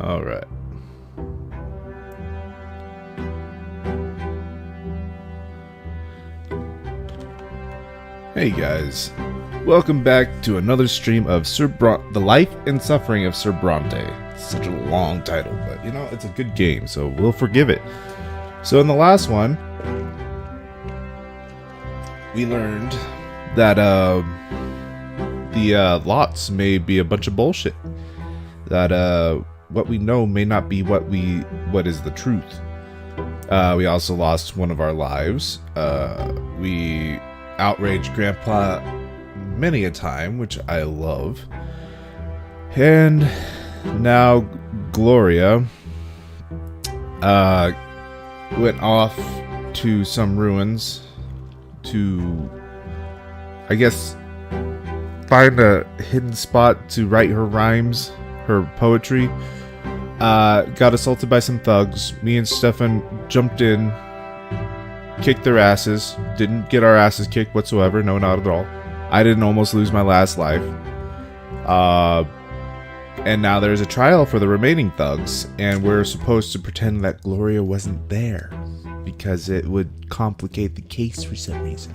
Alright. Hey guys, welcome back to another stream of The Life and Suffering of Sir Brante. It's such a long title, but you know, it's a good game, so we'll forgive it. So in the last one, we learned that the lots may be a bunch of bullshit. That what we know may not be what is the truth. We also lost one of our lives. We outraged Grandpa many a time, which I love. And now Gloria went off to some ruins to, I guess, find a hidden spot to write her rhymes, her poetry. Got assaulted by some thugs. Me and Stefan jumped in, kicked their asses. Didn't get our asses kicked whatsoever. No, not at all. I didn't almost lose my last life. And now there's a trial for the remaining thugs, and we're supposed to pretend that Gloria wasn't there because it would complicate the case for some reason.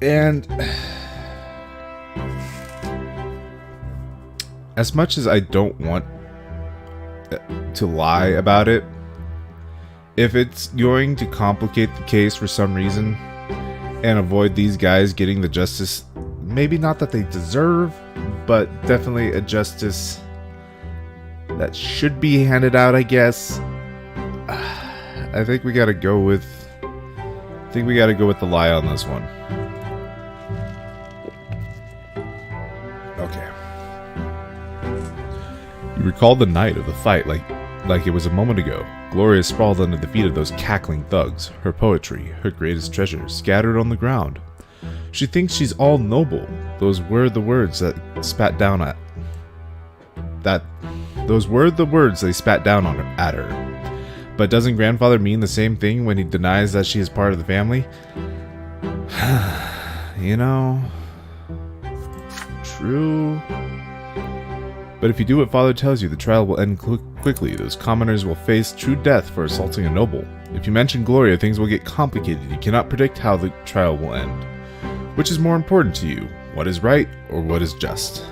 And as much as I don't want to lie about it, if it's going to complicate the case for some reason and avoid these guys getting the justice, maybe not that they deserve, but definitely a justice that should be handed out, I guess, I think we gotta go with the lie on this one. Okay. You recall the night of the fight like it was a moment ago. Gloria sprawled under the feet of those cackling thugs, her poetry, her greatest treasure, scattered on the ground. She thinks she's all noble. Those were the words that spat down at her. But doesn't Grandfather mean the same thing when he denies that she is part of the family? You know, true. But if you do what Father tells you, the trial will end quickly. Those commoners will face true death for assaulting a noble. If you mention Gloria, things will get complicated. You cannot predict how the trial will end. Which is more important to you? What is right or what is just?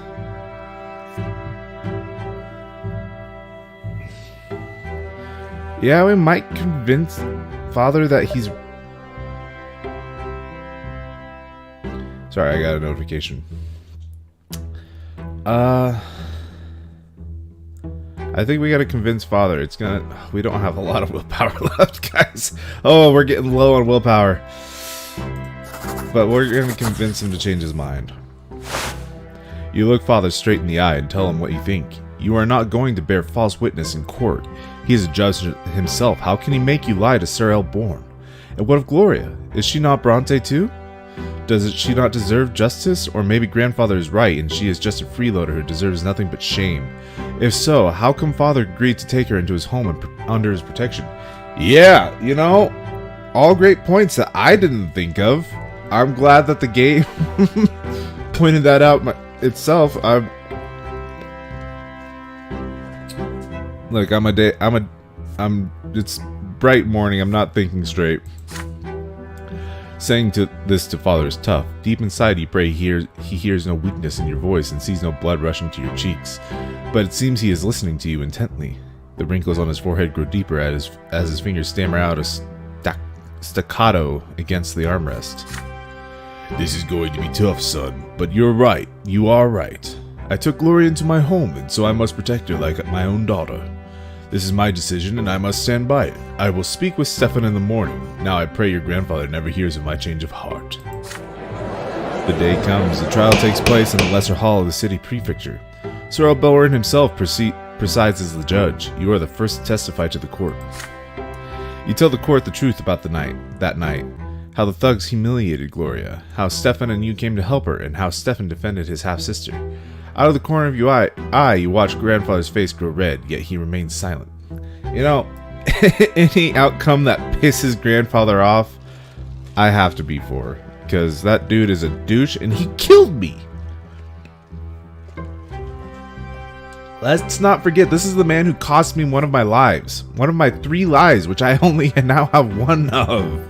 Yeah, we might convince Father that he's... Sorry, I got a notification. I think we gotta convince Father. We don't have a lot of willpower left, guys. Oh, we're getting low on willpower. But we're gonna convince him to change his mind. You look Father straight in the eye and tell him what you think. You are not going to bear false witness in court. He is a judge himself. How can he make you lie to Sir Elborn? And what of Gloria? Is she not Brante too? Does she not deserve justice? Or maybe Grandfather is right and she is just a freeloader who deserves nothing but shame. If so, how come Father agreed to take her into his home and under his protection? Yeah, you know, all great points that I didn't think of. I'm glad that the game pointed that out itself. Look, it's bright morning. I'm not thinking straight. Saying this to Father is tough. Deep inside, you pray he hears no weakness in your voice and sees no blood rushing to your cheeks. But it seems he is listening to you intently. The wrinkles on his forehead grow deeper as his fingers stammer out a staccato against the armrest. This is going to be tough, son, but you're right. You are right. I took Gloria into my home, and so I must protect her like my own daughter. This is my decision, and I must stand by it. I will speak with Stefan in the morning. Now I pray your grandfather never hears of my change of heart. The day comes. The trial takes place in the lesser hall of the city prefecture. Sir Elborn himself presides as the judge. You are the first to testify to the court. You tell the court the truth about that night. How the thugs humiliated Gloria. How Stefan and you came to help her, and how Stefan defended his half-sister. Out of the corner of your eye, you watch Grandfather's face grow red, yet he remains silent. You know, any outcome that pisses Grandfather off, I have to be for. Because that dude is a douche, and he killed me! Let's not forget, this is the man who cost me one of my lives. One of my 3 lives, which I only now have 1 of.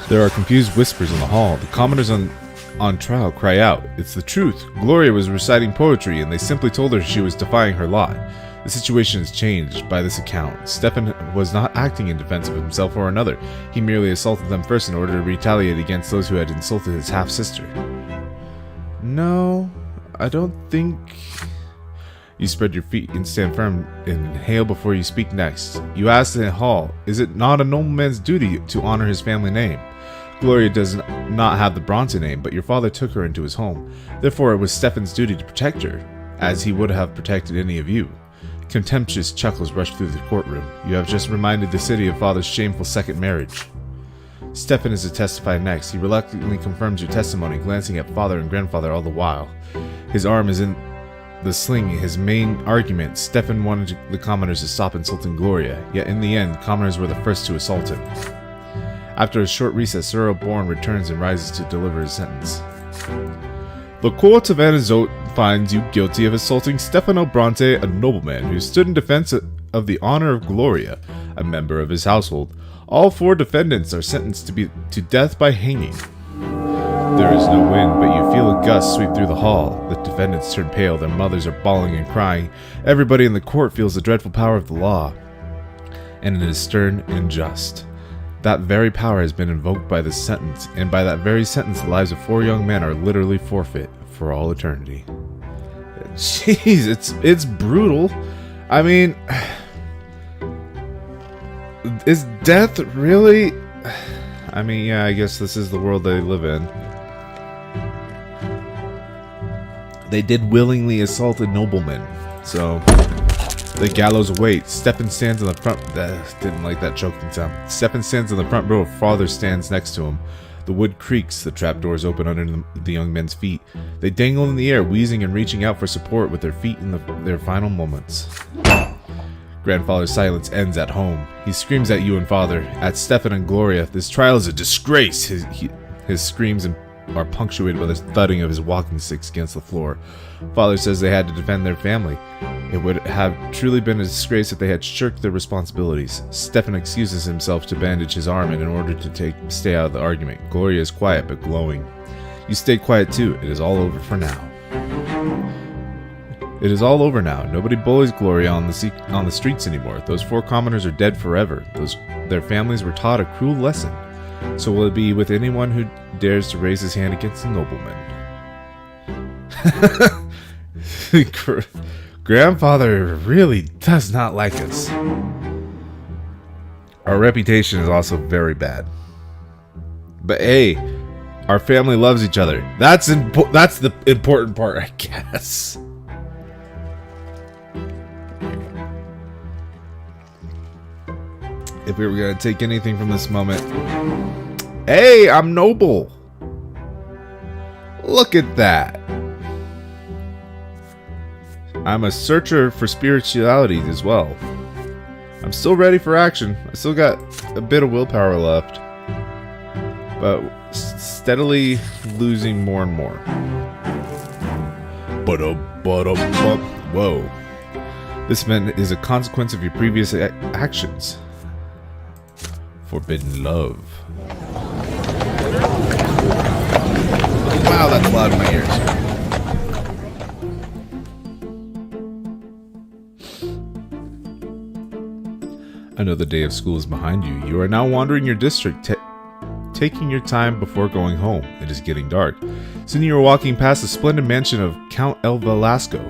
There are confused whispers in the hall. The commoners on trial cry out. It's the truth. Gloria was reciting poetry, and they simply told her she was defying her lot. The situation has changed by this account. Stefan was not acting in defense of himself or another. He merely assaulted them first in order to retaliate against those who had insulted his half-sister. No, I don't think... You spread your feet and stand firm and inhale before you speak next. You asked in the hall, is it not a nobleman's duty to honor his family name? Gloria does not have the Brante name, but your father took her into his home. Therefore, it was Stefan's duty to protect her, as he would have protected any of you. Contemptuous chuckles rushed through the courtroom. You have just reminded the city of father's shameful second marriage. Stefan is to testify next. He reluctantly confirms your testimony, glancing at father and grandfather all the while. His arm is in the sling. His main argument, Stefan wanted the commoners to stop insulting Gloria, yet in the end, commoners were the first to assault him. After a short recess, Earl Bourne returns and rises to deliver his sentence. The court of Anazot finds you guilty of assaulting Stefano Brante, a nobleman who stood in defense of the honor of Gloria, a member of his household. All 4 defendants are sentenced to death by hanging. There is no wind, but you feel a gust sweep through the hall. The defendants turn pale, their mothers are bawling and crying. Everybody in the court feels the dreadful power of the law, and it is stern and just. That very power has been invoked by this sentence, and by that very sentence the lives of 4 young men are literally forfeit for all eternity. Jeez, it's brutal. I mean, is death really... I mean, yeah, I guess this is the world they live in. They did willingly assault a nobleman, so... The gallows awaits. Stefan stands in the front... didn't like that choking sound. Stefan stands in the front row. Father stands next to him. The wood creaks. The trapdoors open under the young men's feet. They dangle in the air, wheezing and reaching out for support with their feet in their final moments. Grandfather's silence ends at home. He screams at you and father. At Stefan and Gloria. This trial is a disgrace. His screams are punctuated by the thudding of his walking sticks against the floor. Father says they had to defend their family. It would have truly been a disgrace if they had shirked their responsibilities. Stefan excuses himself to bandage his arm in order to stay out of the argument. Gloria is quiet but glowing. You stay quiet too. It is all over for now. It is all over now. Nobody bullies Gloria on the streets anymore. Those 4 commoners are dead forever. Their families were taught a cruel lesson. So will it be with anyone who dares to raise his hand against a nobleman. Grandfather really does not like us. Our reputation is also very bad. But hey, our family loves each other. That's the important part, I guess. If we were going to take anything from this moment... Hey, I'm noble! Look at that! I'm a searcher for spirituality as well. I'm still ready for action. I still got a bit of willpower left. But steadily losing more and more. Whoa. This event is a consequence of your previous actions. Forbidden love. Wow, that's loud in my ears. Another day of school is behind you. You are now wandering your district, taking your time before going home. It is getting dark. Soon you are walking past the splendid mansion of Count El Velasco,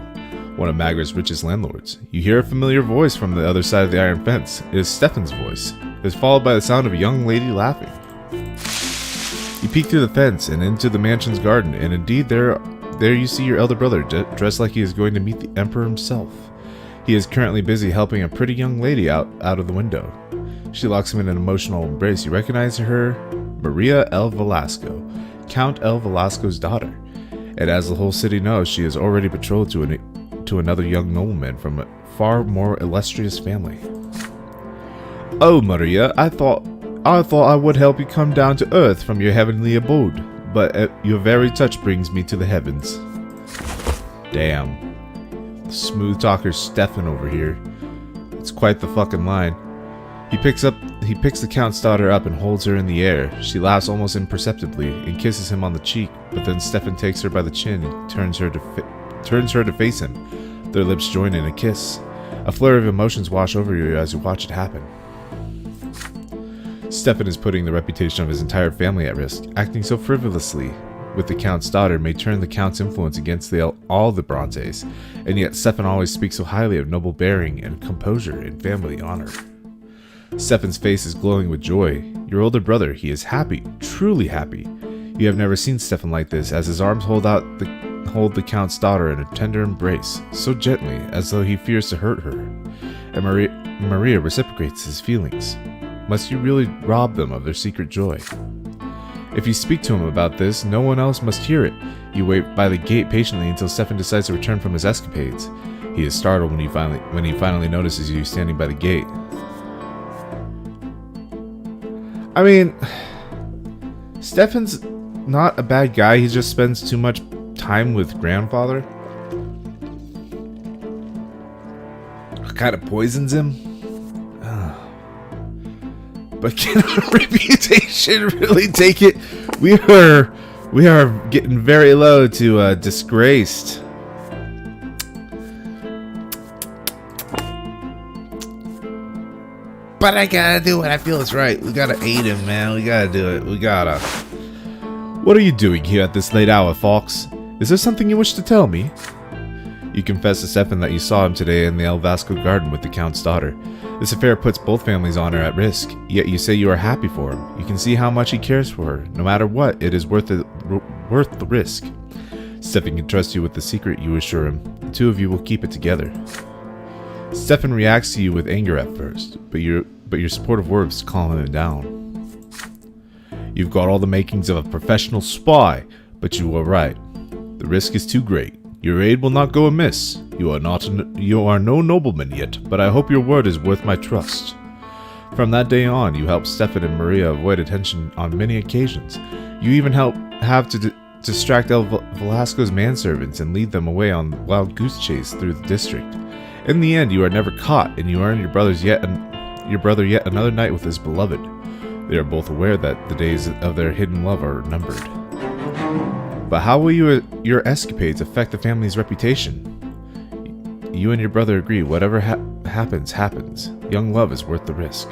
one of Magra's richest landlords. You hear a familiar voice from the other side of the iron fence. It is Stefan's voice. It is followed by the sound of a young lady laughing. You peek through the fence and into the mansion's garden, and indeed there you see your elder brother, dressed like he is going to meet the Emperor himself. He is currently busy helping a pretty young lady out of the window. She locks him in an emotional embrace. You recognize her, Maria El Velasco, Count El Velasco's daughter. And as the whole city knows, she is already betrothed to another young nobleman from a far more illustrious family. Oh, Maria, I thought I would help you come down to earth from your heavenly abode, but your very touch brings me to the heavens. Damn. Smooth talker Stefan over here. It's quite the fucking line. He picks the Count's daughter up and holds her in the air. She laughs almost imperceptibly and kisses him on the cheek, but then Stefan takes her by the chin and turns her to face him. Their lips join in a kiss. A flurry of emotions wash over you as you watch it happen. Stefan is putting the reputation of his entire family at risk. Acting so frivolously with the Count's daughter may turn the Count's influence against all the Brantes, and yet Stefan always speaks so highly of noble bearing and composure in family honor. Stefan's face is glowing with joy. Your older brother, he is happy, truly happy. You have never seen Stefan like this, as his arms hold the Count's daughter in a tender embrace, so gently, as though he fears to hurt her. And Maria reciprocates his feelings. Must you really rob them of their secret joy? If you speak to him about this, no one else must hear it. You wait by the gate patiently until Stefan decides to return from his escapades. He is startled when he finally notices you standing by the gate. I mean, Stefan's not a bad guy. He just spends too much time with grandfather. Kind of poisons him. But can our reputation really take it? We are getting very low to disgraced. But I gotta do what I feel is right. We gotta aid him, man. We gotta do it. We gotta. What are you doing here at this late hour, Fox? Is there something you wish to tell me? You confess to Stefan that you saw him today in the El Vasco garden with the Count's daughter. This affair puts both families' honor at risk, yet you say you are happy for him. You can see how much he cares for her. No matter what, it is worth the risk. Stefan can trust you with the secret, you assure him. The two of you will keep it together. Stefan reacts to you with anger at first, but your supportive words calm him down. You've got all the makings of a professional spy, but you are right. The risk is too great. Your aid will not go amiss. You are no nobleman yet, but I hope your word is worth my trust. From that day on, you helped Stefan and Maria avoid attention on many occasions. You even have to distract El Velasco's manservants and lead them away on wild goose chase through the district. In the end, you are never caught, and you earn your brother yet another night with his beloved. They are both aware that the days of their hidden love are numbered. But how will your escapades affect the family's reputation? You and your brother agree, whatever happens, happens. Young love is worth the risk.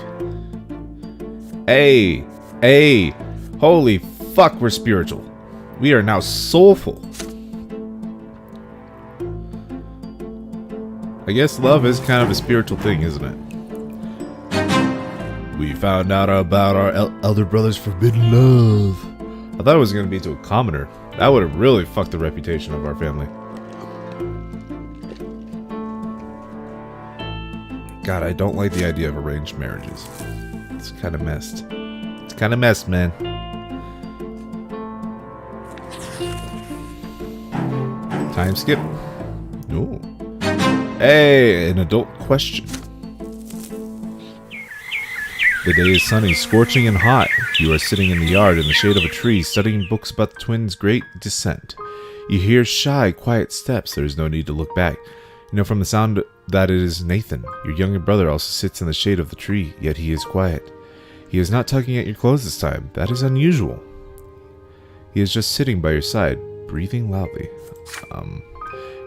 Hey, holy fuck, we're spiritual. We are now soulful. I guess love is kind of a spiritual thing, isn't it? We found out about our elder brother's forbidden love. I thought it was going to be to a commoner. That would have really fucked the reputation of our family. God, I don't like the idea of arranged marriages. It's kind of messed. It's kind of messed, man. Time skip? No. Hey, an adult question. The day is sunny, scorching and hot. You are sitting in the yard in the shade of a tree, studying books about the twins' great descent. You hear shy, quiet steps. There is no need to look back. You know from the sound that it is Nathan. Your younger brother also sits in the shade of the tree, yet he is quiet. He is not tugging at your clothes this time. That is unusual. He is just sitting by your side, breathing loudly.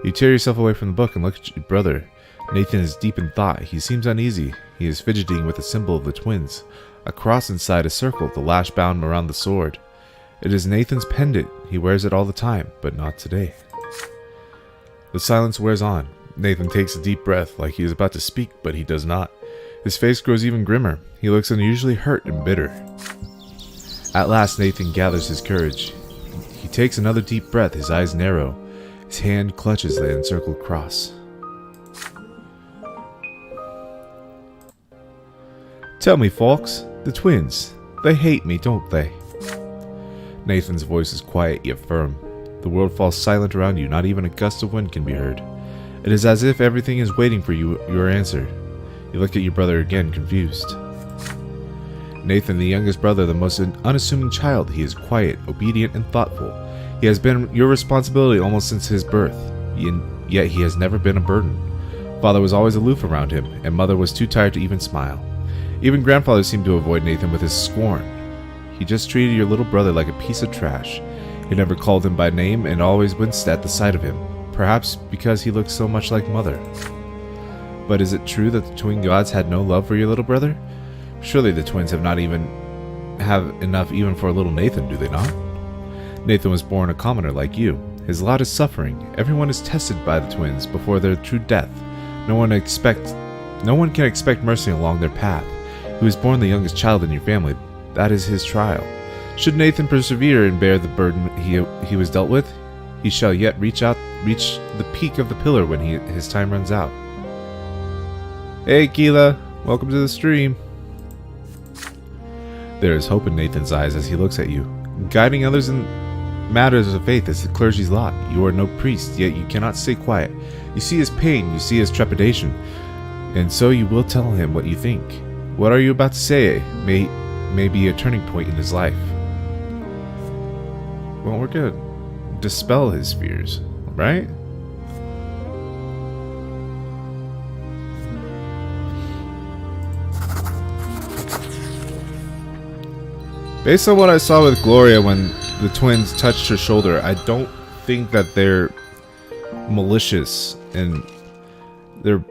You tear yourself away from the book and look at your brother. Nathan is deep in thought. He seems uneasy. He is fidgeting with the symbol of the twins. A cross inside a circle, the lash bound around the sword. It is Nathan's pendant. He wears it all the time, but not today. The silence wears on. Nathan takes a deep breath, like he is about to speak, but he does not. His face grows even grimmer. He looks unusually hurt and bitter. At last, Nathan gathers his courage. He takes another deep breath, his eyes narrow. His hand clutches the encircled cross. Tell me, Fox, the twins, they hate me, don't they? Nathan's voice is quiet yet firm. The world falls silent around you, not even a gust of wind can be heard. It is as if everything is waiting for your answer. You look at your brother again, confused. Nathan, the youngest brother, the most unassuming child, he is quiet, obedient, and thoughtful. He has been your responsibility almost since his birth. yet he has never been a burden. Father was always aloof around him, and Mother was too tired to even smile. Even Grandfather seemed to avoid Nathan with his scorn. He just treated your little brother like a piece of trash. He never called him by name and always winced at the sight of him, perhaps because he looked so much like Mother. But is it true that the twin gods had no love for your little brother? Surely the twins have enough even for a little Nathan, do they not? Nathan was born a commoner like you. His lot is suffering. Everyone is tested by the twins before their true death. No one can expect mercy along their path. He was born the youngest child in your family. That is his trial. Should Nathan persevere and bear the burden he was dealt with, he shall yet reach the peak of the pillar when his time runs out. Hey, Keela. Welcome to the stream. There is hope in Nathan's eyes as he looks at you. Guiding others in matters of faith is the clergy's lot. You are no priest, yet you cannot stay quiet. You see his pain, you see his trepidation, and so you will tell him what you think. What are you about to say may be a turning point in his life. Well, we're gonna dispel his fears, right? Based on what I saw with Gloria when the twins touched her shoulder, I don't think that they're malicious, and they're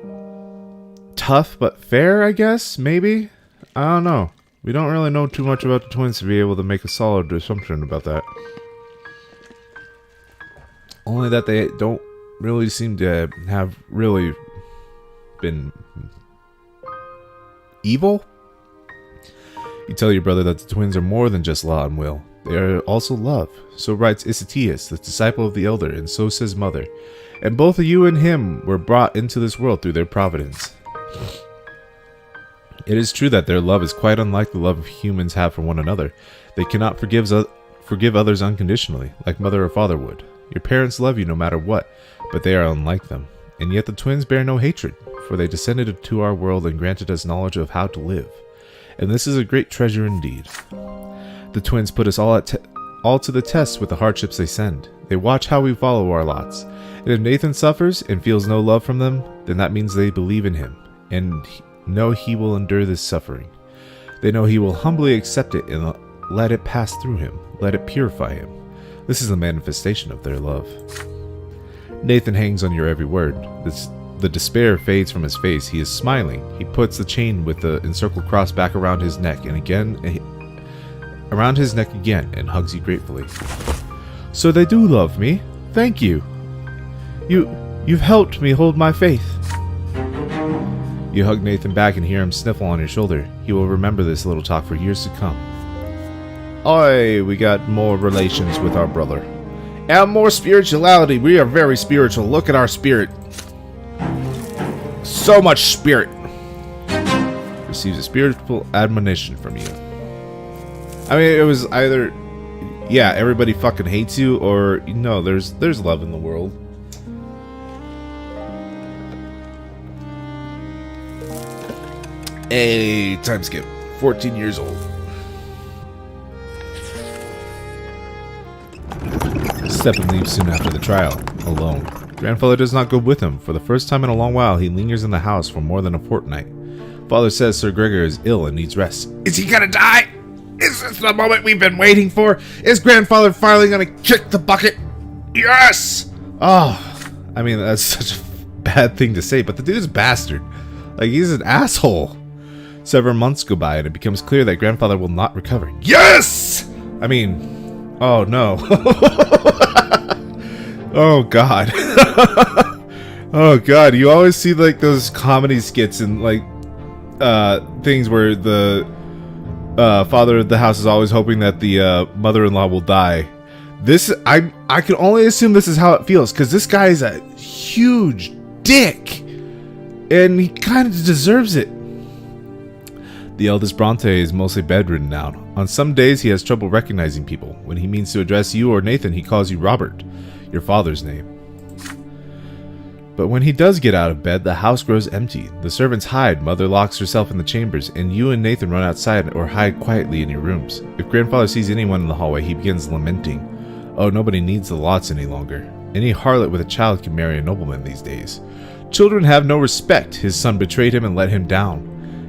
tough but fair, I guess, maybe? I don't know. We don't really know too much about the twins to be able to make a solid assumption about that. Only that they don't really seem to have really been evil? You tell your brother that the twins are more than just law and will. They are also love. So writes Isatius, the disciple of the elder, and so says Mother. And both of you and him were brought into this world through their providence. It is true that their love is quite unlike the love humans have for one another. They cannot forgive others unconditionally, like mother or father would. Your parents love you no matter what, but they are unlike them. And yet the twins bear no hatred, for they descended to our world and granted us knowledge of how to live. And this is a great treasure indeed. The twins put us all to the test with the hardships they send. They watch how we follow our lots. And if Nathan suffers and feels no love from them, then that means they believe in him and know he will endure this suffering. They know he will humbly accept it and let it pass through him, let it purify him. This is a manifestation of their love. Nathan hangs on your every word. The despair fades from his face. He is smiling. He puts the chain with the encircled cross back around his neck and around his neck again, and hugs you gratefully. So they do love me. Thank you. You've helped me hold my faith. You hug Nathan back and hear him sniffle on your shoulder. He will remember this little talk for years to come. Oi, we got more relations with our brother. And more spirituality. We are very spiritual. Look at our spirit. So much spirit. Receives a spiritual admonition from you. I mean, it was either, yeah, everybody fucking hates you, or no, there's love in the world. A time skip. 14 years old. Stephen leaves soon after the trial, alone. Grandfather does not go with him. For the first time in a long while, he lingers in the house for more than a fortnight. Father says Sir Gregor is ill and needs rest. Is he gonna die? Is this the moment we've been waiting for? Is Grandfather finally gonna kick the bucket? Yes! Oh, I mean, that's such a bad thing to say, but the dude's a bastard. Like, he's an asshole. Several months go by and it becomes clear that Grandfather will not recover. Yes! I mean, oh no. Oh god. Oh god, you always see like those comedy skits and like things where the father of the house is always hoping that the mother-in-law will die. This I can only assume this is how it feels, because this guy is a huge dick and he kind of deserves it. The eldest Brante is mostly bedridden now. On some days he has trouble recognizing people. When he means to address you or Nathan, he calls you Robert, your father's name. But when he does get out of bed, the house grows empty. The servants hide, Mother locks herself in the chambers, and you and Nathan run outside or hide quietly in your rooms. If Grandfather sees anyone in the hallway, he begins lamenting. Oh, nobody needs the lots any longer. Any harlot with a child can marry a nobleman these days. Children have no respect. His son betrayed him and let him down.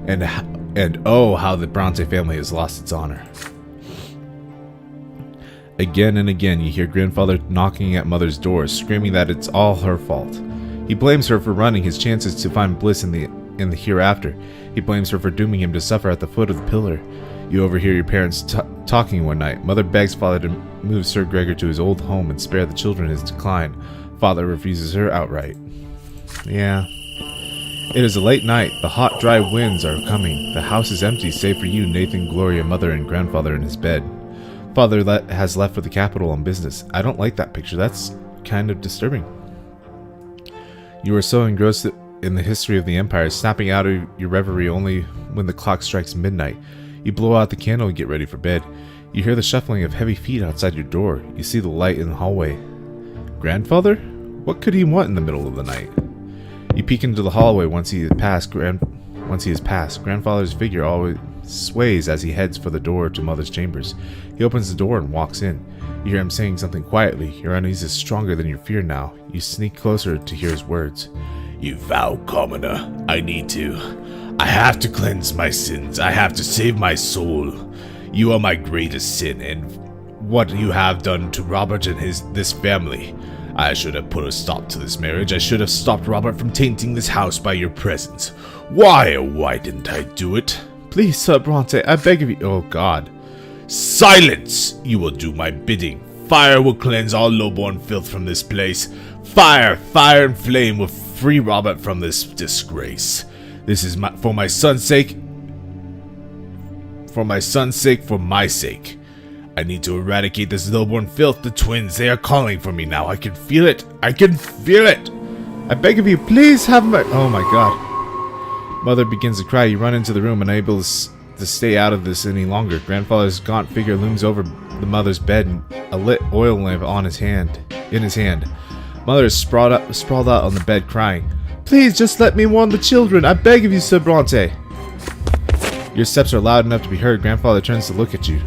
And oh, how the Brante family has lost its honor. Again and again, you hear grandfather knocking at mother's door, screaming that it's all her fault. He blames her for running his chances to find bliss in the hereafter. He blames her for dooming him to suffer at the foot of the pillar. You overhear your parents talking one night. Mother begs father to move Sir Gregor to his old home and spare the children his decline. Father refuses her outright. Yeah. It is a late night. The hot, dry winds are coming. The house is empty save for you, Nathan, Gloria, mother, and grandfather in his bed. Father has left for the capital on business. I don't like that picture. That's kind of disturbing. You are so engrossed in the history of the Empire, snapping out of your reverie only when the clock strikes midnight. You blow out the candle and get ready for bed. You hear the shuffling of heavy feet outside your door. You see the light in the hallway. Grandfather? What could he want in the middle of the night? You peek into the hallway once he has passed. Grandfather's figure always sways as he heads for the door to mother's chambers. He opens the door and walks in. You hear him saying something quietly. Your unease is stronger than your fear now. You sneak closer to hear his words. You foul commoner, I have to cleanse my sins. I have to save my soul. You are my greatest sin, and what you have done to Robert and this family. I should have put a stop to this marriage. I should have stopped Robert from tainting this house by your presence. Why, oh why didn't I do it? Please, Sir Brante, I beg of you. Oh, God. Silence! You will do my bidding. Fire will cleanse all lowborn filth from this place. Fire and flame will free Robert from this disgrace. This is for my son's sake. For my son's sake, for my sake. I need to eradicate this lowborn filth. The twins, they are calling for me now. I can feel it. I can feel it. I beg of you, please have my... Oh my God. Mother begins to cry. You run into the room, unable to stay out of this any longer. Grandfather's gaunt figure looms over the mother's bed, and a lit oil lamp in his hand. Mother is sprawled out on the bed, crying. Please, just let me warn the children. I beg of you, Sir Brante. Your steps are loud enough to be heard. Grandfather turns to look at you.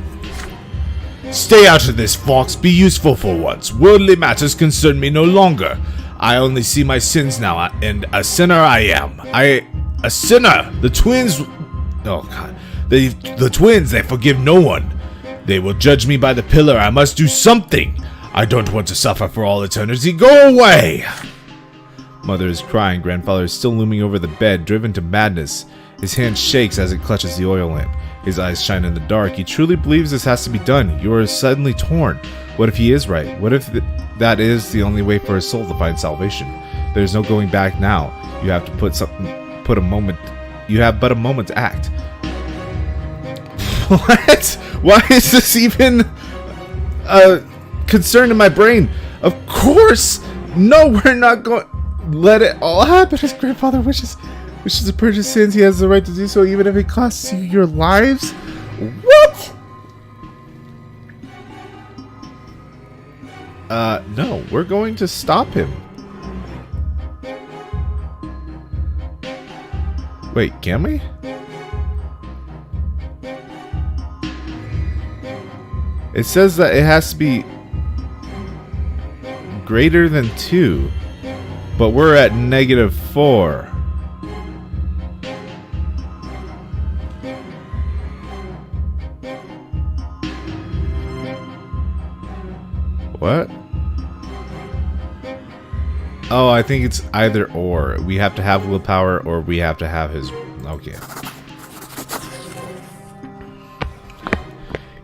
Stay out of this, Fox. Be useful for once. Worldly matters concern me no longer. I only see my sins now, and a sinner I am. A sinner! The twins... Oh, God. The twins, they forgive no one. They will judge me by the pillar. I must do something. I don't want to suffer for all eternity. Go away! Mother is crying. Grandfather is still looming over the bed, driven to madness. His hand shakes as it clutches the oil lamp. His eyes shine in the dark. He truly believes this has to be done. You are suddenly torn. What if he is right? What if that is the only way for his soul to find salvation? There's no going back now. You have to You have but a moment to act. What? Why is this even a concern in my brain? Of course! No, we're not going... Let it all happen. His grandfather wishes to purge his sins. He has the right to do so, even if it costs you your lives. What? No, we're going to stop him. Wait, can we? It says that it has to be greater than 2, but we're at -4. What? Oh, I think it's either or. We have to have willpower or we have to have his... Okay.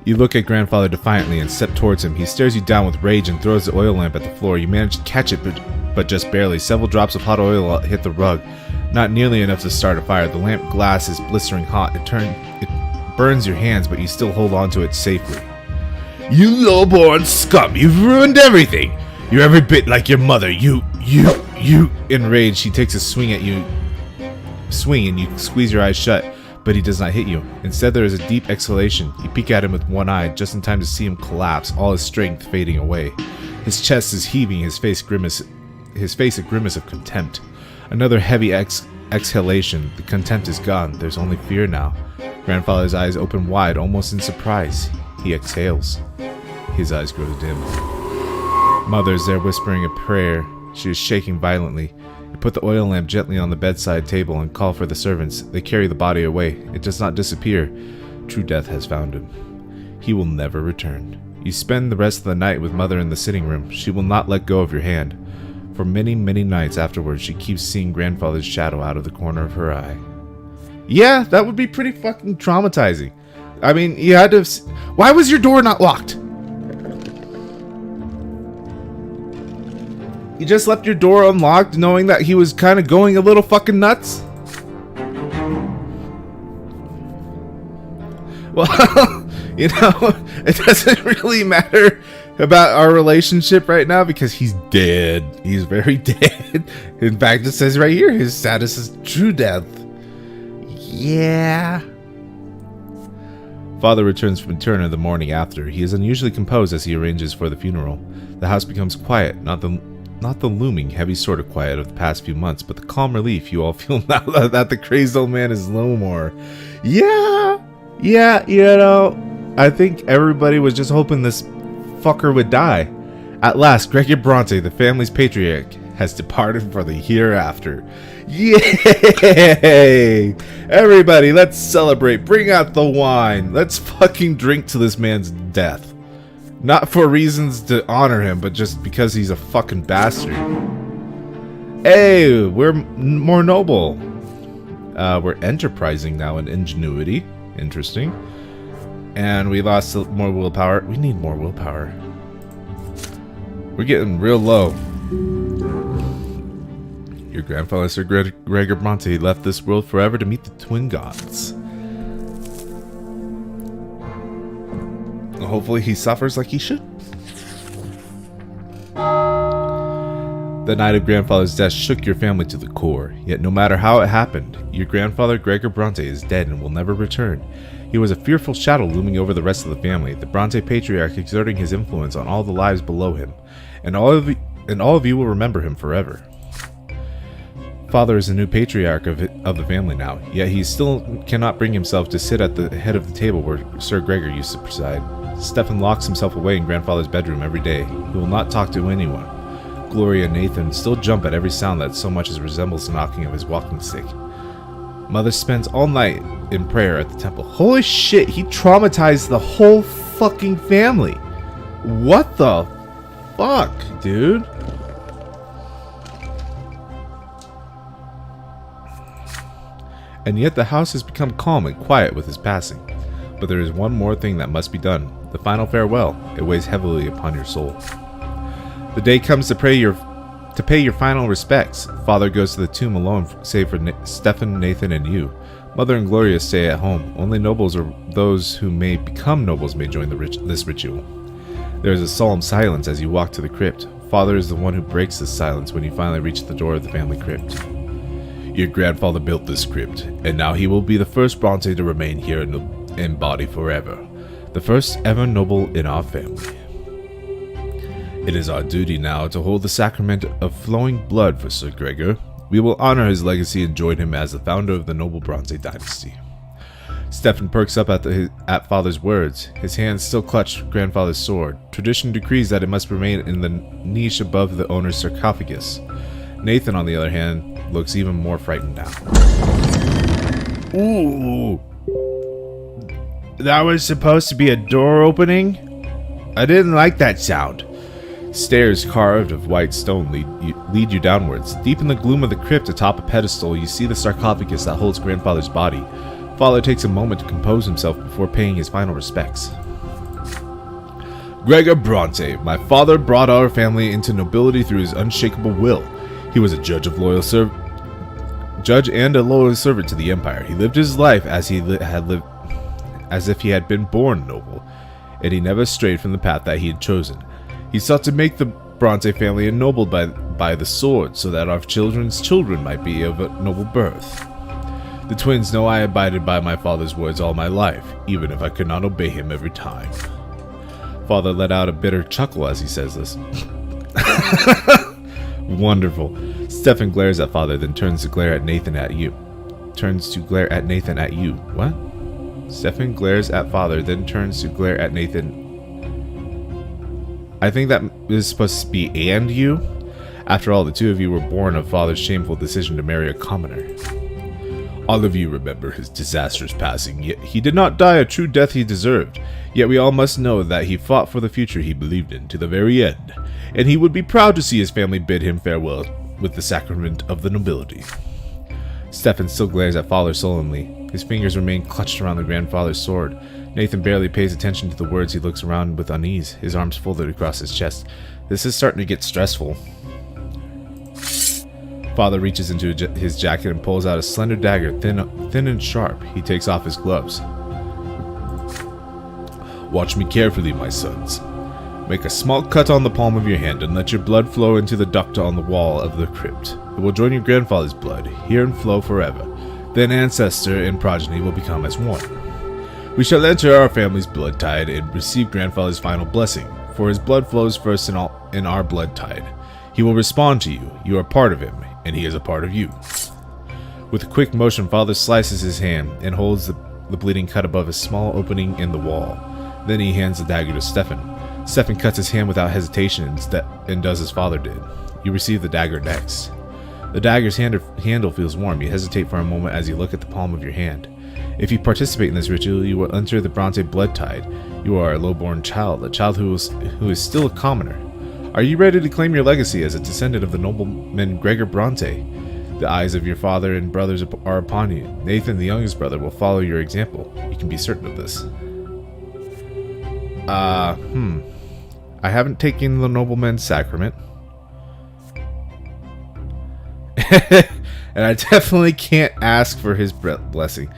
You look at grandfather defiantly and step towards him. He stares you down with rage and throws the oil lamp at the floor. You manage to catch it, but just barely. Several drops of hot oil hit the rug. Not nearly enough to start a fire. The lamp glass is blistering hot. It burns your hands, but you still hold on to it safely. You lowborn scum! You've ruined everything! You're every bit like your mother. You... Enraged, she takes a swing at you. And you squeeze your eyes shut, but he does not hit you. Instead, there is a deep exhalation. You peek at him with one eye, just in time to see him collapse, all his strength fading away. His chest is heaving, his face a grimace of contempt. Another heavy exhalation. The contempt is gone. There's only fear now. Grandfather's eyes open wide, almost in surprise. He exhales. His eyes grow dim. Mother is there whispering a prayer. She is shaking violently. You put the oil lamp gently on the bedside table and call for the servants. They carry the body away. It does not disappear. True death has found him. He will never return. You spend the rest of the night with Mother in the sitting room. She will not let go of your hand. For many, many nights afterwards, she keeps seeing Grandfather's shadow out of the corner of her eye. Yeah, that would be pretty fucking traumatizing. I mean, you had to... Why was your door not locked? You just left your door unlocked knowing that he was kind of going a little fucking nuts? Well, you know, it doesn't really matter about our relationship right now because he's dead. He's very dead. In fact, it says right here, his status is true death. Yeah. Father returns from turn in the morning after. He is unusually composed as he arranges for the funeral. The house becomes quiet, not the looming, heavy sort of quiet of the past few months, but the calm relief you all feel now that the crazed old man is no more. Yeah, you know, I think everybody was just hoping this fucker would die. At last, Gregor Brante, the family's patriarch, has departed for the hereafter. Yay! Everybody, let's celebrate. Bring out the wine. Let's fucking drink to this man's death. Not for reasons to honor him, but just because he's a fucking bastard. Hey, we're more noble. We're enterprising now in ingenuity. Interesting. And we lost more willpower. We need more willpower. We're getting real low. Your grandfather, Sir Gregor Brante, left this world forever to meet the twin gods. Hopefully he suffers like he should. The night of Grandfather's death shook your family to the core. Yet no matter how it happened, your grandfather Gregor Brante is dead and will never return. He was a fearful shadow looming over the rest of the family, the Brante patriarch exerting his influence on all the lives below him, and all of you will remember him forever. Father is the new patriarch of the family now, yet he still cannot bring himself to sit at the head of the table where Sir Gregor used to preside. Stefan locks himself away in Grandfather's bedroom every day. He will not talk to anyone. Gloria and Nathan still jump at every sound that so much as resembles the knocking of his walking stick. Mother spends all night in prayer at the temple. Holy shit, he traumatized the whole fucking family. What the fuck, dude? And yet the house has become calm and quiet with his passing. But there is one more thing that must be done. The final farewell. It weighs heavily upon your soul. The day comes to pay your final respects. Father goes to the tomb alone, save for Stefan, Nathan, and you. Mother and Gloria stay at home. Only nobles or those who may become nobles may join this ritual. There is a solemn silence as you walk to the crypt. Father is the one who breaks this silence when you finally reach the door of the family crypt. Your grandfather built this crypt, and now he will be the first Brante to remain here in body forever. The first ever noble in our family. It is our duty now to hold the sacrament of flowing blood for Sir Gregor. We will honor his legacy and join him as the founder of the noble Brante dynasty. Stefan perks up at Father's words. His hands still clutch Grandfather's sword. Tradition decrees that it must remain in the niche above the owner's sarcophagus. Nathan, on the other hand, looks even more frightened now. Ooh. That was supposed to be a door opening? I didn't like that sound. Stairs carved of white stone lead you downwards. Deep in the gloom of the crypt atop a pedestal, you see the sarcophagus that holds Grandfather's body. Father takes a moment to compose himself before paying his final respects. Gregor Brante, my father brought our family into nobility through his unshakable will. He was a judge and a loyal servant to the empire. He lived his life as if he had been born noble, and he never strayed from the path that he had chosen. He sought to make the Brante family ennobled by the sword, so that our children's children might be of a noble birth. The twins know I abided by my father's words all my life, even if I could not obey him every time. Father let out a bitter chuckle as he says this. Wonderful. Stefan glares at Father, then turns to glare at Nathan at you. What? Stefan glares at Father, then turns to glare at Nathan. I think that is supposed to be "and you." After all, the two of you were born of father's shameful decision to marry a commoner. All of you remember his disastrous passing, yet he did not die a true death he deserved. Yet we all must know that he fought for the future he believed in to the very end, and he would be proud to see his family bid him farewell with the sacrament of the nobility. Stefan still glares at father sullenly. His fingers remain clutched around the grandfather's sword. Nathan barely pays attention to the words. He looks around with unease, his arms folded across his chest. This is starting to get stressful. Father reaches into his jacket and pulls out a slender dagger, thin and sharp. He takes off his gloves. Watch me carefully, my sons. Make a small cut on the palm of your hand and let your blood flow into the duct on the wall of the crypt. It will join your grandfather's blood, here and flow forever. Then ancestor and progeny will become as one. We shall enter our family's blood tide and receive grandfather's final blessing, for his blood flows first in our blood tide. He will respond to you. You are part of him, and he is a part of you. With a quick motion, father slices his hand and holds the bleeding cut above a small opening in the wall. Then he hands the dagger to Stefan. Stefan cuts his hand without hesitation and does as father did. You receive the dagger next. The dagger's handle feels warm. You hesitate for a moment as you look at the palm of your hand. If you participate in this ritual, you will enter the Brante blood tide. You are a low-born child, a child who is still a commoner. Are you ready to claim your legacy as a descendant of the nobleman Gregor Brante? The eyes of your father and brothers are upon you. Nathan, the youngest brother, will follow your example. You can be certain of this. I haven't taken the nobleman's sacrament. And I definitely can't ask for his blessing.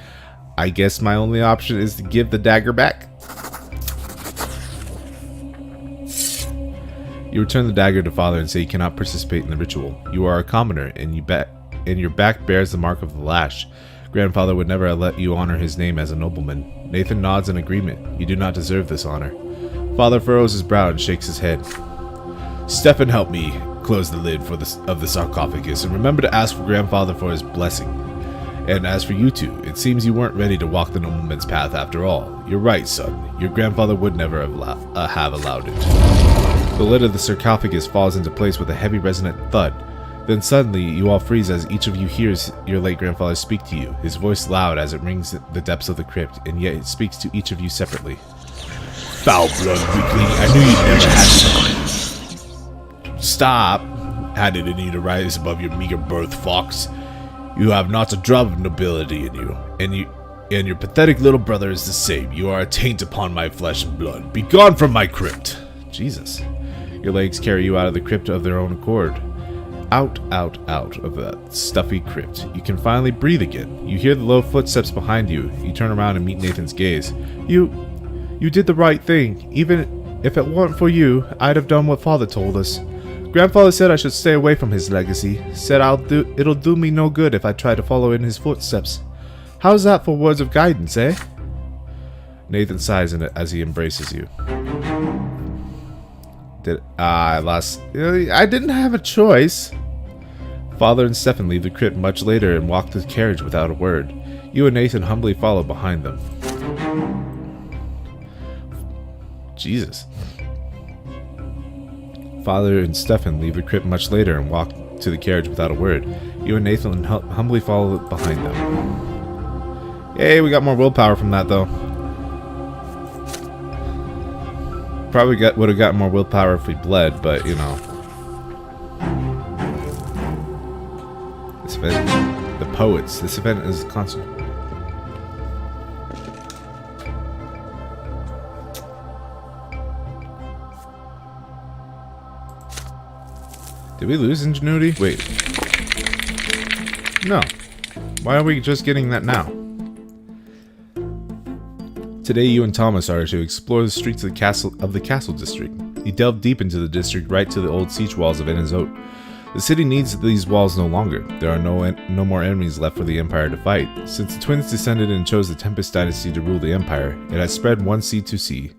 I guess my only option is to give the dagger back. You return the dagger to father and say you cannot participate in the ritual. You are a commoner, and your back bears the mark of the lash. Grandfather would never have let you honor his name as a nobleman. Nathan nods in agreement. You do not deserve this honor. Father furrows his brow and shakes his head. Stefan, help me close the lid of the sarcophagus, and remember to ask for grandfather for his blessing. And as for you two, it seems you weren't ready to walk the nobleman's path after all. You're right, son. Your grandfather would never have allowed it. The lid of the sarcophagus falls into place with a heavy resonant thud. Then suddenly, you all freeze as each of you hears your late grandfather speak to you, his voice loud as it rings the depths of the crypt, and yet it speaks to each of you separately. Foul blood, weakling. I knew you'd never had it. Stop. Had it in you to rise above your meager birth, fox. You have not a drop of nobility in you, and your pathetic little brother is the same. You are a taint upon my flesh and blood. Be gone from my crypt. Jesus. Your legs carry you out of the crypt of their own accord. Out of that stuffy crypt. You can finally breathe again. You hear the low footsteps behind you. You turn around and meet Nathan's gaze. You did the right thing. Even if it weren't for you, I'd have done what father told us. Grandfather said I should stay away from his legacy. Said it'll do me no good if I try to follow in his footsteps. How's that for words of guidance, eh? Nathan sighs in it as he embraces you. I didn't have a choice. Father and Stefan leave the crypt much later and walk to the carriage without a word. You and Nathan humbly follow behind them. Jesus. Father and Stefan leave the crypt much later and walk to the carriage without a word. You and Nathan humbly follow behind them. Yay, we got more willpower from that, though. Probably would have got more willpower if we bled, but you know. This event, the poets. This event is constant. Did we lose ingenuity? Wait. No. Why are we just getting that now? Today you and Thomas are to explore the streets of the castle district. You delve deep into the district right to the old siege walls of Enizot. The city needs these walls no longer. There are no more enemies left for the Empire to fight. Since the twins descended and chose the Tempest dynasty to rule the Empire, it has spread one sea to sea,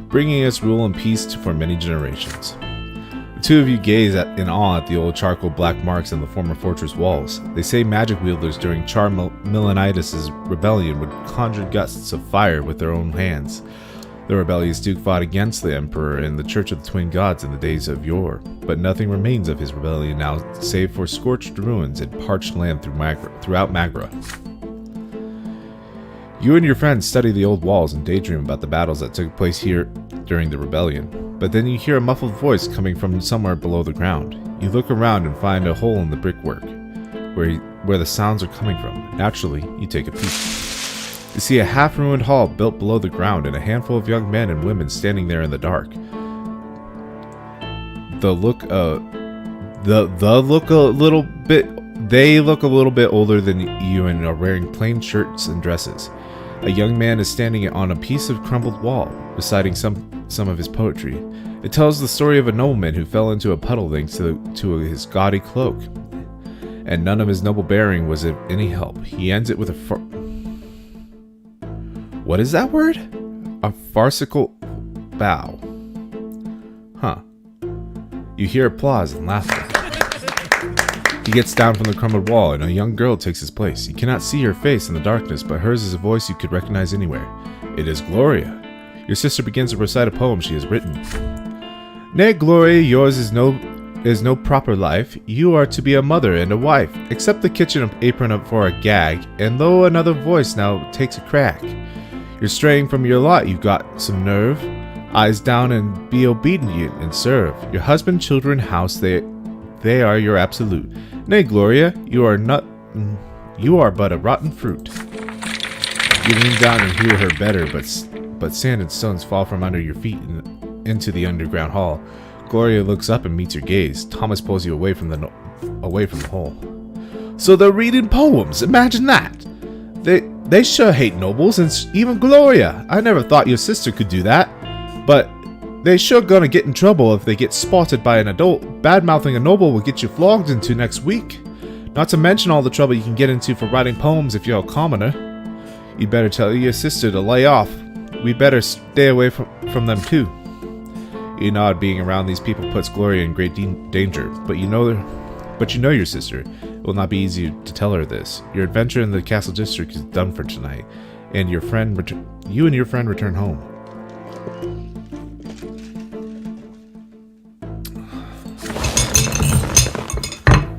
bringing us rule and peace for many generations. The two of you gaze in awe at the old charcoal black marks on the former fortress walls. They say magic wielders during Milonidas' rebellion would conjure gusts of fire with their own hands. The rebellious duke fought against the emperor and the Church of the Twin Gods in the days of yore, but nothing remains of his rebellion now save for scorched ruins and parched land throughout Magra. You and your friends study the old walls and daydream about the battles that took place here during the rebellion, but then you hear a muffled voice coming from somewhere below the ground. You look around and find a hole in the brickwork where the sounds are coming from. Naturally, you take a peek. You see a half-ruined hall built below the ground and a handful of young men and women standing there in the dark. They look a little bit older than you and are wearing plain shirts and dresses. A young man is standing on a piece of crumbled wall, reciting some of his poetry. It tells the story of a nobleman who fell into a puddle thanks to his gaudy cloak, and none of his noble bearing was of any help. He ends it with what is that word? A farcical bow. Huh. You hear applause and laughter. He gets down from the crumbled wall, and a young girl takes his place. You cannot see her face in the darkness, but hers is a voice you could recognize anywhere. It is Gloria. Your sister begins to recite a poem she has written. Nay, Gloria, yours is no proper life. You are to be a mother and a wife. Accept the kitchen apron up for a gag, and though another voice now takes a crack. You're straying from your lot, you've got some nerve. Eyes down and be obedient and serve. Your husband, children, house, they are your absolute. Nay, Gloria, you are but a rotten fruit. You lean down and hear her better, but sand and stones fall from under your feet into the underground hall. Gloria looks up and meets your gaze. Thomas pulls you away from the hole. So they're reading poems. Imagine that. They sure hate nobles, and even Gloria. I never thought your sister could do that. But they sure gonna get in trouble if they get spotted by an adult. Bad-mouthing a noble will get you flogged into next week. Not to mention all the trouble you can get into for writing poems if you're a commoner. You'd better tell your sister to lay off. We'd better stay away from them too. You nod. Being around these people puts Gloria in great danger, but you know your sister. It will not be easy to tell her this. Your adventure in the castle district is done for tonight, and you and your friend return home.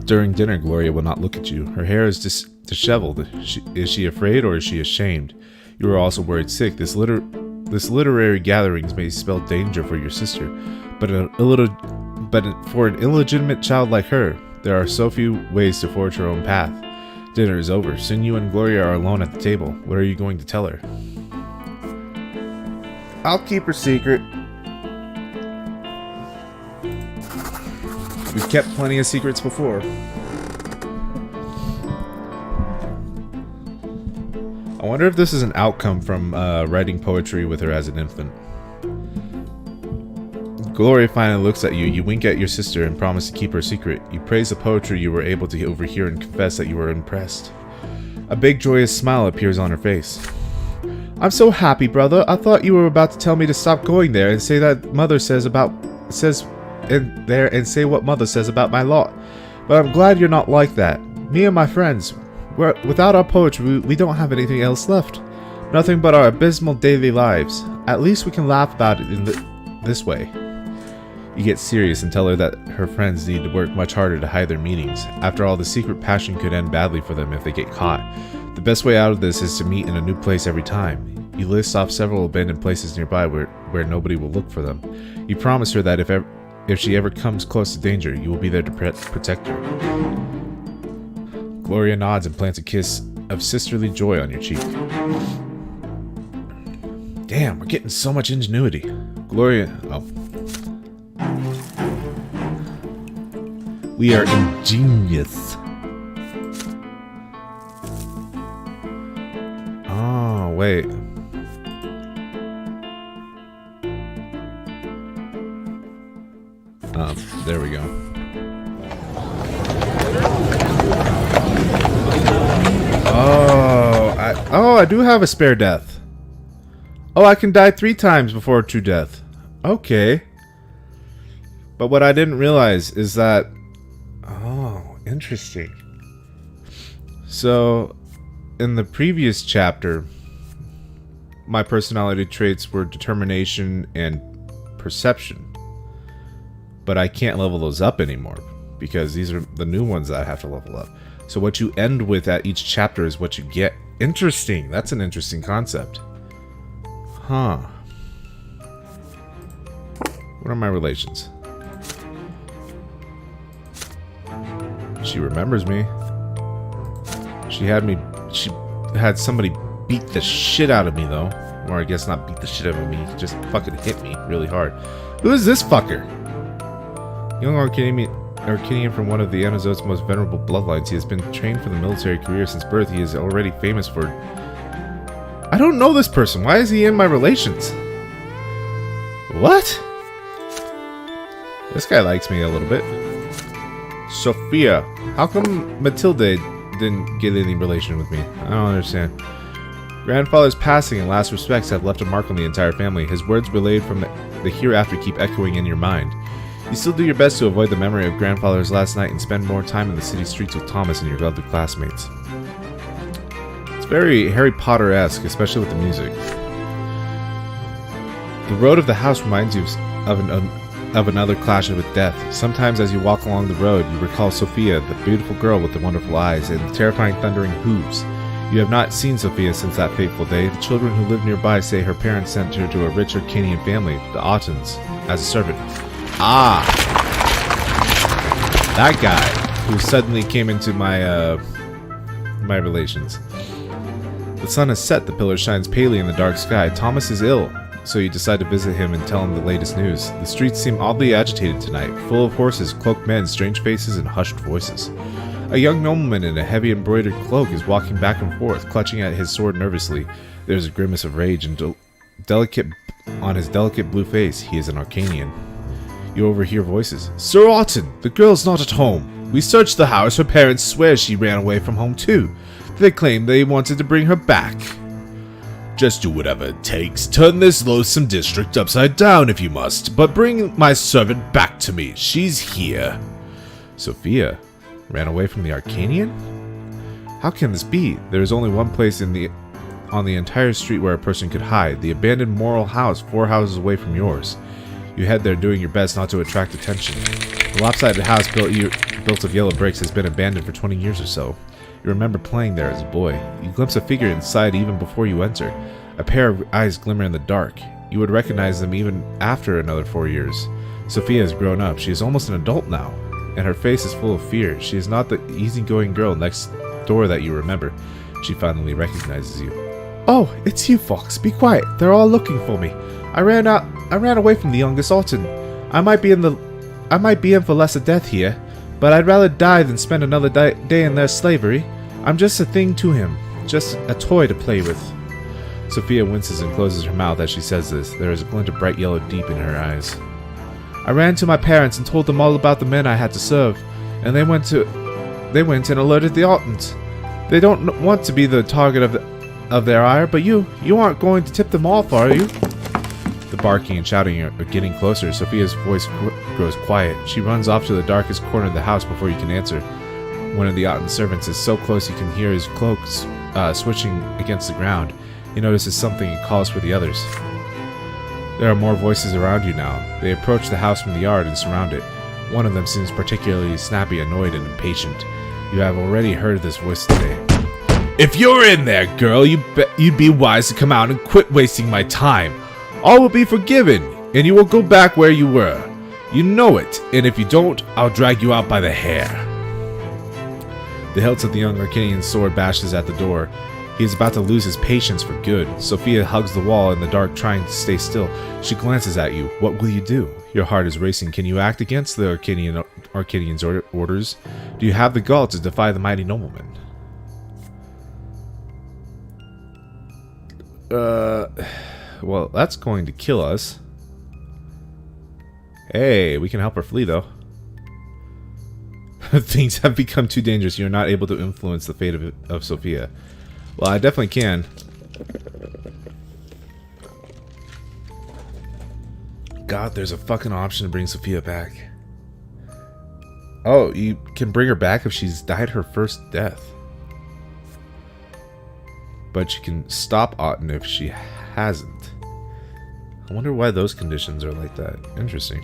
During dinner, Gloria will not look at you. Her hair is disheveled. Is she afraid or is she ashamed? You are also worried sick. This literary gatherings may spell danger for your sister, but for an illegitimate child like her, there are so few ways to forge her own path. Dinner is over. Soon you and Gloria are alone at the table. What are you going to tell her? I'll keep her secret. We've kept plenty of secrets before. I wonder if this is an outcome from writing poetry with her as an infant. Gloria finally looks at you. You wink at your sister and promise to keep her secret. You praise the poetry you were able to overhear and confess that you were impressed. A big joyous smile appears on her face. I'm so happy, brother. I thought you were about to tell me to stop going there and say what mother says about my lot. But I'm glad you're not like that. Me and my friends, without our poetry, we don't have anything else left. Nothing but our abysmal daily lives. At least we can laugh about it in this way. You get serious and tell her that her friends need to work much harder to hide their meanings. After all, the secret passion could end badly for them if they get caught. The best way out of this is to meet in a new place every time. You list off several abandoned places nearby where nobody will look for them. You promise her that if she ever comes close to danger, you will be there to protect her. Gloria nods and plants a kiss of sisterly joy on your cheek. Damn, we're getting so much ingenuity. Gloria... Oh. We are ingenious. Oh, wait. There we go. I do have a spare death. Oh, I can die 3 times before true death. Okay. But what I didn't realize is that... Oh, interesting. So, in the previous chapter, my personality traits were determination and perception. But I can't level those up anymore, because these are the new ones that I have to level up. So what you end with at each chapter is what you get. Interesting. That's an interesting concept. Huh. What are my relations? She remembers me. She had somebody beat the shit out of me, though. Or I guess not beat the shit out of me, just fucking hit me really hard. Who is this fucker? Young Arcanian from one of the Anazote's most venerable bloodlines. He has been trained for the military career since birth. He is already famous for... I don't know this person. Why is he in my relations? What? This guy likes me a little bit. Sophia. How come Matilde didn't get any relation with me? I don't understand. Grandfather's passing and last respects have left a mark on the entire family. His words relayed from the hereafter keep echoing in your mind. You still do your best to avoid the memory of grandfather's last night and spend more time in the city streets with Thomas and your other classmates. It's very Harry Potter-esque, especially with the music. The road of the house reminds you of another clash with death. Sometimes as you walk along the road, you recall Sophia, the beautiful girl with the wonderful eyes and the terrifying thundering hooves. You have not seen Sophia since that fateful day. The children who live nearby say her parents sent her to a rich Arcanian family, the Ottons, as a servant. Ah! That guy who suddenly came into my relations. The sun has set, the pillar shines palely in the dark sky. Thomas is ill, so you decide to visit him and tell him the latest news. The streets seem oddly agitated tonight, full of horses, cloaked men, strange faces, and hushed voices. A young nobleman in a heavy embroidered cloak is walking back and forth, clutching at his sword nervously. There's a grimace of rage and delicate on his delicate blue face. He is an Arcanian. You overhear voices. Sir Otton, the girl's not at home. We searched the house. Her parents swear she ran away from home too. They claim they wanted to bring her back. Just do whatever it takes. Turn this loathsome district upside down if you must, but bring my servant back to me. She's here. Sophia ran away from the Arcanian? How can this be? There is only one place on the entire street where a person could hide. The abandoned Moral House, 4 houses away from yours. You head there doing your best not to attract attention. The lopsided house built of yellow bricks has been abandoned for 20 years or so. You remember playing there as a boy. You glimpse a figure inside even before you enter. A pair of eyes glimmer in the dark. You would recognize them even after another 4 years. Sophia has grown up. She is almost an adult now, and her face is full of fear. She is not the easygoing girl next door that you remember. She finally recognizes you. Oh, it's you, Fox. Be quiet. They're all looking for me. I ran away from the youngest Otton. I might be in for lesser death here, but I'd rather die than spend another day in their slavery. I'm just a thing to him, just a toy to play with. Sophia winces and closes her mouth as she says this. There is a glint of bright yellow deep in her eyes. I ran to my parents and told them all about the men I had to serve, and they went and alerted the Ottons. They don't want to be the target of their ire, but you aren't going to tip them off, are you? The barking and shouting are getting closer. Sophia's voice grows quiet. She runs off to the darkest corner of the house before you can answer. One of the Otton servants is so close you can hear his cloak switching against the ground. He notices something and calls for the others. There are more voices around you now. They approach the house from the yard and surround it. One of them seems particularly snappy, annoyed, and impatient. You have already heard this voice today. If you're in there, girl, you'd be wise to come out and quit wasting my time. All will be forgiven, and you will go back where you were. You know it, and if you don't, I'll drag you out by the hair. The hilt of the young Arcanian's sword bashes at the door. He is about to lose his patience for good. Sophia hugs the wall in the dark, trying to stay still. She glances at you. What will you do? Your heart is racing. Can you act against the Arcanian's orders? Do you have the gall to defy the mighty nobleman? Well, that's going to kill us. Hey, we can help her flee, though. Things have become too dangerous. You're not able to influence the fate of Sophia. Well, I definitely can. God, there's a fucking option to bring Sophia back. Oh, you can bring her back if she's died her first death. But you can stop Otton if she hasn't. I wonder why those conditions are like that. Interesting.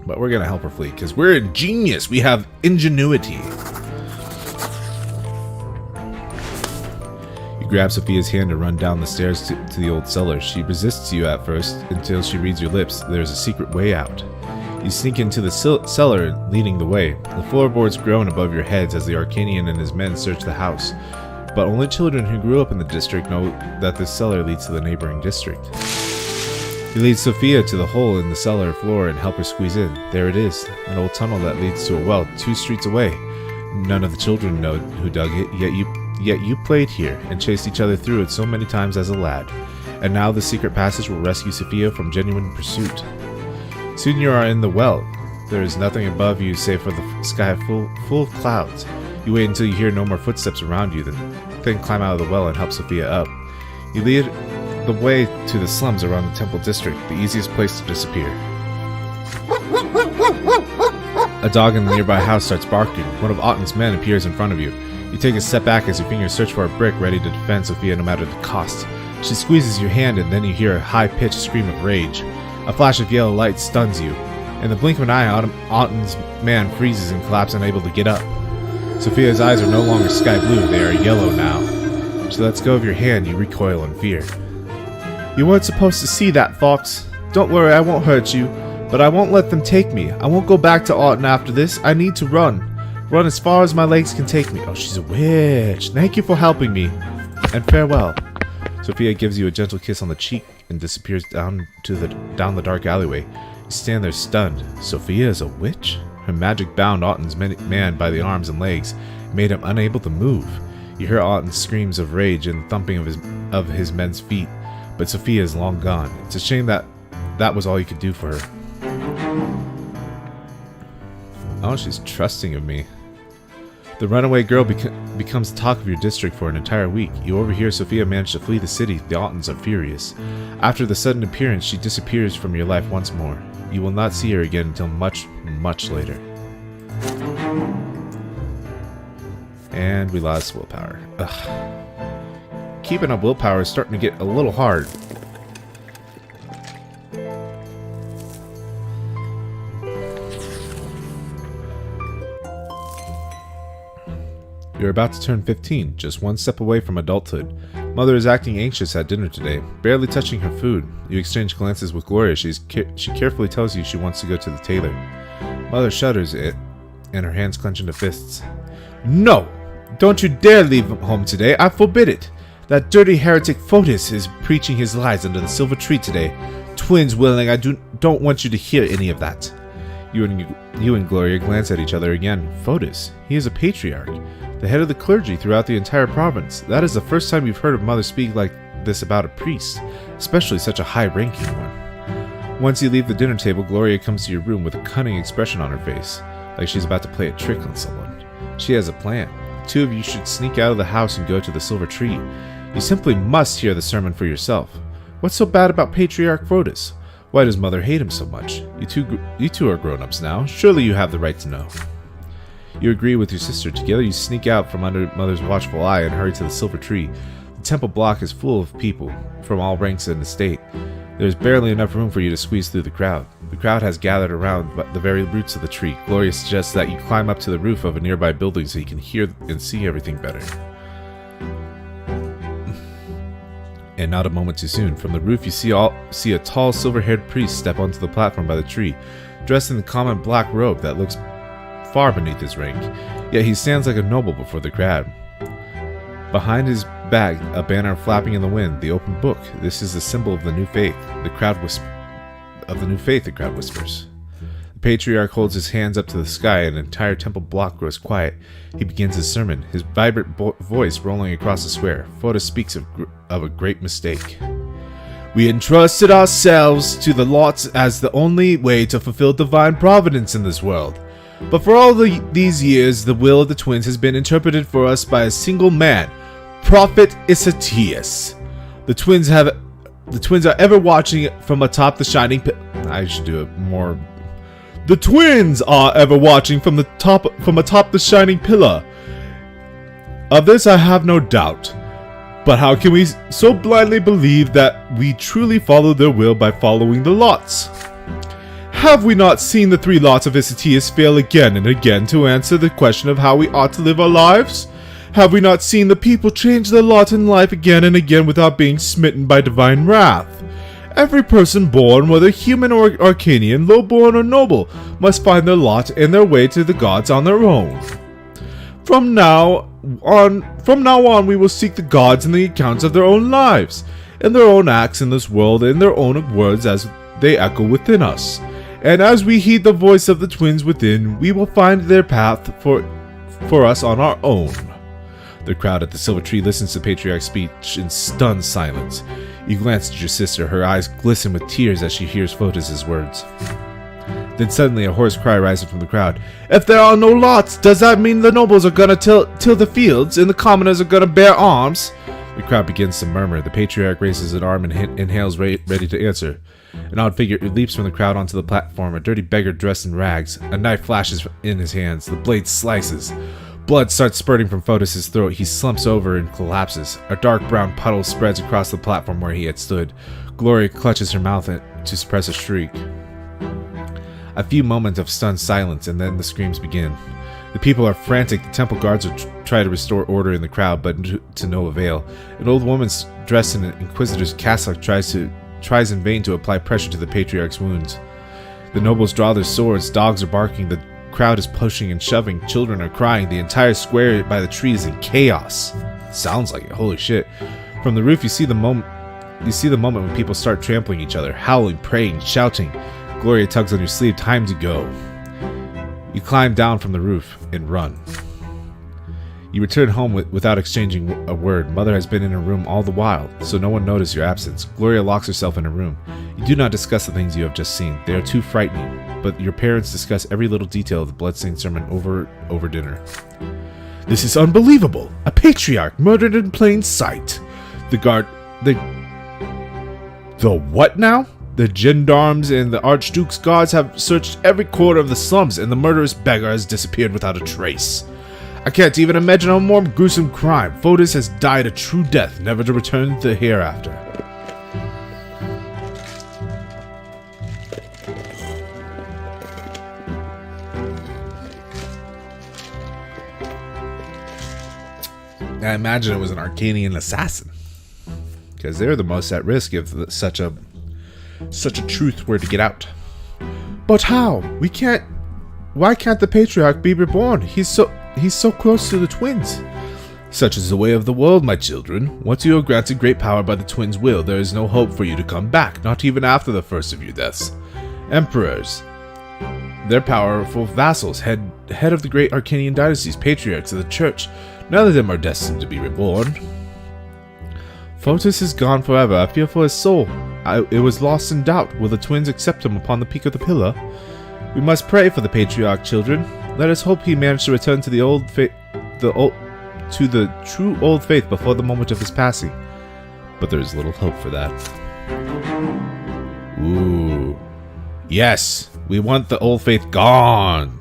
But we're gonna help her flee, because we're a genius! We have ingenuity! You grab Sophia's hand and run down the stairs to the old cellar. She resists you at first, until she reads your lips. There's a secret way out. You sneak into the cellar, leading the way. The floorboards groan above your heads as the Arcanian and his men search the house. But only children who grew up in the district know that this cellar leads to the neighboring district. You lead Sophia to the hole in the cellar floor and help her squeeze in. There it is, an old tunnel that leads to a well 2 streets away. None of the children know who dug it, yet you played here and chased each other through it so many times as a lad. And now the secret passage will rescue Sophia from genuine pursuit. Soon you are in the well. There is nothing above you save for the sky full of clouds. You wait until you hear no more footsteps around you, then climb out of the well and help Sophia up. You lead the way to the slums around the temple district, the easiest place to disappear. A dog in the nearby house starts barking. One of Otten's men appears in front of you. You take a step back as your fingers search for a brick ready to defend Sophia no matter the cost. She squeezes your hand and then you hear a high-pitched scream of rage. A flash of yellow light stuns you. In the blink of an eye, Otten's man freezes and collapses, unable to get up. Sophia's eyes are no longer sky blue, they are yellow now. She lets go of your hand, you recoil in fear. You weren't supposed to see that, Fox. Don't worry, I won't hurt you, but I won't let them take me. I won't go back to Otten after this. I need to run. Run as far as my legs can take me. Oh, she's a witch. Thank you for helping me. And farewell. Sophia gives you a gentle kiss on the cheek and disappears down the dark alleyway. You stand there stunned. Sophia is a witch? Her magic bound Otten's man by the arms and legs, made him unable to move. You hear Otten's screams of rage and the thumping of his men's feet, but Sophia is long gone. It's a shame that was all you could do for her. Oh, she's trusting of me. The runaway girl becomes the talk of your district for an entire week. You overhear Sophia managed to flee the city. The Ottens are furious. After the sudden appearance, she disappears from your life once more. You will not see her again until much, much later. And we lost willpower. Ugh. Keeping up willpower is starting to get a little hard. You're about to turn 15, just one step away from adulthood. Mother is acting anxious at dinner today, barely touching her food. You exchange glances with Gloria. She carefully tells you she wants to go to the tailor. Mother shudders and her hands clench into fists. No! Don't you dare leave home today. I forbid it. That dirty heretic Fotis is preaching his lies under the silver tree today. Twins willing, I don't want you to hear any of that. You and Gloria glance at each other again. Fotis, he is a patriarch, the head of the clergy throughout the entire province. That is the first time you've heard of Mother speak like this about a priest, especially such a high-ranking one. Once you leave the dinner table, Gloria comes to your room with a cunning expression on her face, like she's about to play a trick on someone. She has a plan. The two of you should sneak out of the house and go to the silver tree. You simply must hear the sermon for yourself. What's so bad about Patriarch Fotis? Why does Mother hate him so much? You two are grown-ups now. Surely you have the right to know. You agree with your sister. Together you sneak out from under Mother's watchful eye and hurry to the silver tree. The temple block is full of people from all ranks in the state. There's barely enough room for you to squeeze through the crowd. The crowd has gathered around the very roots of the tree. Gloria suggests that you climb up to the roof of a nearby building so you can hear and see everything better. And not a moment too soon. From the roof you see a tall silver-haired priest step onto the platform by the tree, dressed in the common black robe that looks far beneath his rank, yet he stands like a noble before the crowd. Behind his back, a banner flapping in the wind, the open book. This is the symbol of the new faith. The crowd whispers. The patriarch holds his hands up to the sky, and an entire temple block grows quiet. He begins his sermon, his vibrant voice rolling across the square. Fotis speaks of a great mistake. We entrusted ourselves to the lots as the only way to fulfill divine providence in this world. But for all these years, the will of the twins has been interpreted for us by a single man, Prophet Isatius. The twins are ever watching from atop the shining I should do it more. The twins are ever watching from atop the shining pillar. Of this I have no doubt. But how can we so blindly believe that we truly follow their will by following the lots? Have we not seen the 3 lots of Icetius fail again and again to answer the question of how we ought to live our lives? Have we not seen the people change their lot in life again and again without being smitten by divine wrath? Every person born, whether human or Arcanian, low-born or noble, must find their lot and their way to the gods on their own. From now on, we will seek the gods in the accounts of their own lives, in their own acts in this world, in their own words as they echo within us. And as we heed the voice of the twins within, we will find their path for us on our own. The crowd at the Silver Tree listens to the Patriarch's speech in stunned silence. You glance at your sister, her eyes glisten with tears as she hears Photis' words. Then suddenly a hoarse cry rises from the crowd. If there are no lots, does that mean the nobles are gonna till the fields and the commoners are gonna bear arms? The crowd begins to murmur. The Patriarch raises an arm and inhales, ready to answer. An odd figure leaps from the crowd onto the platform, a dirty beggar dressed in rags. A knife flashes in his hands. The blade slices. Blood starts spurting from Photis' throat. He slumps over and collapses. A dark brown puddle spreads across the platform where he had stood. Gloria clutches her mouth to suppress a shriek. A few moments of stunned silence, and then the screams begin. The people are frantic. The temple guards try to restore order in the crowd, but to no avail. An old woman dressed in an inquisitor's cassock tries in vain to apply pressure to the Patriarch's wounds. The nobles draw their swords. Dogs are barking. The crowd is pushing and shoving. Children are crying. The entire square by the tree is in chaos. Sounds like it. Holy shit! From the roof, you see the moment when people start trampling each other, howling, praying, shouting. Gloria tugs on your sleeve. Time to go. You climb down from the roof and run. You return home without exchanging a word. Mother has been in her room all the while, so no one noticed your absence. Gloria locks herself in her room. You do not discuss the things you have just seen. They are too frightening, but your parents discuss every little detail of the bloodstained sermon over dinner. This is unbelievable! A patriarch murdered in plain sight! The what now? The gendarmes and the Archduke's guards have searched every corner of the slums, and the murderous beggar has disappeared without a trace. I can't even imagine a more gruesome crime. Photis has died a true death, never to return to the hereafter. I imagine it was an Arcanian assassin, because they're the most at risk if such a truth were to get out. But how? Why can't the Patriarch be reborn? He's so close to the twins. Such is the way of the world, my children. Once you are granted great power by the twins' will, there is no hope for you to come back, not even after the first of your deaths. Emperors, their powerful vassals, head of the great Arcanian dynasties, patriarchs of the church, none of them are destined to be reborn. Photis is gone forever. I fear for his soul. It was lost in doubt. Will the twins accept him upon the peak of the pillar? We must pray for the Patriarch, children. Let us hope he managed to return to the true old faith before the moment of his passing. But there is little hope for that. Ooh. Yes, we want the old faith gone.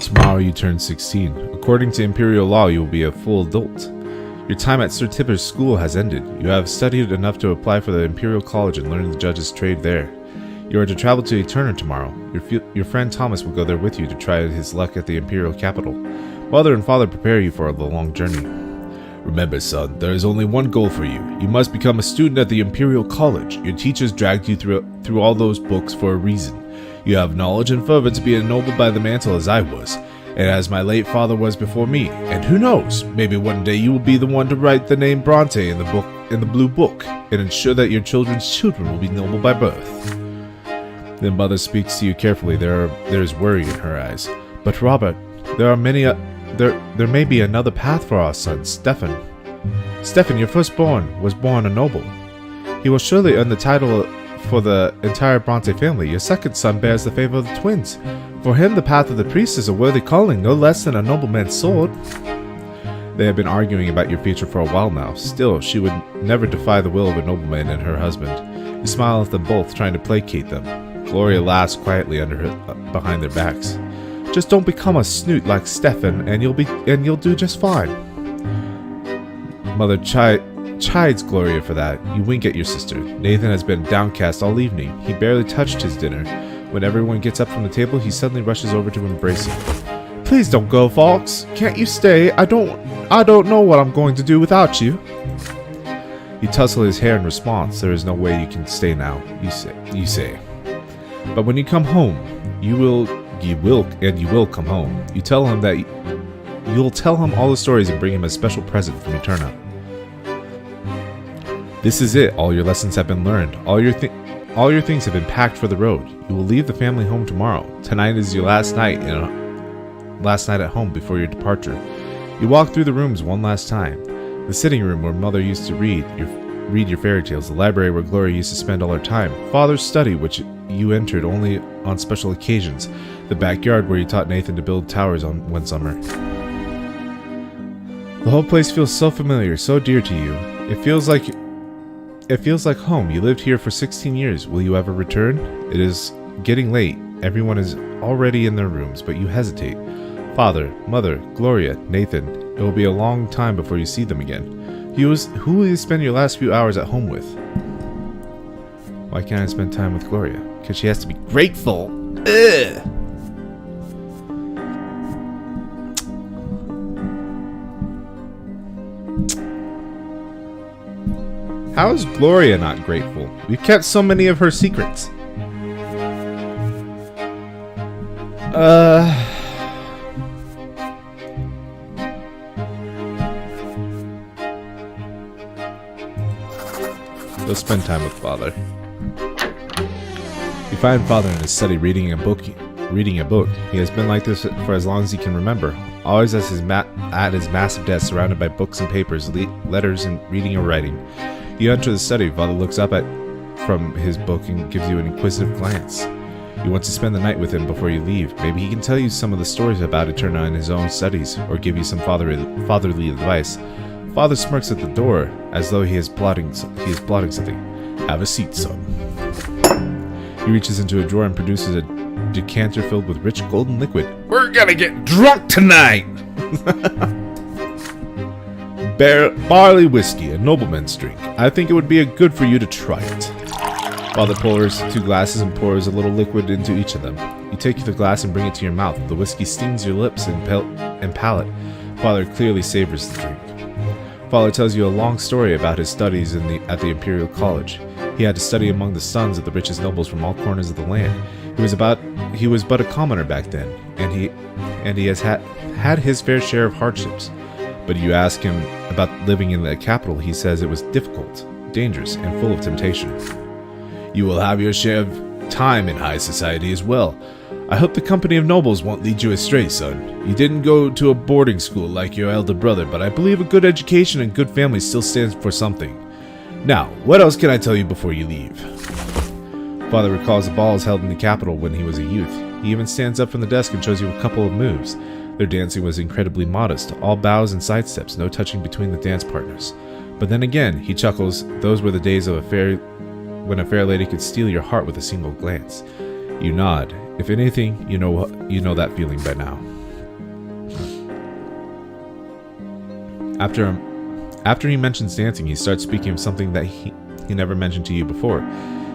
Tomorrow you turn 16. According to Imperial law, you will be a full adult. Your time at Sir Tipper's school has ended. You have studied enough to apply for the Imperial College and learn the judge's trade there. You are to travel to Eterna tomorrow. Your friend Thomas will go there with you to try his luck at the Imperial capital. Mother and father prepare you for the long journey. Remember, son, there is only one goal for you. You must become a student at the Imperial College. Your teachers dragged you through all those books for a reason. You have knowledge and fervor to be ennobled by the mantle as I was, and as my late father was before me. And who knows, maybe one day you will be the one to write the name Brante in the blue book, and ensure that your children's children will be noble by birth. Then mother speaks to you carefully. There is worry in her eyes. But Robert, there may be another path for our son, Stefan. Stefan, your firstborn, was born a noble. He will surely earn the title for the entire Brante family. Your second son bears the favor of the twins. For him, the path of the priest is a worthy calling, no less than a nobleman's sword. They have been arguing about your future for a while now. Still, she would never defy the will of a nobleman and her husband. You smile at them both, trying to placate them. Gloria laughs quietly behind their backs. Just don't become a snoot like Stefan, and you'll do just fine. Mother chides Gloria for that. You wink at your sister. Nathan has been downcast all evening. He barely touched his dinner. When everyone gets up from the table, he suddenly rushes over to embrace him. Please don't go, Fox. Can't you stay? I don't know what I'm going to do without you. You tussle his hair in response. There is no way you can stay now, you say. But when you come home, you will come home. You tell him that you'll tell him all the stories and bring him a special present from Eterna. This is it. All your lessons have been learned. All your things have been packed for the road. You will leave the family home tomorrow. Tonight is your last night at home before your departure. You walk through the rooms one last time. The sitting room where Mother used to read your fairy tales. The library where Gloria used to spend all her time. Father's study, which you entered only on special occasions. The backyard where you taught Nathan to build towers on one summer. The whole place feels so familiar, so dear to you. It feels like home. You lived here for 16 years. Will you ever return? It is getting late. Everyone is already in their rooms, but you hesitate. Father, Mother, Gloria, Nathan. It will be a long time before you see them again. Who will you spend your last few hours at home with? Why can't I spend time with Gloria? Because she has to be grateful. Ugh. How is Gloria not grateful? We've kept so many of her secrets. Go spend time with Father. You find Father in his study reading a book. He has been like this for as long as he can remember. Always at his massive desk, surrounded by books and papers, letters, and reading or writing. You enter the study. Father looks up from his book and gives you an inquisitive glance. You want to spend the night with him before you leave. Maybe he can tell you some of the stories about Eterna in his own studies, or give you some fatherly advice. Father smirks at the door, as though he is plotting something. Have a seat, son. He reaches into a drawer and produces a decanter filled with rich golden liquid. We're gonna get drunk tonight! Barley whiskey, a nobleman's drink. I think it would be good for you to try it. Father pours 2 glasses and pours a little liquid into each of them. You take the glass and bring it to your mouth. The whiskey stings your lips and palate. Father clearly savors the drink. Father tells you a long story about his studies at the Imperial College. He had to study among the sons of the richest nobles from all corners of the land. He was but a commoner back then, and he has had his fair share of hardships. But you ask him about living in the capital, he says it was difficult, dangerous, and full of temptation. You will have your share of time in high society as well. I hope the company of nobles won't lead you astray, son. You didn't go to a boarding school like your elder brother, but I believe a good education and good family still stands for something. Now, what else can I tell you before you leave? Father recalls the balls held in the capital when he was a youth. He even stands up from the desk and shows you a couple of moves. Their dancing was incredibly modest, all bows and sidesteps, no touching between the dance partners. But then again, he chuckles, those were the days of when a fair lady could steal your heart with a single glance. You nod. If anything, you know that feeling by now. After he mentions dancing, he starts speaking of something that he never mentioned to you before.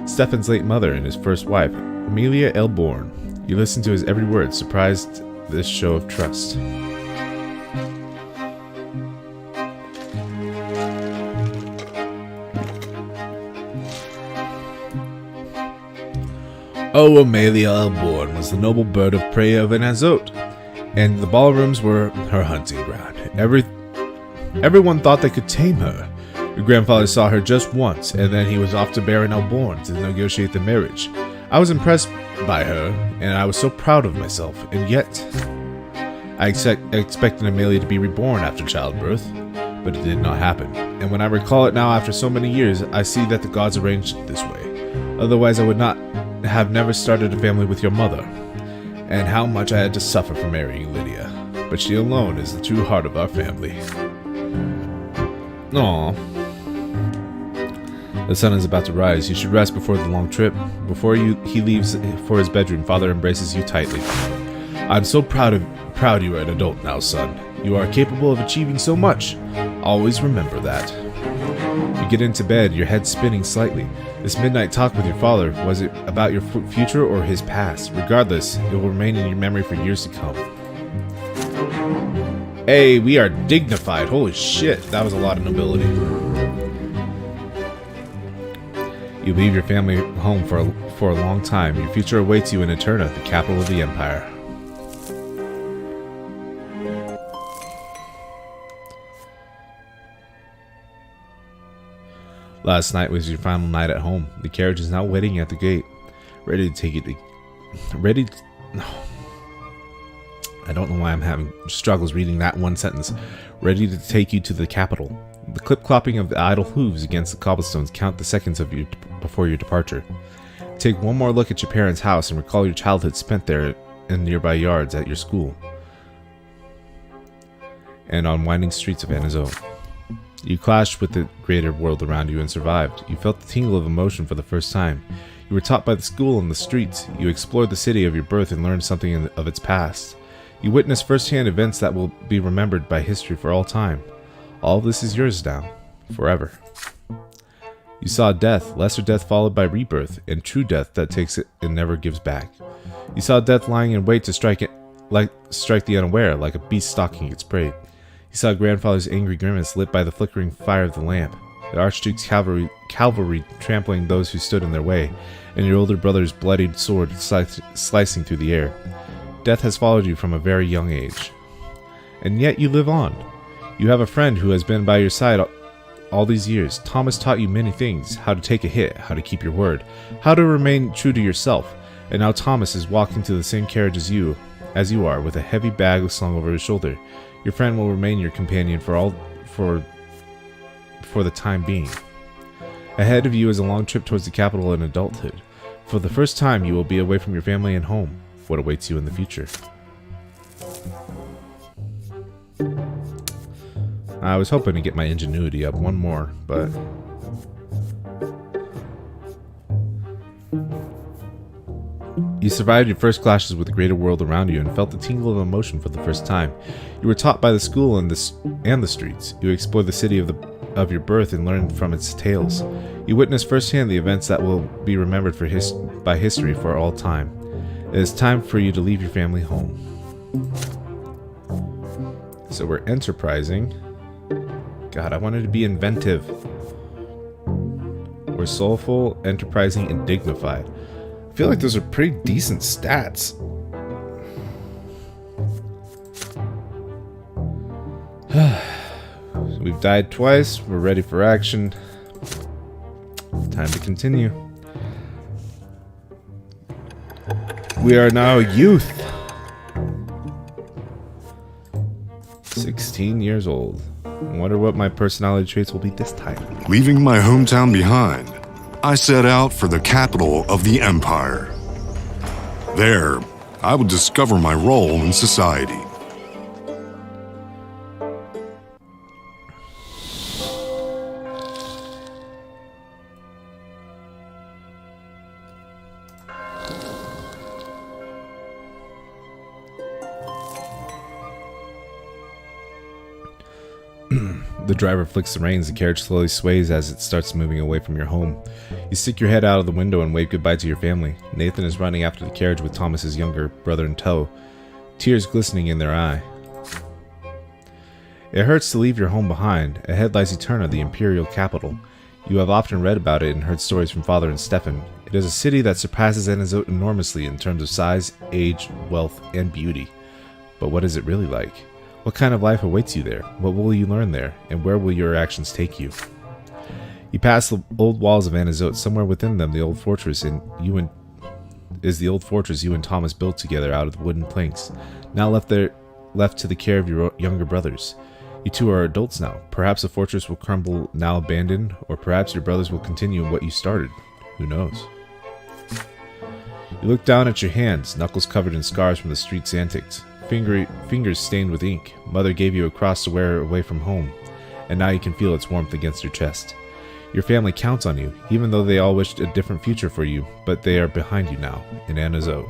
Stefan's late mother and his first wife, Amelia Elborn. You listen to his every word, surprised at this show of trust. Oh, Amelia Elborn was the noble bird of prey of an Azot, and the ballrooms were her hunting ground. Everyone thought they could tame her. Your grandfather saw her just once, and then he was off to Baron Elborn to negotiate the marriage. I was impressed by her, and I was so proud of myself, and yet I expected Amelia to be reborn after childbirth, but it did not happen. And when I recall it now after so many years, I see that the gods arranged it this way. Otherwise, I would not have never started a family with your mother, and how much I had to suffer for marrying Lydia. But she alone is the true heart of our family. Aww. The sun is about to rise. You should rest before the long trip. Before he leaves for his bedroom, Father embraces you tightly. I'm so proud you are an adult now, son. You are capable of achieving so much. Always remember that. You get into bed, your head spinning slightly. This midnight talk with your father, was it about your future or his past? Regardless, it will remain in your memory for years to come. Hey, we are dignified. Holy shit, that was a lot of nobility. You leave your family home for a long time. Your future awaits you in Eterna, the capital of the Empire. Last night was your final night at home. The carriage is now waiting at the gate, ready to take you to... I don't know why I'm having struggles reading that one sentence. Ready to take you to the capital. The clip-clopping of the idle hooves against the cobblestones count the seconds before your departure. Take one more look at your parents' house and recall your childhood spent there in nearby yards at your school and on winding streets of Anazo. You clashed with the greater world around you and survived. You felt the tingle of emotion for the first time. You were taught by the school and the streets. You explored the city of your birth and learned something of its past. You witnessed firsthand events that will be remembered by history for all time. All of this is yours now, forever. You saw death, lesser death followed by rebirth, and true death that takes it and never gives back. You saw death lying in wait to strike the unaware, like a beast stalking its prey. You saw grandfather's angry grimace lit by the flickering fire of the lamp, the Archduke's cavalry trampling those who stood in their way, and your older brother's bloodied sword slicing through the air. Death has followed you from a very young age. And yet you live on. You have a friend who has been by your side all these years. Thomas taught you many things, how to take a hit, how to keep your word, how to remain true to yourself. And now Thomas is walking to the same carriage as you are, with a heavy bag slung over his shoulder. Your friend will remain your companion for the time being. Ahead of you is a long trip towards the capital and adulthood. For the first time, you will be away from your family and home. What awaits you in the future? I was hoping to get my ingenuity up one more, but... You survived your first clashes with the greater world around you and felt the tingle of emotion for the first time. You were taught by the school and the streets. You explored the city of your birth and learned from its tales. You witnessed firsthand the events that will be remembered by history for all time. It is time for you to leave your family home. So we're enterprising. God, I wanted to be inventive. We're soulful, enterprising, and dignified. I feel like those are pretty decent stats. We've died twice. We're ready for action. Time to continue. We are now youth. 16 years old. I wonder what my personality traits will be this time. Leaving my hometown behind, I set out for the capital of the Empire. There, I would discover my role in society. The driver flicks the reins. The carriage slowly sways as it starts moving away from your home. You stick your head out of the window and wave goodbye to your family. Nathan is running after the carriage with Thomas's younger brother in tow, tears glistening in their eye. It hurts to leave your home behind. Ahead lies Eterna, the imperial capital. You have often read about it and heard stories from Father and Stefan. It is a city that surpasses Anazote enormously in terms of size, age, wealth, and beauty. But what is it really like? What kind of life awaits you there? What will you learn there? And where will your actions take you? You pass the old walls of Anazote. Somewhere within them, the old fortress is the old fortress you and Thomas built together out of wooden planks, now left to the care of your younger brothers. You two are adults now. Perhaps the fortress will crumble now abandoned, or perhaps your brothers will continue what you started. Who knows? You look down at your hands, knuckles covered in scars from the street's antics. Fingers stained with ink. Mother gave you a cross to wear away from home, and now you can feel its warmth against your chest. Your family counts on you, even though they all wished a different future for you, but they are behind you now, in Anazo.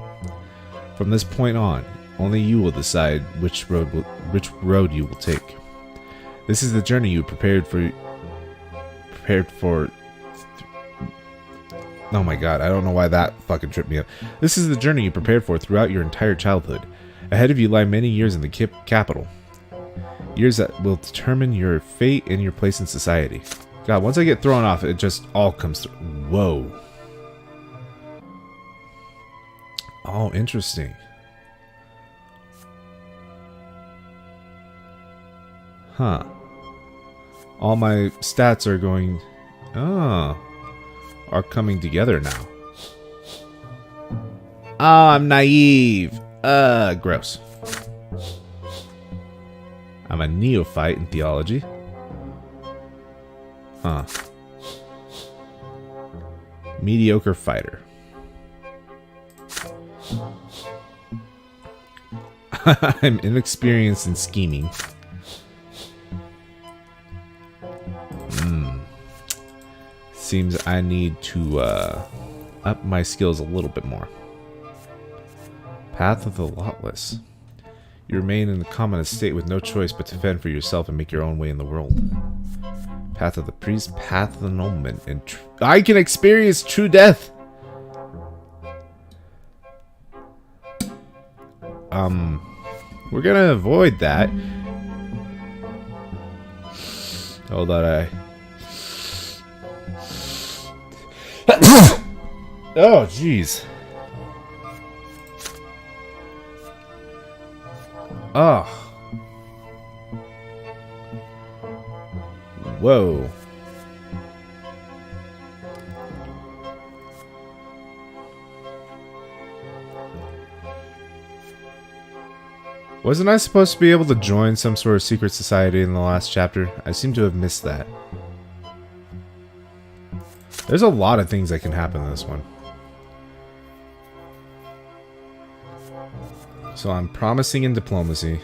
From this point on, Only you will decide which road you will take. This is the journey you prepared for. Oh my god, I don't know why that fucking tripped me up. This is the journey you prepared for throughout your entire childhood. Ahead of you lie many years in the capital. Years that will determine your fate and your place in society. God, once I get thrown off, it just all comes through. Whoa. Oh, interesting. Huh. All my stats are going... Oh. Are coming together now. Oh, I'm naive. Gross. I'm a neophyte in theology. Huh. Mediocre fighter. I'm inexperienced in scheming. Seems I need to up my skills a little bit more. Path of the Lawless. You remain in the common estate with no choice but to fend for yourself and make your own way in the world. Path of the Priest, Path of the Nobleman, and I can experience true death! We're gonna avoid that. Hold on, oh, jeez. Oh. Whoa. Wasn't I supposed to be able to join some sort of secret society in the last chapter? I seem to have missed that. There's a lot of things that can happen in this one. So I'm promising in diplomacy.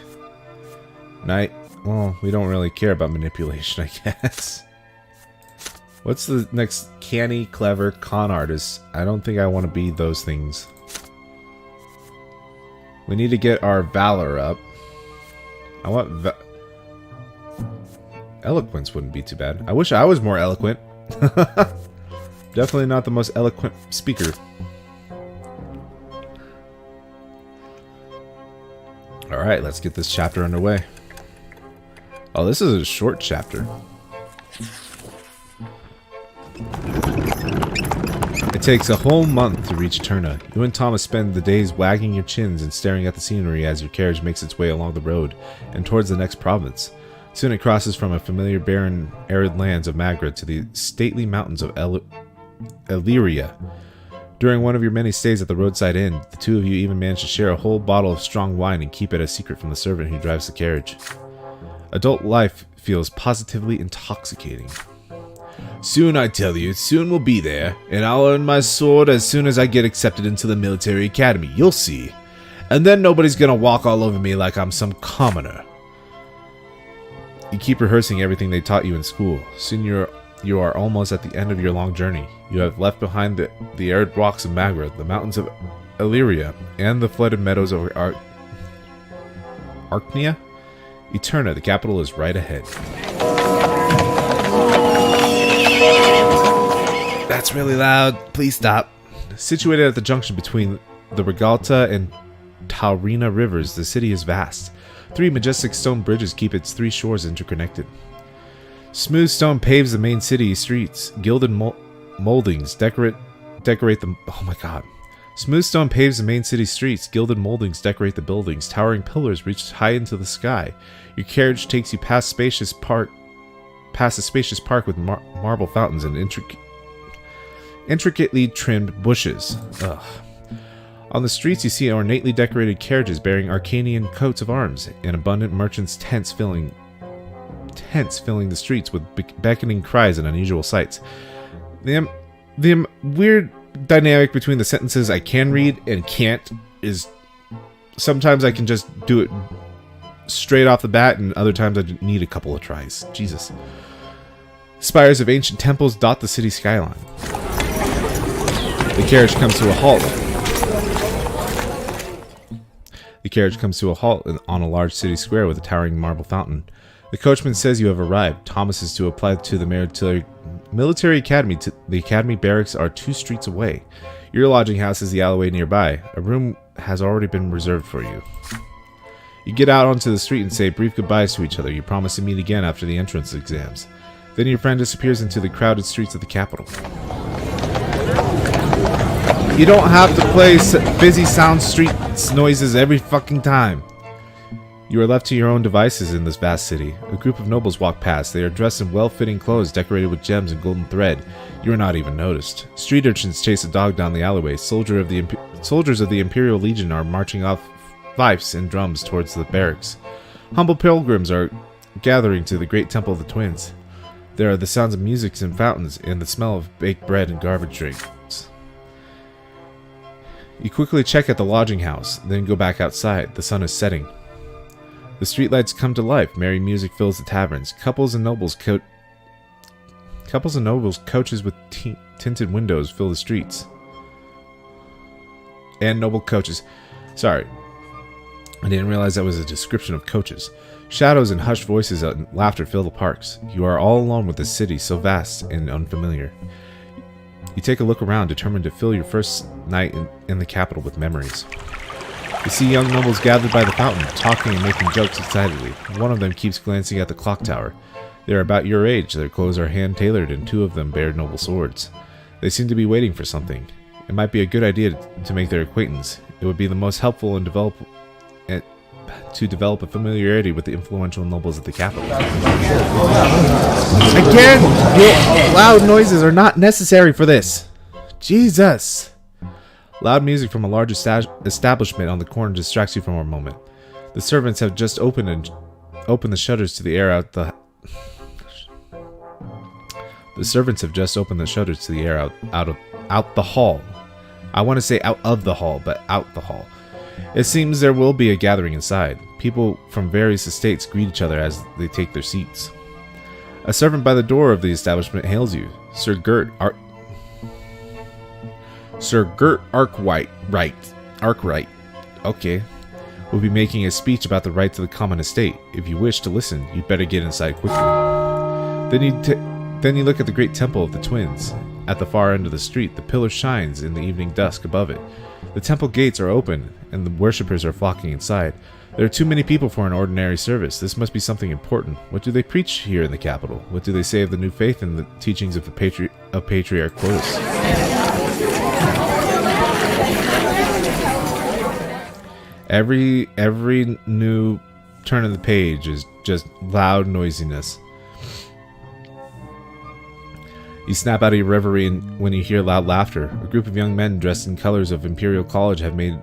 Well, we don't really care about manipulation, I guess. What's the next? Canny, clever, con artist. I don't think I want to be those things. We need to get our valor up. I want eloquence wouldn't be too bad. I wish I was more eloquent. Definitely not the most eloquent speaker. Alright, let's get this chapter underway. Oh, this is a short chapter. It takes a whole month to reach Turna. You and Thomas spend the days wagging your chins and staring at the scenery as your carriage makes its way along the road and towards the next province. Soon it crosses from a familiar barren, arid lands of Magra to the stately mountains of Illyria. During one of your many stays at the roadside inn, the two of you even manage to share a whole bottle of strong wine and keep it a secret from the servant who drives the carriage. Adult life feels positively intoxicating. Soon, I tell you, soon we'll be there, and I'll earn my sword as soon as I get accepted into the military academy, you'll see. And then nobody's gonna walk all over me like I'm some commoner. You keep rehearsing everything they taught you in school. Soon you are almost at the end of your long journey. You have left behind the arid rocks of Magra, the mountains of Illyria, and the flooded meadows of Archnia. Eterna, the capital, is right ahead. That's really loud. Please stop. Situated at the junction between the Regalta and Taurina rivers, the city is vast. 3 majestic stone bridges keep its 3 shores interconnected. Smooth stone paves the main city streets. Gilded moldings decorate the... Oh my god. Smooth stone paves the main city streets. Gilded moldings decorate the buildings. Towering pillars reach high into the sky. Your carriage takes you past a spacious park with marble fountains and intricately trimmed bushes. Ugh. On the streets, you see ornately decorated carriages bearing Arcanian coats of arms and abundant merchants' tents filling the streets with beckoning cries and unusual sights. The weird dynamic between the sentences I can read and can't is sometimes I can just do it straight off the bat, and other times I need a couple of tries. Jesus. Spires of ancient temples dot the city skyline. The carriage comes to a halt. The carriage comes to a halt on a large city square with a towering marble fountain. The coachman says you have arrived. Thomas is to apply to the military academy. The academy barracks are 2 streets away. Your lodging house is the alleyway nearby. A room has already been reserved for you. You get out onto the street and say brief goodbyes to each other. You promise to meet again after the entrance exams. Then your friend disappears into the crowded streets of the capital. You don't have to play busy sound street noises every fucking time. You are left to your own devices in this vast city. A group of nobles walk past. They are dressed in well-fitting clothes decorated with gems and golden thread. You are not even noticed. Street urchins chase a dog down the alleyway. Soldiers of the Imperial Legion are marching off fifes and drums towards the barracks. Humble pilgrims are gathering to the great temple of the twins. There are the sounds of music and fountains and the smell of baked bread and garbage drinks. You quickly check at the lodging house, then go back outside. The sun is setting. The streetlights come to life. Merry music fills the taverns. Couples and nobles coaches with tinted windows fill the streets. And noble coaches. Sorry. I didn't realize that was a description of coaches. Shadows and hushed voices and laughter fill the parks. You are all alone with this city so vast and unfamiliar. You take a look around, determined to fill your first night in the capital with memories. You see young nobles gathered by the fountain, talking and making jokes excitedly. One of them keeps glancing at the clock tower. They are about your age, their clothes are hand-tailored, and 2 of them bear noble swords. They seem to be waiting for something. It might be a good idea to make their acquaintance. It would be the most helpful and to develop a familiarity with the influential nobles of the capital. Again, your loud noises are not necessary for this. Jesus. Loud music from a large establishment on the corner distracts you for a moment. The servants have just opened the shutters to the air out the. The servants have just opened the shutters to the air out the hall. I want to say out of the hall, but out the hall. It seems there will be a gathering inside. People from various estates greet each other as they take their seats. A servant by the door of the establishment hails you. Sir Gert Arkwright, okay, will be making a speech about the right to the common estate. If you wish to listen, you'd better get inside quickly. Then you look at the great temple of the twins. At the far end of the street, the pillar shines in the evening dusk above it. The temple gates are open, and the worshippers are flocking inside. There are too many people for an ordinary service. This must be something important. What do they preach here in the capital? What do they say of the new faith and the teachings of Patriarch Clovis? Every new turn of the page is just loud noisiness. You snap out of your reverie when you hear loud laughter. A group of young men dressed in colors of Imperial College have made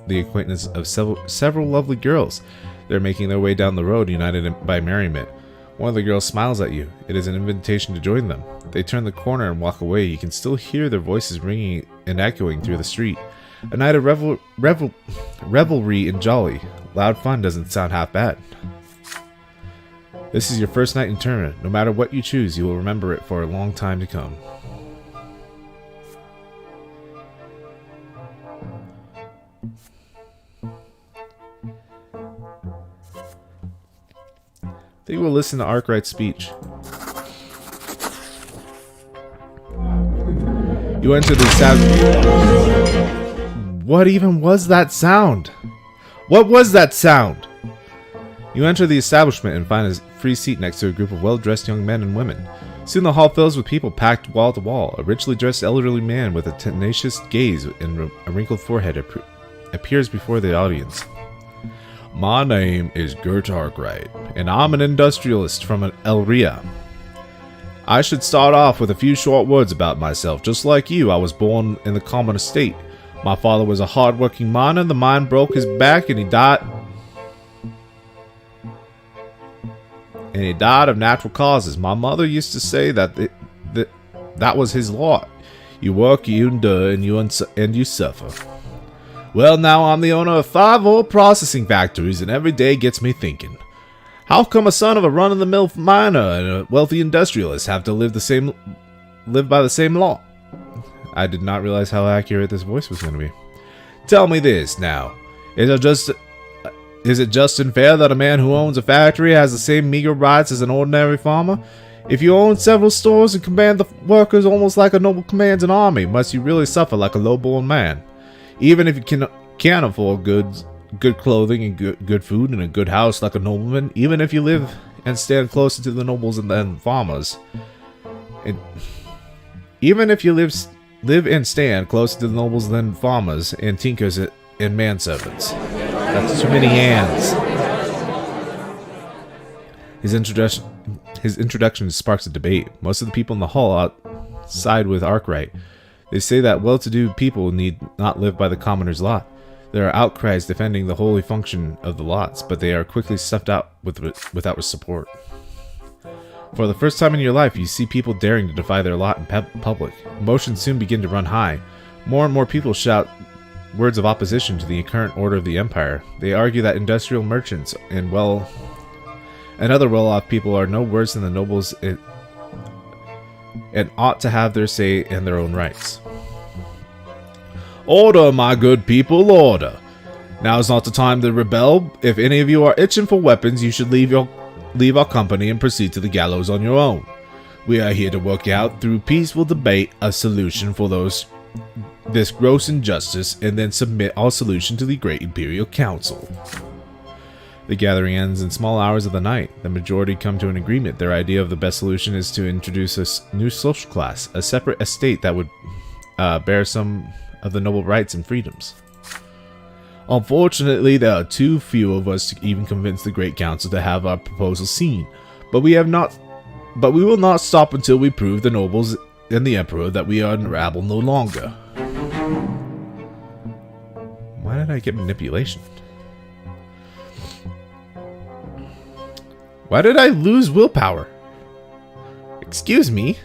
the acquaintance of several lovely girls. They're making their way down the road, united by merriment. One of the girls smiles at you. It is an invitation to join them. They turn the corner and walk away. You can still hear their voices ringing and echoing through the street. A night of revelry and jolly. Loud fun doesn't sound half bad. This is your first night in tournament. No matter what you choose, you will remember it for a long time to come. They will listen to Arkwright's speech. You enter the establishment. What even was that sound? What was that sound? You enter the establishment and find a free seat next to a group of well-dressed young men and women. Soon the hall fills with people packed wall to wall. A richly dressed elderly man with a tenacious gaze and a wrinkled forehead appears before the audience. My name is Gert Arkwright, and I'm an industrialist from Elria. I should start off with a few short words about myself. Just like you, I was born in the common estate. My father was a hard-working miner. The mine broke his back, and he died of natural causes. My mother used to say that was his lot. You work, you endure, and you suffer. Well, now I'm the owner of 5 oil processing factories, and every day gets me thinking. How come a son of a run-of-the-mill miner and a wealthy industrialist have to live by the same law? I did not realize how accurate this voice was going to be. Tell me this now. Is Is it just and fair that a man who owns a factory has the same meager rights as an ordinary farmer? If you own several stores and command the workers almost like a noble commands an army, must you really suffer like a low-born man? Even if you can afford good clothing and good food and a good house like a nobleman, even if you live and stand closer to the nobles than farmers, even if you live and stand closer to the nobles than farmers and tinkers and manservants. That's too many hands. His introduction sparks a debate. Most of the people in the hall side with Arkwright. They say that well-to-do people need not live by the commoner's lot. There are outcries defending the holy function of the lots, but they are quickly stuffed out without support. For the first time in your life, you see people daring to defy their lot in public. Emotions soon begin to run high. More and more people shout words of opposition to the current order of the empire. They argue that industrial merchants and other well-off people are no worse than the nobles and ought to have their say and their own rights. Order, my good people, order. Now is not the time to rebel. If any of you are itching for weapons, you should leave our company and proceed to the gallows on your own. We are here to work out, through peaceful debate, a solution for this gross injustice, and then submit our solution to the Great Imperial Council. The gathering ends in small hours of the night. The majority come to an agreement. Their idea of the best solution is to introduce a new social class, a separate estate that would bear some of the noble rights and freedoms. Unfortunately, there are too few of us to even convince the Great Council to have our proposal seen, but we will not stop until we prove the nobles and the Emperor that we are in rabble no longer. Why did I get manipulation? Why did I lose willpower? Excuse me?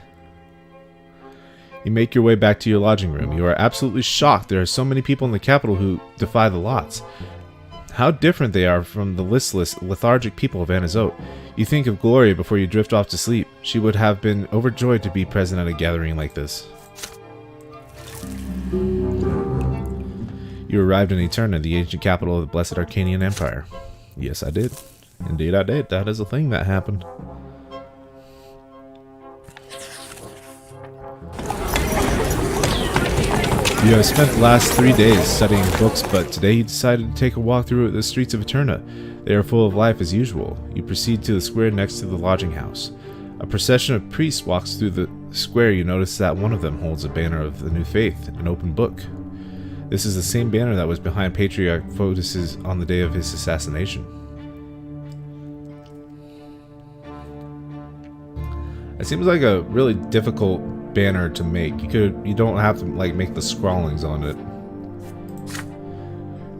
You make your way back to your lodging room. You are absolutely shocked. There are so many people in the capital who defy the lots. How different they are from the listless, lethargic people of Anazote. You think of Gloria before you drift off to sleep. She would have been overjoyed to be present at a gathering like this. You arrived in Eterna, the ancient capital of the blessed Arcanian Empire. Yes, I did. Indeed, I did. That is a thing that happened. You have spent the last 3 days studying books, but today you decided to take a walk through the streets of Eterna. They are full of life as usual. You proceed to the square next to the lodging house. A procession of priests walks through the square. You notice that one of them holds a banner of the new faith, an open book. This is the same banner that was behind Patriarch Fotis on the day of his assassination. It seems like a really difficult banner to make. You don't have to make the scrawlings on it.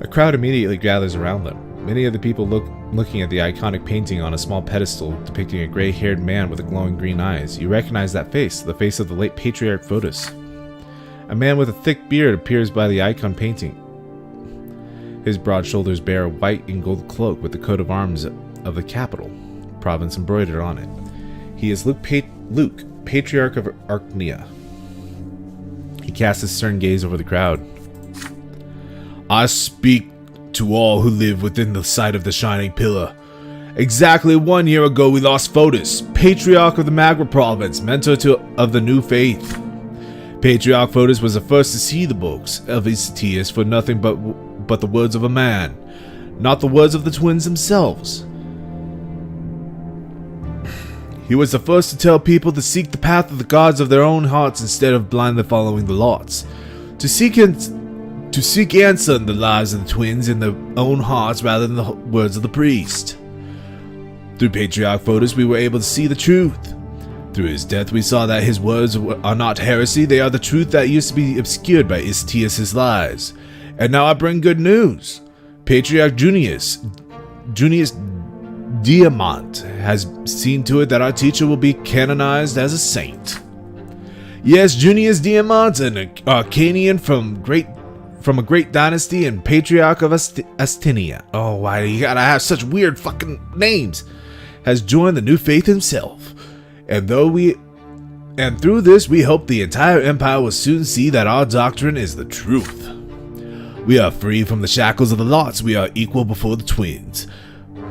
A crowd immediately gathers around them. Many of the people looking at the iconic painting on a small pedestal depicting a gray-haired man with glowing green eyes. You recognize that face, the face of the late Patriarch Fotis. A man with a thick beard appears by the icon painting. His broad shoulders bear a white and gold cloak with the coat of arms of the capital province embroidered on it. He is Luke, Patriarch of Archnia. He casts his stern gaze over the crowd. I speak to all who live within the sight of the Shining Pillar. Exactly 1 year ago we lost Fotis, Patriarch of the Magra province, mentor of the new faith. Patriarch Fotis was the first to see the books of Isatius for nothing but the words of a man, not the words of the twins themselves. He was the first to tell people to seek the path of the gods of their own hearts instead of blindly following the lots. To seek answer in the lives of the twins in their own hearts rather than the words of the priest. Through Patriarch Fotis we were able to see the truth. Through his death we saw that his words are not heresy, they are the truth that used to be obscured by Isatius' lies. And now I bring good news. Patriarch Junius Diamant has seen to it that our teacher will be canonized as a saint. Yes, Junius Diamant, an Arcanian from a great dynasty and Patriarch of Astinia. Oh, why do you gotta have such weird fucking names? Has joined the new faith himself. And through this we hope the entire empire will soon see that our doctrine is the truth. We are free from the shackles of the lots. We are equal before the twins.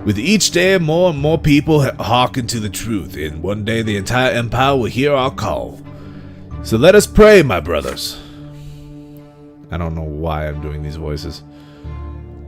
With each day, more and more people hearken to the truth, and one day the entire empire will hear our call. So let us pray, my brothers. I don't know why I'm doing these voices.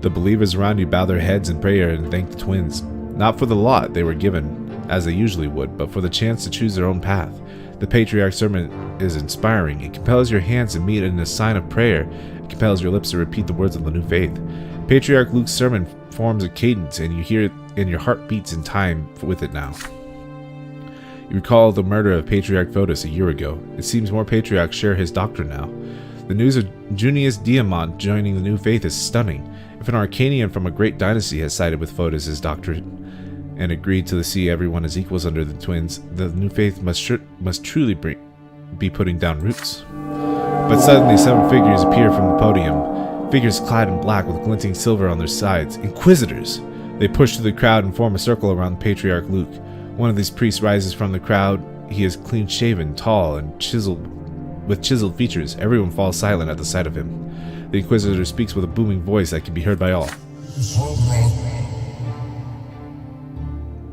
The believers around you bow their heads in prayer and thank the twins, not for the lot they were given, as they usually would, but for the chance to choose their own path. The Patriarch's sermon is inspiring. It compels your hands to meet in a sign of prayer. It compels your lips to repeat the words of the new faith. Patriarch Luke's sermon forms a cadence, and you hear it, and your heart beats in time with it now. You recall the murder of Patriarch Fotis a year ago. It seems more patriarchs share his doctrine now. The news of Junius Diamant joining the new faith is stunning. If an Arcanian from a great dynasty has sided with Fotis' doctrine and agreed to see everyone as equals under the twins, the new faith must truly be putting down roots. But suddenly several figures appear from the podium, figures clad in black with glinting silver on their sides. Inquisitors! They push through the crowd and form a circle around Patriarch Luke. One of these priests rises from the crowd. He is clean-shaven, tall, and with chiseled features. Everyone falls silent at the sight of him. The Inquisitor speaks with a booming voice that can be heard by all.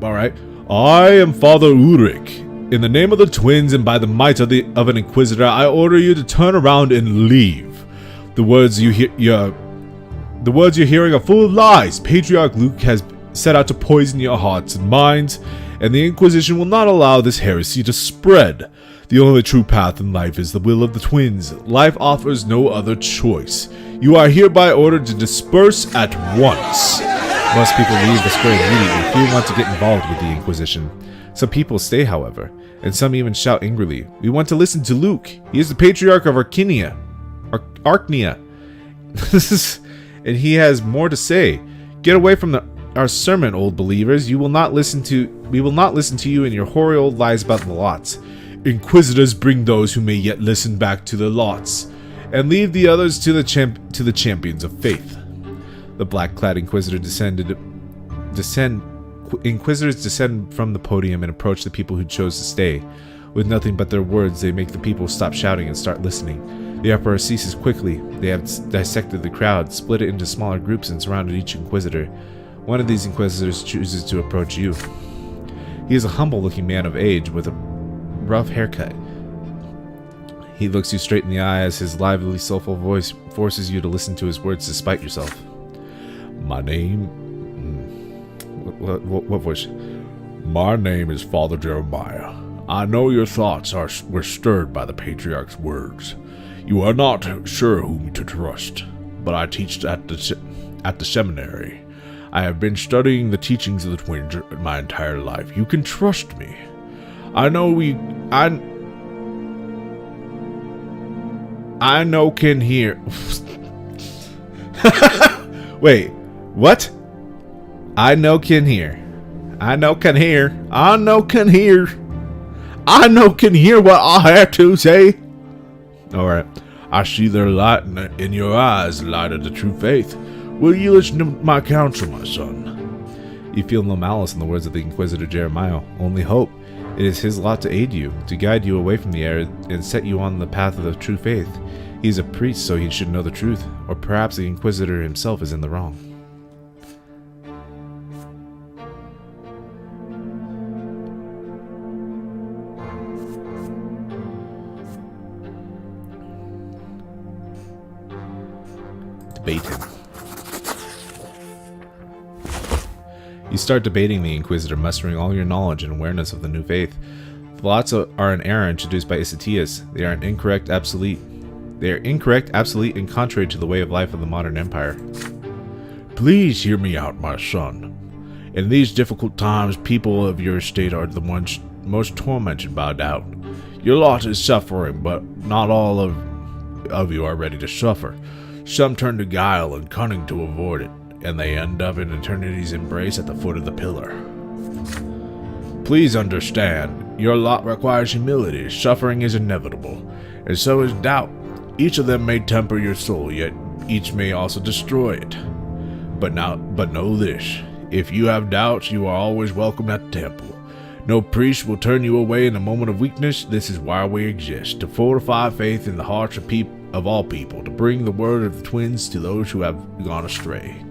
Alright. I am Father Ulrich. In the name of the twins and by the might of an Inquisitor, I order you to turn around and leave. The words you're hearing are full of lies. Patriarch Luke has set out to poison your hearts and minds, and the Inquisition will not allow this heresy to spread. The only true path in life is the will of the twins. Life offers no other choice. You are hereby ordered to disperse at once. Most people leave the square immediately. Few want to get involved with the Inquisition. Some people stay, however, and some even shout angrily, "We want to listen to Luke. He is the Patriarch of Arcania. And he has more to say. Get away from our sermon, old believers. We will not listen to you and your hoary old lies about the lots. Inquisitors, bring those who may yet listen back to the lots, and leave the others to the champions of faith." The black-clad Inquisitors descend from the podium and approach the people who chose to stay. With nothing but their words, they make the people stop shouting and start listening. The uproar ceases quickly. They have dissected the crowd, split it into smaller groups, and surrounded each Inquisitor. One of these Inquisitors chooses to approach you. He is a humble-looking man of age with a rough haircut. He looks you straight in the eye as his lively, soulful voice forces you to listen to his words despite yourself. My name... What voice? My name is Father Jeremiah. I know your thoughts were stirred by the Patriarch's words. You are not sure whom to trust, but I teach at the seminary. I have been studying the teachings of the twins my entire life. You can trust me. I know can hear. Wait, what? I know can hear. I know can hear. I know can hear. I know can hear what I have to say. Alright. I see their light in your eyes, light of the true faith. Will you listen to my counsel, my son? You feel no malice in the words of the Inquisitor Jeremiah, only hope. It is his lot to aid you, to guide you away from the error and set you on the path of the true faith. He is a priest, so he should know the truth, or perhaps the Inquisitor himself is in the wrong. Debate him. You start debating the Inquisitor, mustering all your knowledge and awareness of the new faith. The lots are an error introduced by Isatias. They are incorrect, obsolete, and contrary to the way of life of the modern empire. Please hear me out, my son. In these difficult times, people of your state are the ones most tormented by doubt. Your lot is suffering, but not all of you are ready to suffer. Some turn to guile and cunning to avoid it, and they end up in eternity's embrace at the foot of the pillar. Please understand, your lot requires humility. Suffering is inevitable, and so is doubt. Each of them may temper your soul, yet each may also destroy it. But know this, if you have doubts, you are always welcome at the temple. No priest will turn you away in a moment of weakness. This is why we exist, to fortify faith in the hearts of of all people, to bring the word of the twins to those who have gone astray.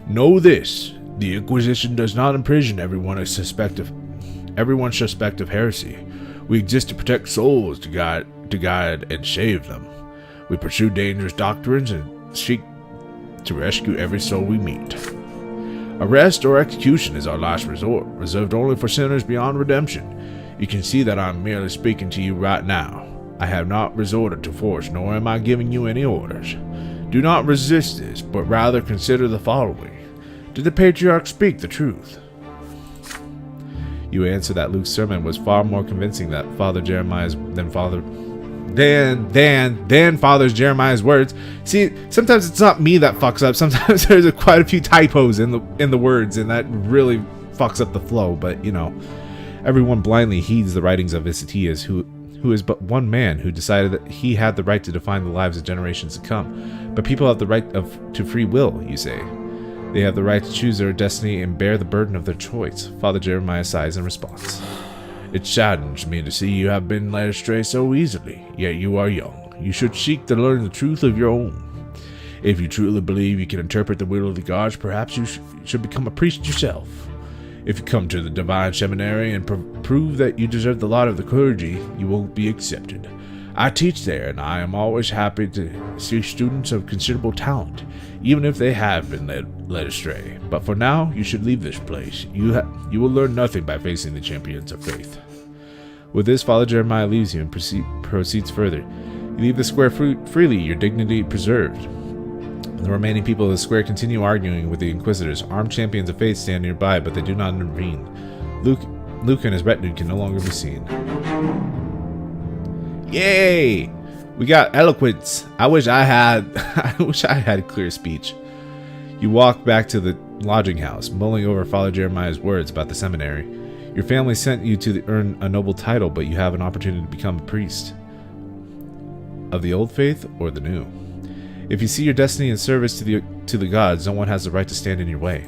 Know this, the Inquisition does not imprison everyone suspect of heresy. We exist to protect souls, to guide and save them. We pursue dangerous doctrines and seek to rescue every soul we meet. Arrest or execution is our last resort, reserved only for sinners beyond redemption. You can see that I'm merely speaking to you right now. I have not resorted to force, nor am I giving you any orders. Do not resist this, but rather consider the following. Did the patriarch speak the truth? You answer that Luke's sermon was far more convincing than Father Jeremiah's Jeremiah's words. See, sometimes it's not me that fucks up. Sometimes there's quite a few typos in the words, and that really fucks up the flow. But you know, everyone blindly heeds the writings of Isatias, who is but one man who decided that he had the right to define the lives of generations to come. But people have the right to free will, you say. They have the right to choose their destiny and bear the burden of their choice. Father Jeremiah sighs in response. It saddens me to see you have been led astray so easily, yet you are young. You should seek to learn the truth of your own. If you truly believe you can interpret the will of the gods, perhaps you should become a priest yourself. If you come to the divine seminary and prove that you deserve the lot of the clergy, you will be accepted. I teach there, and I am always happy to see students of considerable talent, even if they have been led astray. But for now, you should leave this place. You will learn nothing by facing the champions of faith. With this, Father Jeremiah leaves you and proceeds further. You leave the square freely, your dignity preserved. The remaining people of the square continue arguing with the Inquisitors. Armed champions of faith stand nearby, but they do not intervene. Luke and his retinue can no longer be seen. Yay! We got eloquence. I wish I had clear speech. You walk back to the lodging house, mulling over Father Jeremiah's words about the seminary. Your family sent you to earn a noble title, but you have an opportunity to become a priest. Of the old faith or the new? If you see your destiny in service to the gods, no one has the right to stand in your way.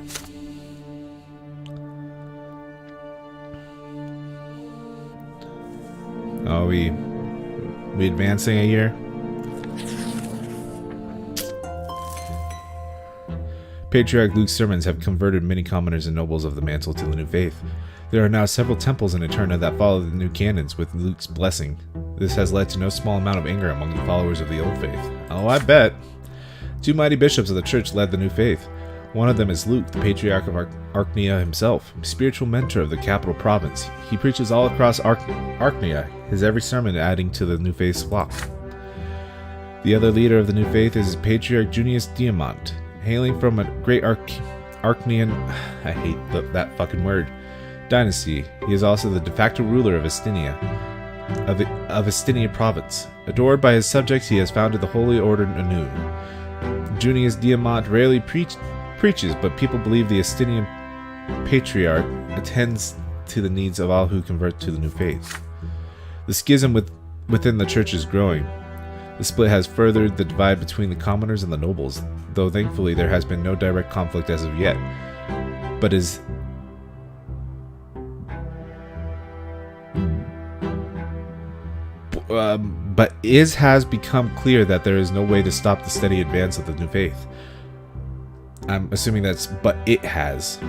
Oh, we advancing a year? Patriarch Luke's sermons have converted many commoners and nobles of the mantle to the new faith. There are now several temples in Eterna that follow the new canons with Luke's blessing. This has led to no small amount of anger among the followers of the old faith. Oh, I bet. 2 mighty bishops of the church led the new faith. One of them is Luke, the patriarch of Archnia himself, spiritual mentor of the capital province. He preaches all across Archnia, his every sermon adding to the new faith's flock. The other leader of the new faith is Patriarch Junius Diamant, hailing from a great Archnian, I hate that fucking word, dynasty. He is also the de facto ruler of Astinia, of Astinia province. Adored by his subjects, he has founded the Holy Order anew. Junius Diamant rarely preaches, but people believe the Astinian patriarch attends to the needs of all who convert to the new faith. The schism within the church is growing. The split has furthered the divide between the commoners and the nobles, though thankfully there has been no direct conflict as of yet. But it has become clear that there is no way to stop the steady advance of the new faith. I'm assuming but it has.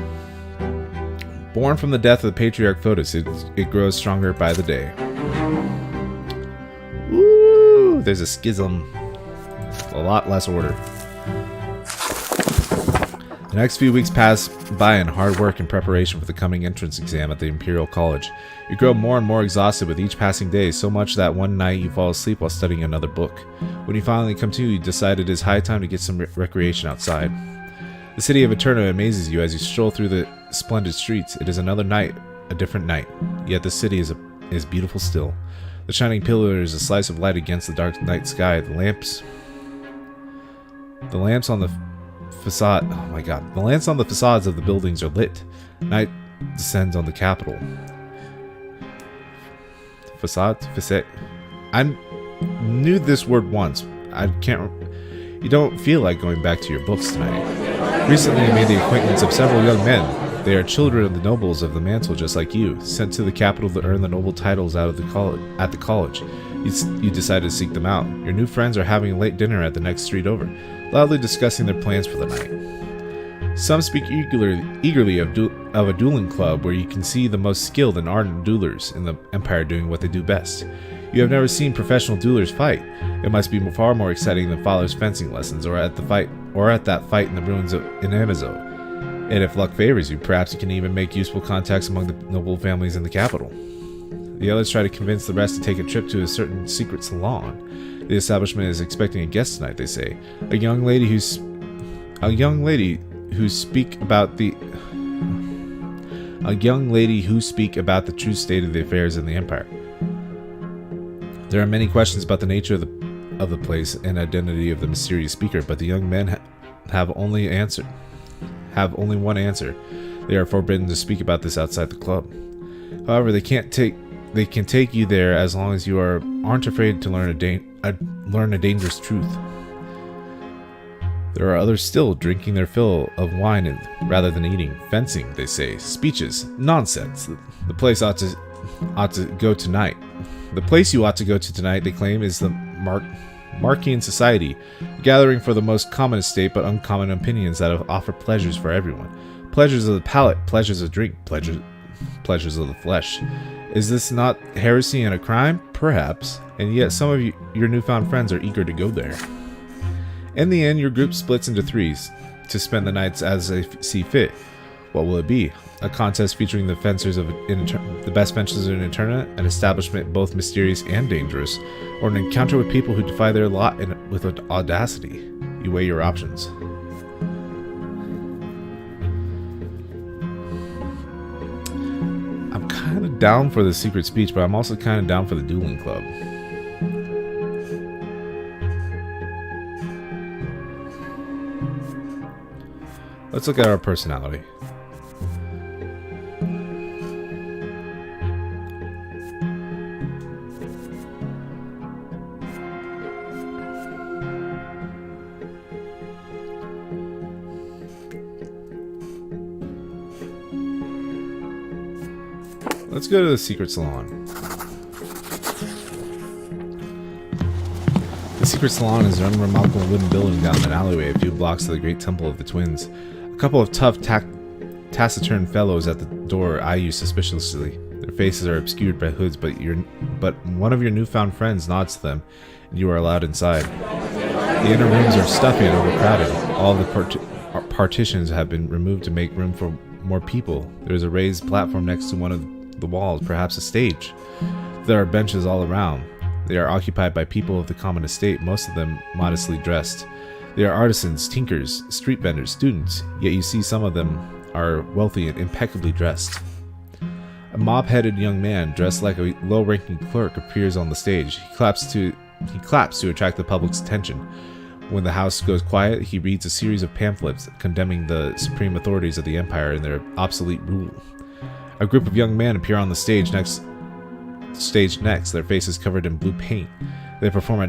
Born from the death of the patriarch Fotis, it grows stronger by the day. Woo! There's a schism. A lot less order. The next few weeks pass by in hard work and preparation for the coming entrance exam at the Imperial College. You grow more and more exhausted with each passing day, so much that one night you fall asleep while studying another book. When you finally come to, you decide it is high time to get some recreation outside. The city of Eterna amazes you as you stroll through the splendid streets. It is another night, a different night, yet the city is beautiful still. The shining pillar is a slice of light against the dark night sky. The lamps on the facade. Oh my god. The lamps on the facades of the buildings are lit. Night descends on the capital. Facade? I knew this word once. You don't feel like going back to your books tonight. Recently, you made the acquaintance of several young men. They are children of the nobles of the mantle, just like you, sent to the capital to earn the noble titles at the college. You decided to seek them out. Your new friends are having a late dinner at the next street over, loudly discussing their plans for the night. Some speak eagerly of a dueling club where you can see the most skilled and ardent duelers in the Empire doing what they do best. You have never seen professional duelers fight. It must be far more exciting than father's fencing lessons or at that fight in the ruins in Amazo. And if luck favors you, perhaps you can even make useful contacts among the noble families in the capital. The others try to convince the rest to take a trip to a certain secret salon. The establishment is expecting a guest tonight, they say. A young lady who speak about the true state of the affairs in the Empire. There are many questions about the nature of the place and identity of the mysterious speaker, but the young men have only one answer. They are forbidden to speak about this outside the club. However, they can take you there as long as you aren't afraid to learn a dangerous truth. There are others still drinking their fill of wine rather than eating. Fencing, they say. Speeches. Nonsense. The place ought to go tonight. The place you ought to go to tonight, they claim, is the Markian Society, a gathering for the most common estate but uncommon opinions that offer pleasures for everyone. Pleasures of the palate, pleasures of drink, pleasures of the flesh. Is this not heresy and a crime? Perhaps. And yet some of your newfound friends are eager to go there. In the end, your group splits into threes to spend the nights as they see fit. What will it be? A contest featuring the best fencers in Eterna, an establishment both mysterious and dangerous, or an encounter with people who defy their lot with audacity? You weigh your options. I'm kind of down for the secret speech, but I'm also kind of down for the dueling club. Let's look at our personality. Let's go to the secret salon. The secret salon is an unremarkable wooden building down an alleyway a few blocks to the great temple of the twins. A couple of tough, taciturn fellows at the door eye you suspiciously. Their faces are obscured by hoods, but one of your newfound friends nods to them, and you are allowed inside. The inner rooms are stuffy and overcrowded. All the partitions have been removed to make room for more people. There is a raised platform next to one of the walls, perhaps a stage. There are benches all around. They are occupied by people of the common estate, most of them modestly dressed. They are artisans, tinkers, street vendors, students, yet you see some of them are wealthy and impeccably dressed. A mop-headed young man, dressed like a low-ranking clerk, appears on the stage. He claps to attract the public's attention. When the house goes quiet, he reads a series of pamphlets condemning the supreme authorities of the Empire and their obsolete rule. A group of young men appear on the stage next, their faces covered in blue paint. They perform a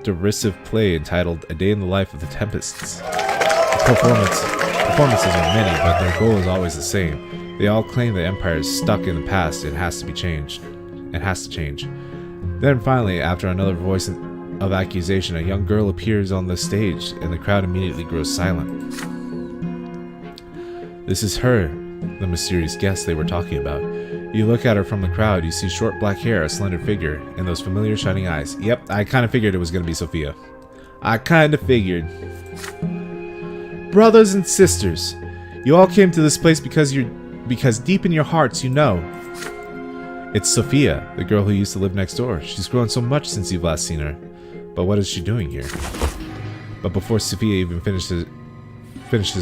derisive play entitled A Day in the Life of the Tempests. Performances are many, but their goal is always the same. They all claim the Empire is stuck in the past and has to change. Then finally, after another voice of accusation, a young girl appears on the stage, and the crowd immediately grows silent. This is her, the mysterious guest they were talking about. You look at her from the crowd, you see short black hair, a slender figure, and those familiar shining eyes. Yep, I kind of figured it was going to be Sophia. I kind of figured. Brothers and sisters, you all came to this place because deep in your hearts you know. It's Sophia, the girl who used to live next door. She's grown so much since you've last seen her. But what is she doing here? But before Sophia even finishes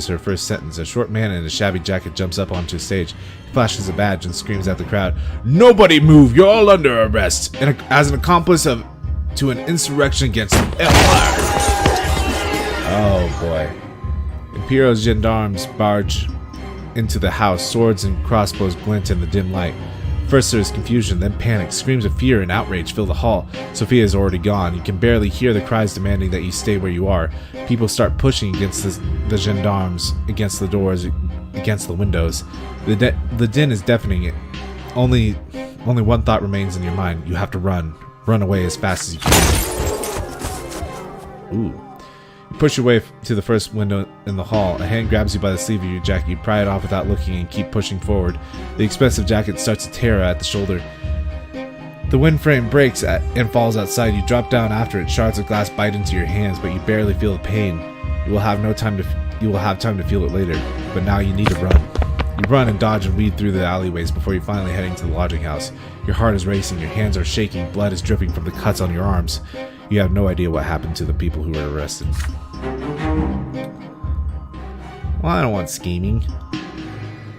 her first sentence, a short man in a shabby jacket jumps up onto the stage. He flashes a badge and screams at the crowd, "Nobody move! You're all under arrest! And as an accomplice to an insurrection against the Empire!" Oh boy. Imperial gendarmes barge into the house. Swords and crossbows glint in the dim light. First there is confusion, then panic. Screams of fear and outrage fill the hall. Sophia is already gone. You can barely hear the cries demanding that you stay where you are. People start pushing against the gendarmes against the doors against the windows. The din is deafening. Only one thought remains in your mind. You have to run. Run away as fast as you can. Ooh. You push your way to the first window in the hall. A hand grabs you by the sleeve of your jacket. You pry it off without looking and keep pushing forward. The expensive jacket starts to tear at the shoulder. The wind frame breaks and falls outside. You drop down after it. Shards of glass bite into your hands, but you barely feel the pain. You will have time to feel it later, but now you need to run. You run and dodge and weed through the alleyways before you finally heading to the lodging house. Your heart is racing, your hands are shaking, blood is dripping from the cuts on your arms. You have no idea what happened to the people who were arrested. Well, I don't want scheming.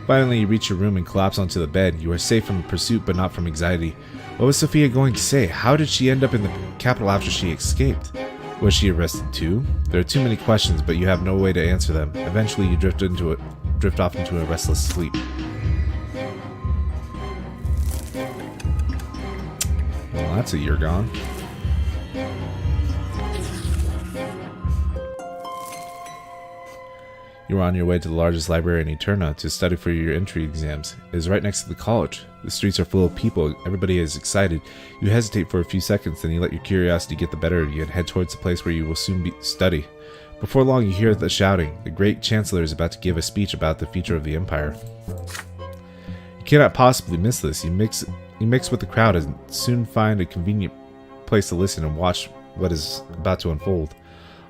Finally, you reach your room and collapse onto the bed. You are safe from pursuit, but not from anxiety. What was Sophia going to say? How did she end up in the capital after she escaped? Was she arrested too? There are too many questions, but you have no way to answer them. Eventually, you drift off into a restless sleep. Well, that's a year gone. You are on your way to the largest library in Eterna to study for your entry exams. It is right next to the college. The streets are full of people. Everybody is excited. You hesitate for a few seconds, then you let your curiosity get the better of you and head towards the place where you will soon study. Before long, you hear the shouting. The great chancellor is about to give a speech about the future of the empire. You cannot possibly miss this. You mix with the crowd and soon find a convenient place to listen and watch what is about to unfold.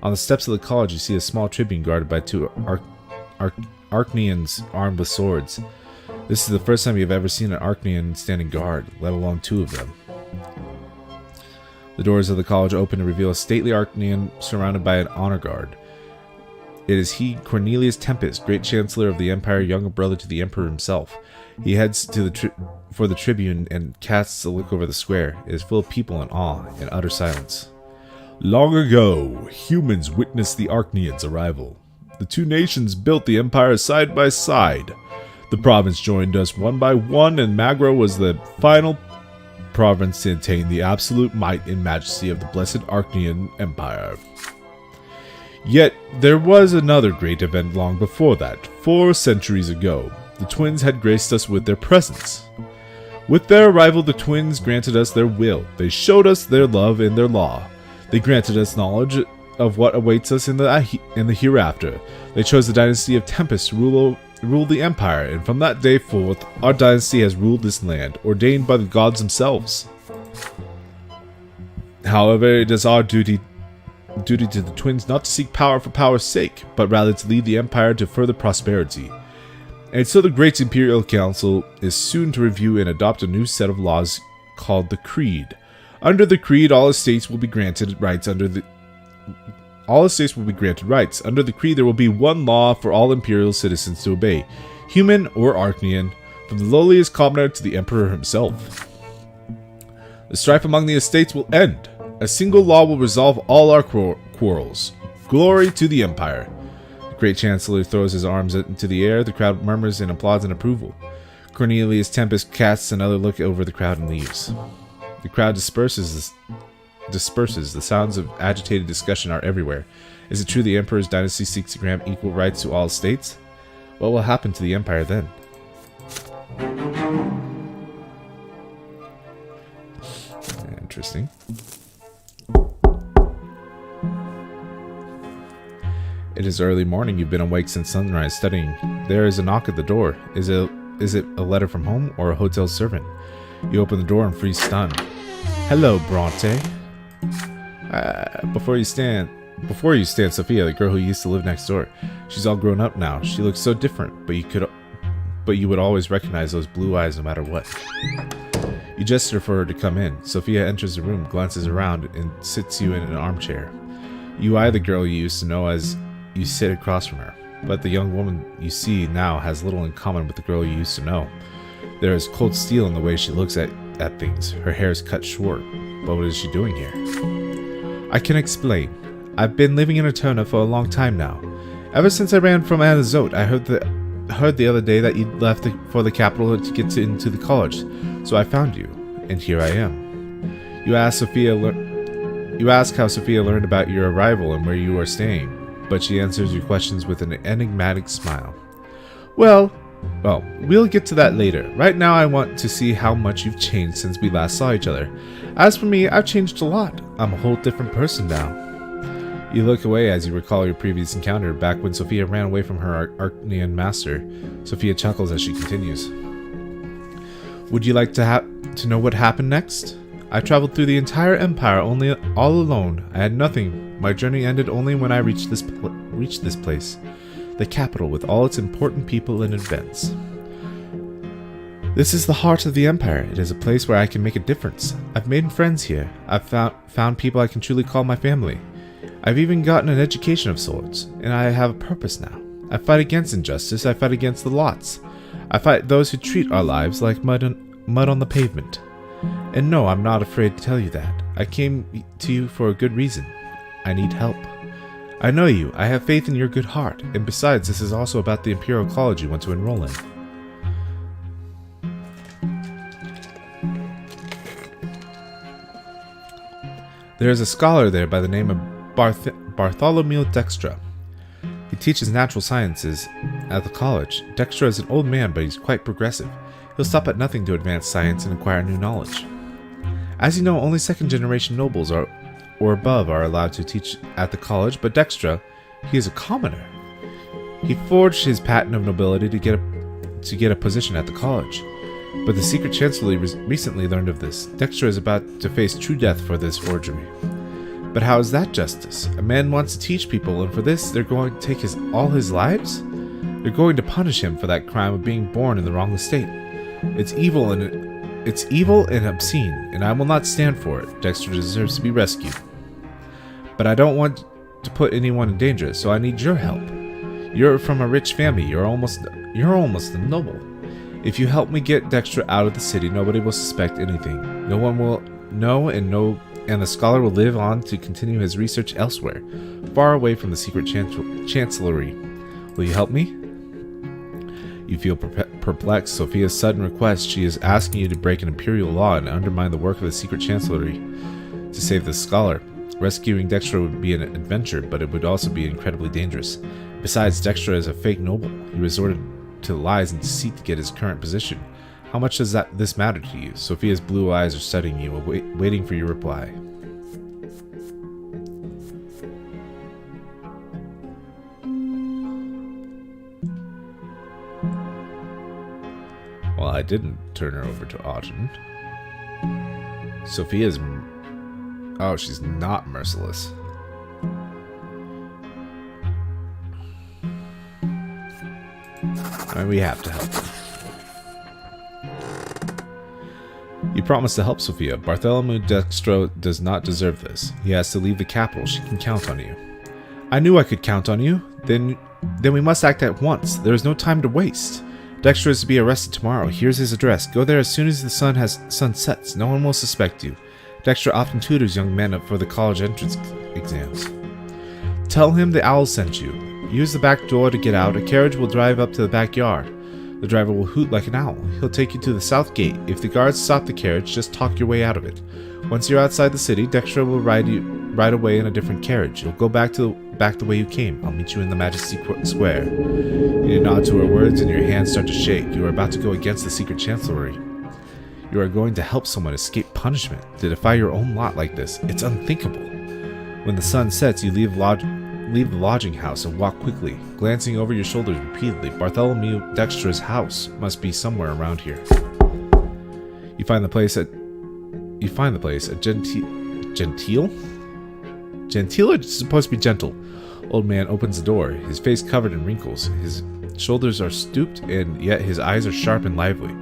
On the steps of the college, you see a small tribune guarded by two Archneans armed with swords. This is the first time you've ever seen an Archnean standing guard, let alone two of them. The doors of the college open to reveal a stately Archnean surrounded by an honor guard. It is he, Cornelius Tempest, great chancellor of the empire, younger brother to the emperor himself. He heads to for the tribune and casts a look over the square. It is full of people in awe and utter silence. Long ago, humans witnessed the Archneans' arrival. The two nations built the empire side by side. The province joined us one by one, and Magra was the final province to attain the absolute might and majesty of the blessed Archnean Empire. Yet, there was another great event long before that. 4 centuries ago, the twins had graced us with their presence. With their arrival, the twins granted us their will. They showed us their love and their law. They granted us knowledge of what awaits us in the hereafter. They chose the dynasty of Tempest to rule the empire, and from that day forth, our dynasty has ruled this land, ordained by the gods themselves. However, it is our duty to the twins not to seek power for power's sake, but rather to lead the empire to further prosperity. And so the Great Imperial Council is soon to review and adopt a new set of laws called the Creed. Under the Creed, all estates will be granted rights. Under the Creed, there will be one law for all Imperial citizens to obey, human or Archnean, from the lowliest commoner to the Emperor himself. The strife among the estates will end. A single law will resolve all our quarrels. Glory to the Empire. The Great Chancellor throws his arms into the air. The crowd murmurs and applauds in approval. Cornelius Tempest casts another look over the crowd and leaves. The crowd disperses. The sounds of agitated discussion are everywhere. Is it true the Emperor's dynasty seeks to grant equal rights to all states? What will happen to the Empire then? Interesting. It is early morning. You've been awake since sunrise studying. There is a knock at the door. Is it a letter from home or a hotel servant? You open the door and freeze stunned. Hello, Brante. Before you stand, Sophia, the girl who used to live next door. She's all grown up now. She looks so different, but you would always recognize those blue eyes no matter what. You gesture for her to come in. Sophia enters the room, glances around, and sits you in an armchair. You eye the girl you used to know as you sit across from her, but the young woman you see now has little in common with the girl you used to know. There is cold steel in the way she looks at things. Her hair is cut short. But what is she doing here? I can explain. I've been living in Eterna for a long time now. Ever since I ran from Anazote, I heard the other day that you'd left for the capital to get into the college. So I found you, and here I am. You ask how Sophia learned about your arrival and where you are staying, but she answers your questions with an enigmatic smile. Well, we'll get to that later. Right now I want to see how much you've changed since we last saw each other. As for me, I've changed a lot. I'm a whole different person now. You look away as you recall your previous encounter back when Sophia ran away from her Arcanian master. Sophia chuckles as she continues. Would you like to know what happened next? I traveled through the entire empire all alone. I had nothing. My journey ended only when I reached this place, the capital with all its important people and events. This is the heart of the empire. It is a place where I can make a difference. I've made friends here. I've found people I can truly call my family. I've even gotten an education of sorts, and I have a purpose now. I fight against injustice. I fight against the lots. I fight those who treat our lives like mud on the pavement. And no, I'm not afraid to tell you that. I came to you for a good reason. I need help. I know you. I have faith in your good heart. And besides, this is also about the Imperial College you want to enroll in. There is a scholar there by the name of Bartholomew Dextra. He teaches natural sciences at the college. Dextra is an old man, but he's quite progressive. He'll stop at nothing to advance science and acquire new knowledge. As you know, only second-generation nobles or above are allowed to teach at the college, but Dextra, he is a commoner. He forged his patent of nobility to get a position at the college. But the secret chancellery recently learned of this. Dextra is about to face true death for this forgery. But how is that justice? A man wants to teach people, and for this, they're going to take all his lives? They're going to punish him for that crime of being born in the wrong estate. It's evil and obscene, and I will not stand for it. Dexter deserves to be rescued. But I don't want to put anyone in danger, so I need your help. You're from a rich family. You're almost a noble. If you help me get Dexter out of the city, nobody will suspect anything. No one will know, and the scholar will live on to continue his research elsewhere, far away from the secret chancellery. Will you help me? You feel perplexed. Sophia's sudden request. She is asking you to break an imperial law and undermine the work of the secret chancellery to save the scholar. Rescuing Dexter would be an adventure, but it would also be incredibly dangerous. Besides, Dexter is a fake noble. He resorted to lies and deceit to get his current position. How much does this matter to you? Sophia's blue eyes are studying you, waiting for your reply. Well, I didn't turn her over to Auden. Sophia's... Oh, she's not merciless. And we have to help her. You promised to help Sophia. Bartholomew Dextro does not deserve this. He has to leave the capital. She can count on you. I knew I could count on you. Then we must act at once. There is no time to waste. Dexter is to be arrested tomorrow. Here's his address. Go there as soon as the sun sets. No one will suspect you. Dexter often tutors young men for the college entrance exams. Tell him the owl sent you. Use the back door to get out. A carriage will drive up to the backyard. The driver will hoot like an owl. He'll take you to the south gate. If the guards stop the carriage, just talk your way out of it. Once you're outside the city, Dexter will ride away in a different carriage. You'll go back the way you came. I'll meet you in the Majesty Square. You nod to her words and your hands start to shake. You are about to go against the secret chancellery. You are going to help someone escape punishment. To defy your own lot like this, it's unthinkable. When the sun sets, you leave the lodging house and walk quickly, glancing over your shoulders repeatedly. Bartholomew Dextra's house must be somewhere around here. You find the place at Gentile? Gentile is supposed to be gentle. Old man opens the door, his face covered in wrinkles. His shoulders are stooped, and yet his eyes are sharp and lively.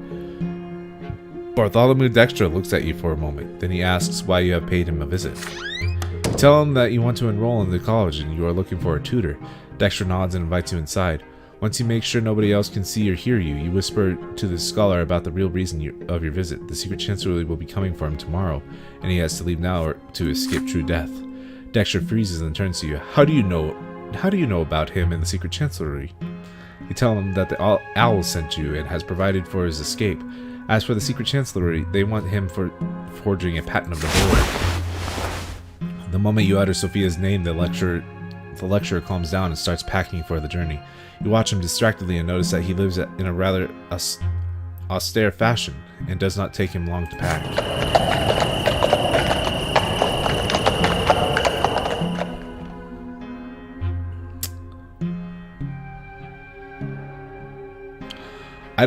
Bartholomew Dextra looks at you for a moment. Then he asks why you have paid him a visit. You tell him that you want to enroll in the college and you are looking for a tutor. Dexter nods and invites you inside. Once he makes sure nobody else can see or hear you, you whisper to the scholar about the real reason of your visit. The secret chancellery will be coming for him tomorrow, and he has to leave now to escape true death. Dexter freezes and turns to you. How do you know about him and the secret chancellery? You tell him that the owl sent you and has provided for his escape. As for the secret chancellery, they want him for forging a patent of the board. The moment you utter Sophia's name, the lecturer the lecturer calms down and starts packing for the journey. You watch him distractedly and notice that he lives in a rather austere fashion, and does not take him long to pack. I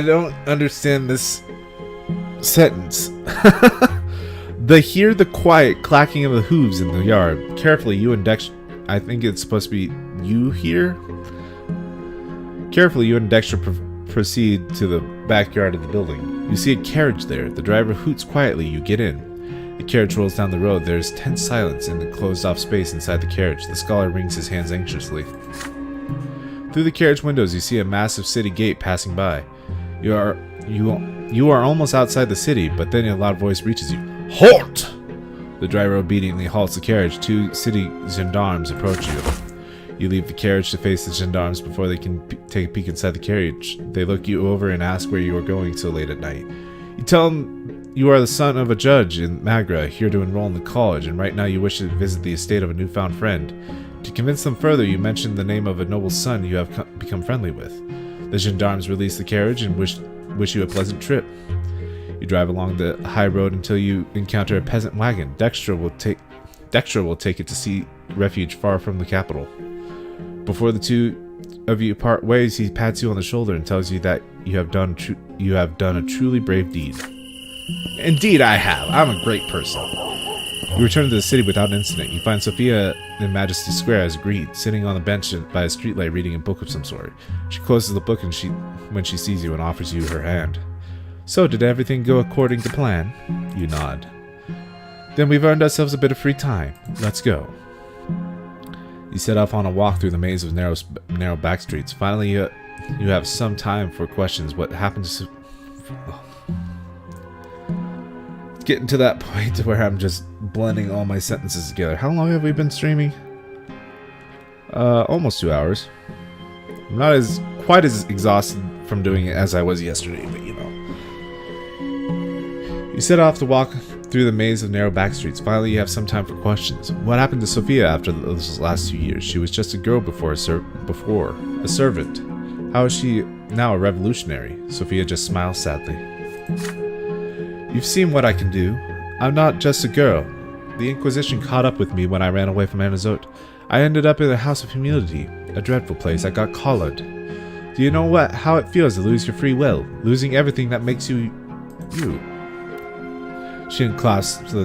don't understand this sentence. Hear the quiet clacking of the hooves in the yard. Carefully, you and Dexter... I think it's supposed to be you here? Carefully, you and Dexter proceed to the backyard of the building. You see a carriage there. The driver hoots quietly. You get in. The carriage rolls down the road. There is tense silence in the closed-off space inside the carriage. The scholar wrings his hands anxiously. Through the carriage windows, you see a massive city gate passing by. You are almost outside the city, but then a loud voice reaches you. Halt! The driver obediently halts the carriage. 2 city gendarmes approach you. You leave the carriage to face the gendarmes before they can take a peek inside the carriage. They look you over and ask where you are going so late at night. You tell them you are the son of a judge in Magra, here to enroll in the college, and right now you wish to visit the estate of a newfound friend. To convince them further, you mention the name of a noble son you have become friendly with. The gendarmes release the carriage and wish you a pleasant trip. You drive along the high road until you encounter a peasant wagon. Dexter will take it to seek refuge far from the capital. Before the 2 of you part ways, he pats you on the shoulder and tells you that you have done a truly brave deed. Indeed I have. I'm a great person. You return to the city without incident. You find Sophia in Majesty Square as agreed, sitting on the bench by a streetlight reading a book of some sort. She closes the book when she sees you and offers you her hand. So, did everything go according to plan? You nod. Then we've earned ourselves a bit of free time. Let's go. You set off on a walk through the maze of narrow back streets. Finally, you have some time for questions. What happened to... Getting to that point where I'm just blending all my sentences together. How long have we been streaming? Almost 2 hours. I'm not quite as exhausted from doing it as I was yesterday, but you know. You set off to walk through the maze of narrow back streets. Finally, you have some time for questions. What happened to Sophia after those last 2 years? She was just a girl before, a servant. How is she now a revolutionary? Sophia just smiles sadly. You've seen what I can do. I'm not just a girl. The Inquisition caught up with me when I ran away from Anazote. I ended up in a house of humility, a dreadful place. I got collared. Do you know how it feels to lose your free will, losing everything that makes you, you? She unclasps the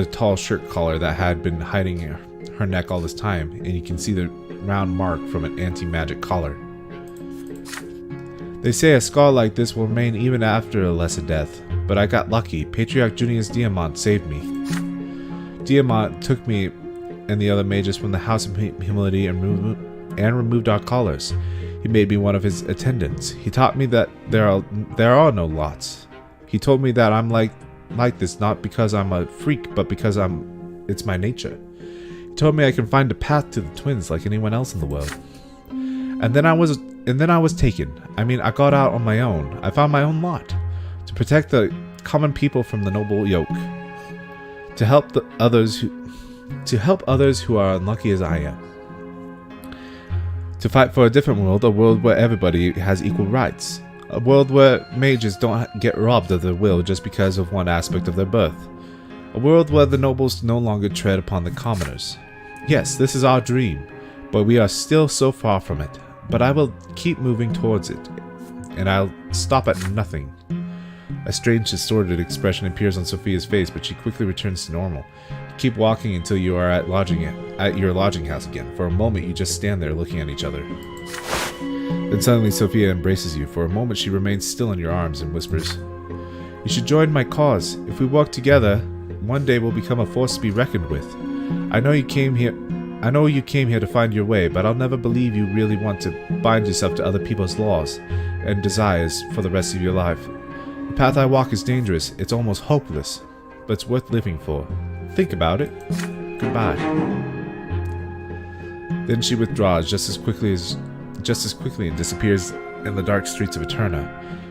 tall shirt collar that had been hiding her neck all this time, and you can see the round mark from an anti-magic collar. They say a scar like this will remain even after a lesser death, but I got lucky. Patriarch Junius Diamant saved me. Diamant took me and the other mages from the House of Humility and removed our collars. He made me one of his attendants. He taught me that there are no lots. He told me that I'm like this not because I'm a freak, but because it's my nature. He told me I can find a path to the twins like anyone else in the world. And then I was taken. I mean, I got out on my own. I found my own lot. To protect the common people from the noble yoke. To help others who are unlucky as I am. To fight for a different world, a world where everybody has equal rights. A world where mages don't get robbed of their will just because of one aspect of their birth. A world where the nobles no longer tread upon the commoners. Yes, this is our dream, but we are still so far from it. But I will keep moving towards it, and I'll stop at nothing. A strange, distorted expression appears on Sophia's face, but she quickly returns to normal. You keep walking until you are at your lodging house again. For a moment, you just stand there looking at each other. Then suddenly, Sophia embraces you. For a moment, she remains still in your arms and whispers, "You should join my cause. If we work together, one day we'll become a force to be reckoned with. I know you came here to find your way, but I'll never believe you really want to bind yourself to other people's laws and desires for the rest of your life. The path I walk is dangerous. It's almost hopeless, but it's worth living for. Think about it. Goodbye." Then she withdraws just as quickly and disappears in the dark streets of Eterna.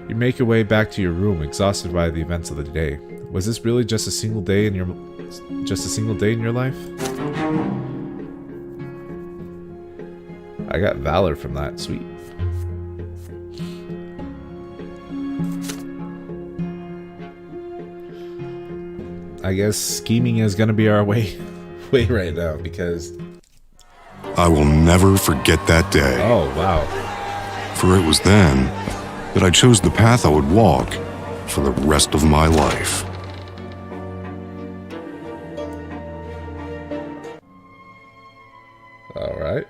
You make your way back to your room, exhausted by the events of the day. Was this really just a single day in your life? I got valor from that. Sweet. I guess scheming is gonna be our way right now because I will never forget that day. oh wow. For it was then that I chose the path I would walk for the rest of my life. All right.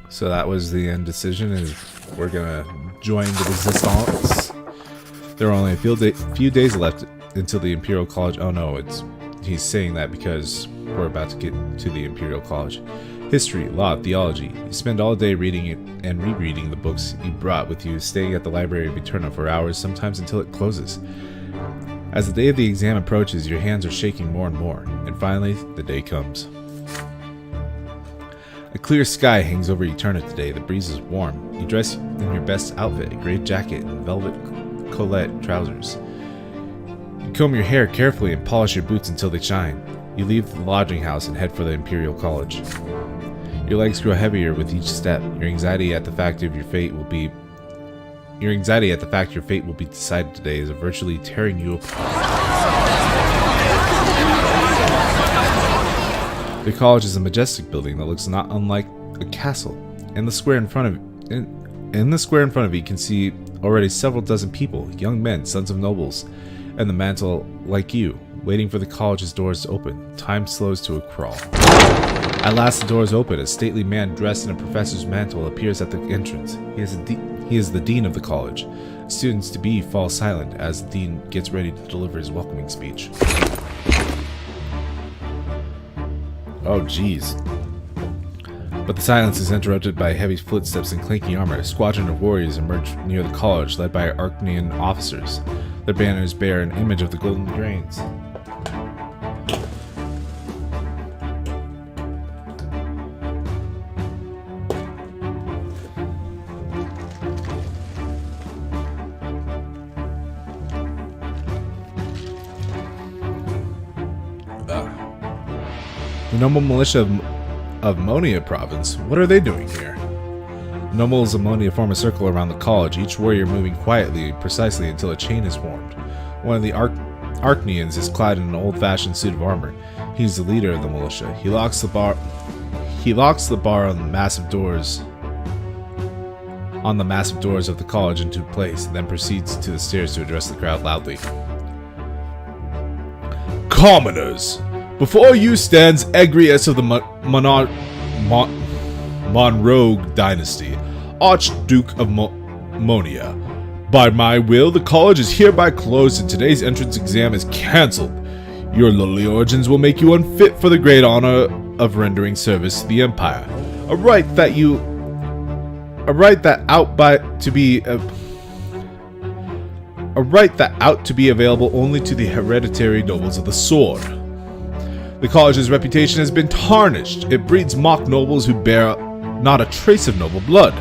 So that was the end decision, is we're gonna join the resistance. There are only a few days left until the Imperial College. Oh no, he's saying that because we're about to get to the Imperial College. History, law, theology. You spend all day reading it and rereading the books you brought with you, staying at the Library of Eterna for hours, sometimes until it closes. As the day of the exam approaches, your hands are shaking more and more, and finally, the day comes. A clear sky hangs over Eterna today. The breeze is warm. You dress in your best outfit, a gray jacket and velvet colette trousers. You comb your hair carefully and polish your boots until they shine. You leave the lodging house and head for the Imperial College. Your legs grow heavier with each step. Your anxiety at the fact your fate will be decided today is virtually tearing you apart. The college is a majestic building that looks not unlike a castle. In the square in front of you can see already several dozen people, young men, sons of nobles, and the mantle like you, waiting for the college's doors to open. Time slows to a crawl. At last the doors open. A stately man dressed in a professor's mantle appears at the entrance. He is the dean of the college. Students-to-be fall silent as the dean gets ready to deliver his welcoming speech. Oh jeez. But the silence is interrupted by heavy footsteps and clanking armor. A squadron of warriors emerge near the college, led by Arcanian officers. Their banners bear an image of the golden grains. The noble militia of Monia province. What are they doing here? Nobles of Monia form a circle around the college, each warrior moving quietly, precisely until a chain is formed. One of the Arcanians is clad in an old-fashioned suit of armor. He is the leader of the militia. He locks the bar on the massive doors of the college into place, and then proceeds to the stairs to address the crowd loudly. Commoners! Before you stands Egrius of the Monroe dynasty, Archduke of Monia. By my will, the college is hereby closed and today's entrance exam is cancelled. Your lowly origins will make you unfit for the great honor of rendering service to the Empire. A right that ought to be available only to the hereditary nobles of the sword. The college's reputation has been tarnished. It breeds mock nobles who bear not a trace of noble blood.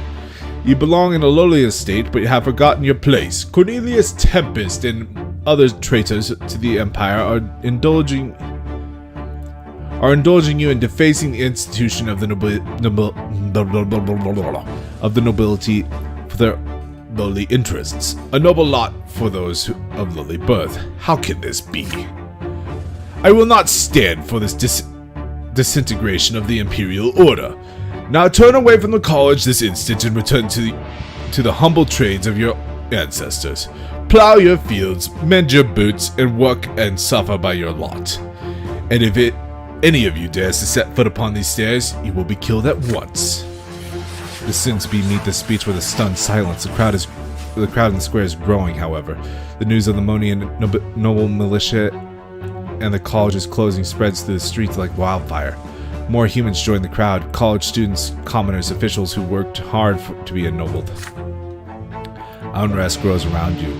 You belong in a lowly estate, but you have forgotten your place. Cornelius Tempest and other traitors to the Empire are indulging you in defacing the institution of the nobility for their lowly interests. A noble lot for those of lowly birth. How can this be? I will not stand for this disintegration of the Imperial Order. Now turn away from the college this instant and return to the humble trades of your ancestors. Plow your fields, mend your boots, and work and suffer by your lot. And if any of you dares to set foot upon these stairs, you will be killed at once. The Sinsby meet the speech with a stunned silence. The crowd in the square is growing, however. The news of the Monian noble militia and the college's closing spreads through the streets like wildfire. More humans join the crowd, college students, commoners, officials who worked hard to be ennobled. Unrest grows around you.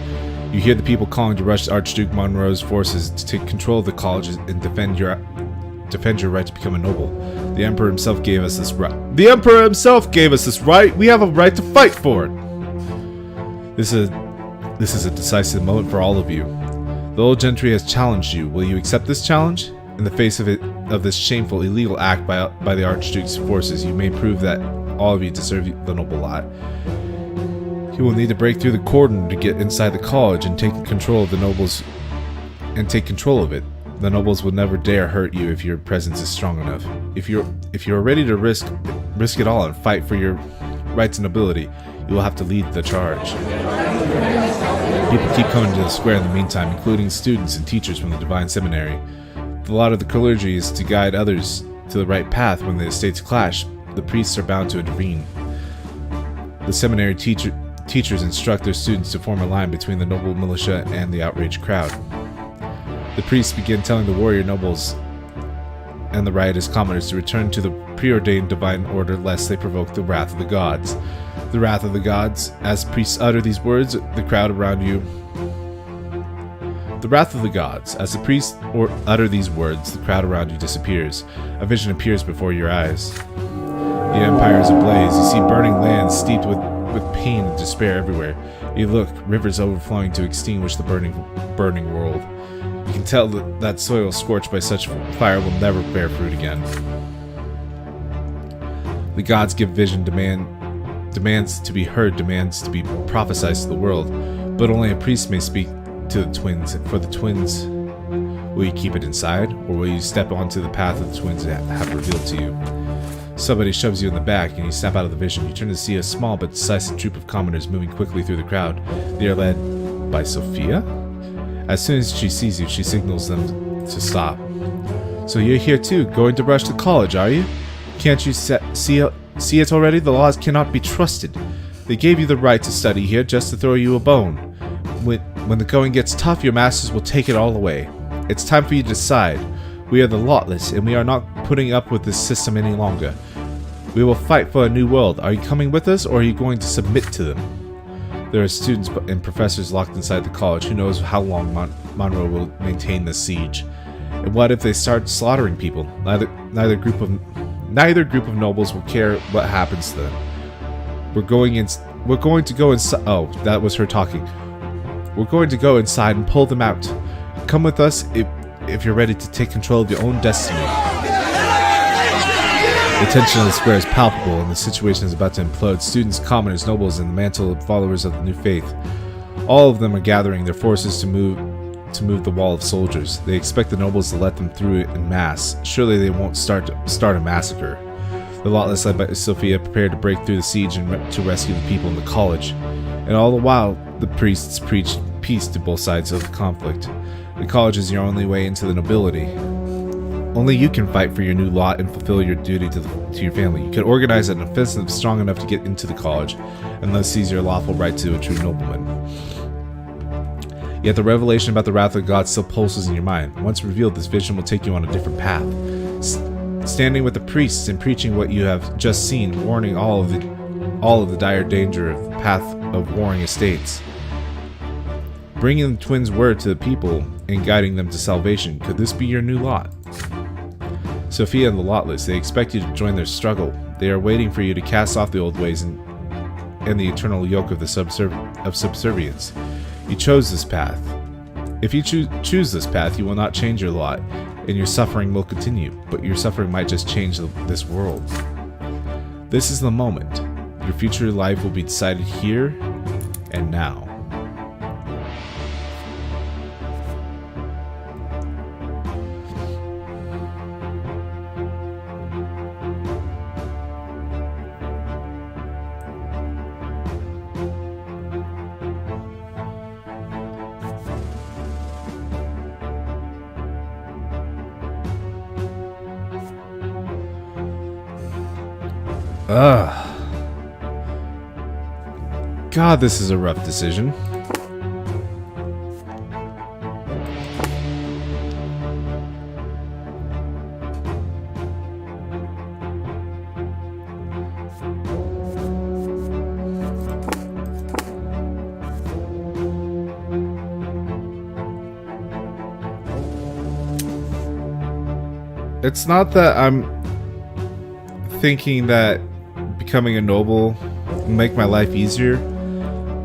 You hear the people calling to rush Archduke Monroe's forces to take control of the college and defend your right to become a noble. The Emperor himself gave us this right. We have a right to fight for it. This is a decisive moment for all of you. The old gentry has challenged you. Will you accept this challenge? In the face of it, of this shameful, illegal act by the Archduke's forces, you may prove that all of you deserve the noble lot. You will need to break through the cordon to get inside the college and take control of the nobles take control of it. The nobles will never dare hurt you if your presence is strong enough. If you're ready to risk it all and fight for your rights and nobility, you will have to lead the charge. People keep coming to the square in the meantime, including students and teachers from the Divine Seminary. The lot of the clergy is to guide others to the right path. When the estates clash, the priests are bound to intervene. The seminary teachers instruct their students to form a line between the noble militia and the outraged crowd. The priests begin telling the warrior nobles and the riotous commoners to return to the preordained divine order lest they provoke the wrath of the gods. The wrath of the gods. As priests utter these words, the crowd around you... The wrath of the gods. As the priests utter these words, the crowd around you disappears. A vision appears before your eyes. The empire is ablaze. You see burning lands steeped with pain and despair everywhere. You look, rivers overflowing to extinguish the burning world. You can tell that soil scorched by such fire will never bear fruit again. The gods give vision, demands to be heard, demands to be prophesied to the world, but only a priest may speak to the twins. For the twins, will you keep it inside, or will you step onto the path that the twins have revealed to you? Somebody shoves you in the back, and you snap out of the vision. You turn to see a small but decisive troop of commoners moving quickly through the crowd. They are led by Sophia? As soon as she sees you, she signals them to stop. So you're here too, going to rush to college, are you? Can't you see it already? The laws cannot be trusted. They gave you the right to study here just to throw you a bone. When the going gets tough, your masters will take it all away. It's time for you to decide. We are the Lawless, and we are not putting up with this system any longer. We will fight for a new world. Are you coming with us, or are you going to submit to them? There are students and professors locked inside the college. Who knows how long Monroe will maintain this siege? And what if they start slaughtering people? Neither group of nobles will care what happens to them. We're going to go inside. Oh, that was her talking. We're going to go inside and pull them out. Come with us if you're ready to take control of your own destiny. The tension of the square is palpable, and the situation is about to implode. Students, commoners, nobles, and the mantle followers of the new faith. All of them are gathering their forces to move the wall of soldiers. They expect the nobles to let them through in mass. Surely they won't start a massacre. The Lawless, led by Sophia, prepared to break through the siege and to rescue the people in the college. And all the while, the priests preached peace to both sides of the conflict. The college is your only way into the nobility. Only you can fight for your new lot and fulfill your duty to your family. You can organize an offensive strong enough to get into the college, and thus seize your lawful right to a true nobleman. Yet the revelation about the wrath of God still pulses in your mind. Once revealed, this vision will take you on a different path. Standing with the priests and preaching what you have just seen, warning all of the dire danger of the path of warring estates. Bringing the twins' word to the people and guiding them to salvation. Could this be your new lot? Sophia and the Lawless, they expect you to join their struggle. They are waiting for you to cast off the old ways and the eternal yoke of subservience. You chose this path. If you choose this path, you will not change your lot, and your suffering will continue, but your suffering might just change this world. This is the moment. Your future life will be decided here and now. God, this is a rough decision. It's not that I'm thinking that becoming a noble will make my life easier,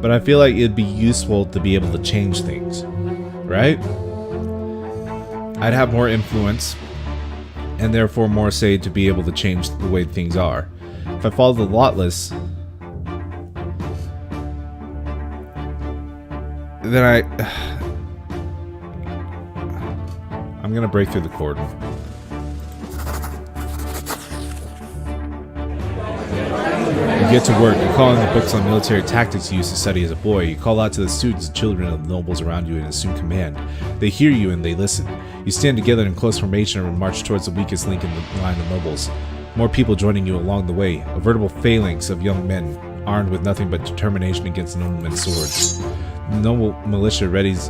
but I feel like it'd be useful to be able to change things, right? I'd have more influence, and therefore more say to be able to change the way things are. If I follow the lawless, then I'm gonna break through the cordon. You get to work. You call in the books on military tactics you used to study as a boy. You call out to the students and children of the nobles around you and assume command. They hear you and they listen. You stand together in close formation and march towards the weakest link in the line of nobles. More people joining you along the way. A veritable phalanx of young men, armed with nothing but determination against noblemen's swords. The noble militia readies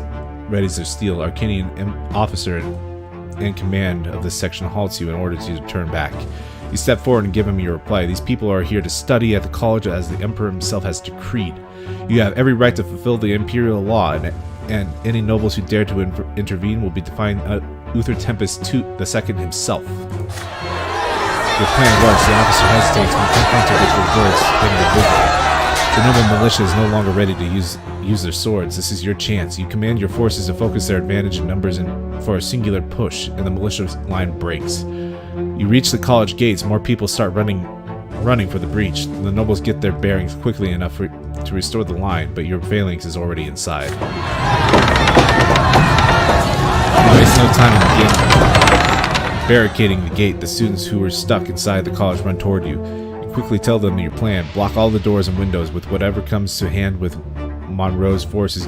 their steel. Arcanian officer in command of this section halts you and orders you to turn back. You step forward and give him your reply. These people are here to study at the college as the Emperor himself has decreed. You have every right to fulfill the imperial law, and any nobles who dare to intervene will be defying Uther Tempest II himself. Your plan works. The officer hesitates when confronted with your words in the vigor. The noble militia is no longer ready to use their swords. This is your chance. You command your forces to focus their advantage in numbers for a singular push, and the militia line breaks. You reach the college gates. More people start running for the breach. The nobles get their bearings quickly enough to restore the line, but your phalanx is already inside. You waste no time in the game. Barricading the gate, the students who were stuck inside the college run toward you. You quickly tell them your plan. Block all the doors and windows with whatever comes to hand with Monroe's forces.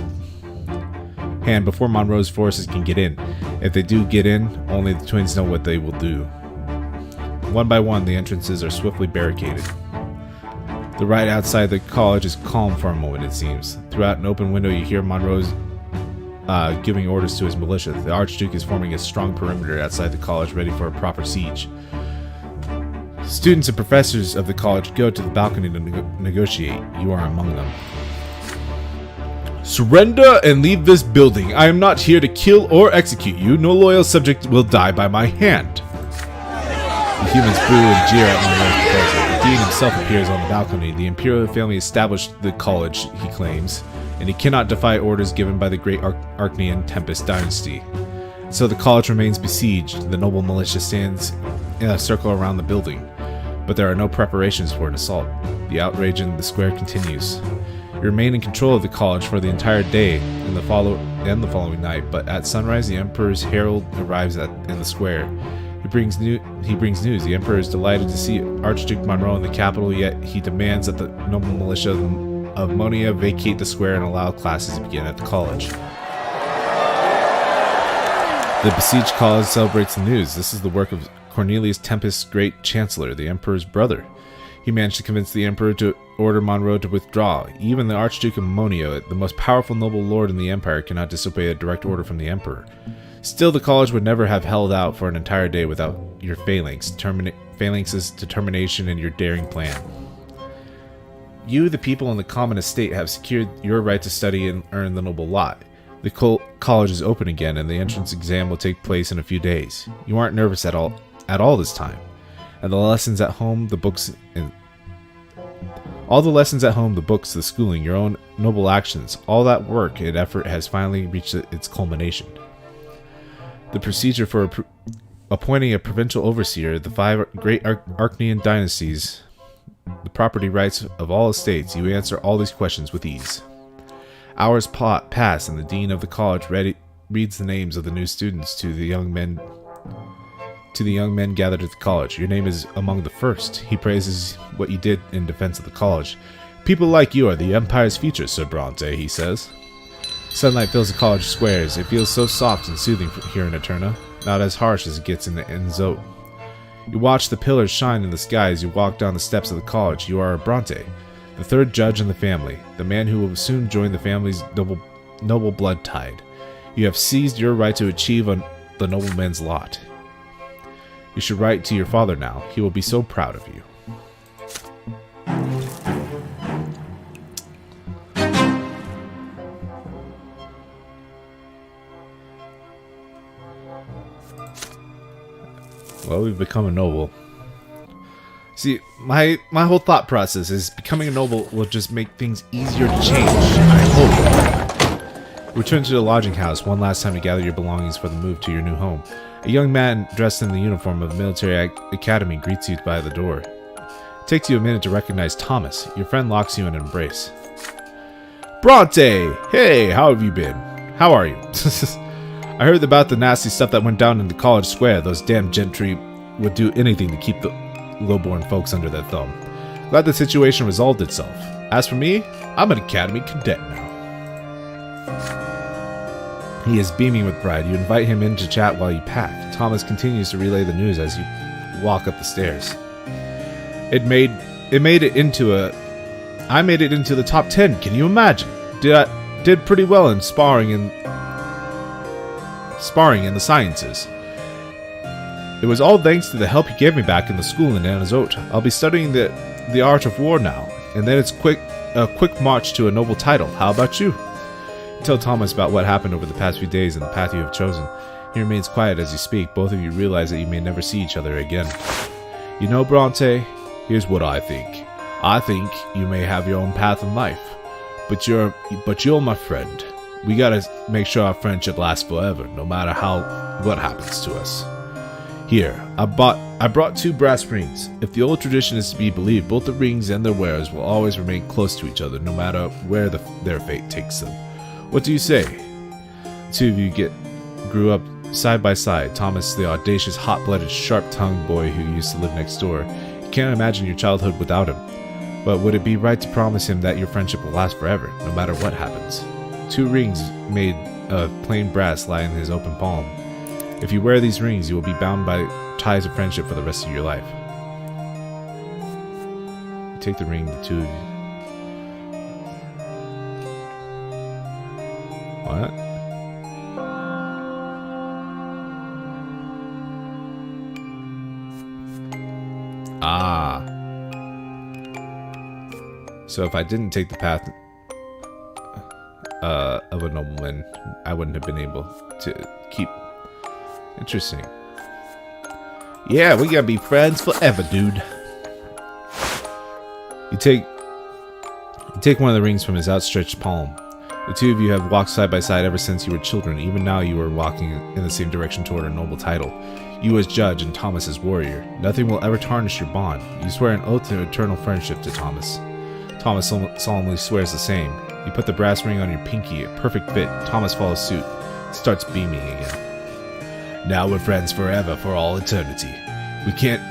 Before Monroe's forces can get in. If they do get in, only the twins know what they will do. One by one, the entrances are swiftly barricaded. The ride outside the college is calm for a moment, it seems. Throughout an open window, you hear Monroe's giving orders to his militia. The Archduke is forming a strong perimeter outside the college, ready for a proper siege. Students and professors of the college go to the balcony to negotiate. You are among them. Surrender and leave this building. I am not here to kill or execute you. No loyal subject will die by my hand. The humans boo and jeer at Monroe's proposal. The dean himself appears on the balcony. The imperial family established the college, he claims, and he cannot defy orders given by the great Arcanian Tempest dynasty. So the college remains besieged. The noble militia stands in a circle around the building, but there are no preparations for an assault. The outrage in the square continues. You remain in control of the college for the entire day and the following night, but at sunrise the Emperor's herald arrives in the square. He brings news. The Emperor is delighted to see Archduke Monroe in the capital, yet he demands that the noble militia of Monia vacate the square and allow classes to begin at the college. The besieged college celebrates the news. This is the work of Cornelius Tempest, great chancellor, the Emperor's brother. He managed to convince the Emperor to order Monroe to withdraw. Even the Archduke of Monia, the most powerful noble lord in the Empire, cannot disobey a direct order from the Emperor. Still, the college would never have held out for an entire day without your phalanx's determination and your daring plan. You, the people in the common estate, have secured your right to study and earn the noble lot. The college is open again, and the entrance exam will take place in a few days. You aren't nervous at all this time. And the lessons at home, the books, the schooling, your own noble actions, all that work and effort has finally reached its culmination. The procedure for appointing a provincial overseer, the 5 great Arcanian dynasties, the property rights of all estates, you answer all these questions with ease. Hours pass, and the dean of the college reads the names of the new students to the young men gathered at the college. Your name is among the first. He praises what you did in defense of the college. People like you are the Empire's future, Sir Brante, he says. Sunlight fills the college squares. It feels so soft and soothing here in Eterna, not as harsh as it gets in the Enzo. You watch the pillars shine in the sky as you walk down the steps of the college. You are Brante, the 3rd judge in the family, the man who will soon join the family's noble blood tide. You have seized your right to achieve the nobleman's lot. You should write to your father now. He will be so proud of you. Well, we've become a noble. See, my whole thought process is becoming a noble will just make things easier to change, I hope. Return to the lodging house one last time to gather your belongings for the move to your new home. A young man dressed in the uniform of a military academy greets you by the door. It takes you a minute to recognize Thomas. Your friend locks you in an embrace. Brante! Hey, how have you been? How are you? I heard about the nasty stuff that went down in the college square. Those damn gentry would do anything to keep the low-born folks under their thumb. Glad the situation resolved itself. As for me, I'm an academy cadet now. He is beaming with pride. You invite him in to chat while you pack. Thomas continues to relay the news as you walk up the stairs. I made it into the top 10. Can you imagine? Did pretty well in sparring in the sciences. It was all thanks to the help you gave me back in the school in Anazot. I'll be studying the art of war now, and then it's a quick march to a noble title. How about you? Tell Thomas about what happened over the past few days and the path you have chosen. He remains quiet as you speak. Both of you realize that you may never see each other again. You know, Brante, here's what I think. I think you may have your own path in life, but you're my friend. We gotta make sure our friendship lasts forever, no matter what happens to us. Here, I brought 2 brass rings. If the old tradition is to be believed, both the rings and their wearers will always remain close to each other, no matter where their fate takes them. What do you say? The 2 of you grew up side by side. Thomas, the audacious, hot-blooded, sharp-tongued boy who used to live next door. You can't imagine your childhood without him. But would it be right to promise him that your friendship will last forever, no matter what happens? 2 rings made of plain brass lie in his open palm. If you wear these rings, you will be bound by ties of friendship for the rest of your life. You take the ring, the 2 of you. What? Ah. So if I didn't take the path of a nobleman, I wouldn't have been able to keep... Interesting. Yeah, we gotta be friends forever, dude. You take one of the rings from his outstretched palm. The 2 of you have walked side by side ever since you were children. Even now you are walking in the same direction toward a noble title. You as judge and Thomas as warrior. Nothing will ever tarnish your bond. You swear an oath to eternal friendship to Thomas. Thomas solemnly swears the same. You put the brass ring on your pinky, a perfect fit. Thomas follows suit, starts beaming again. Now we're friends forever, for all eternity.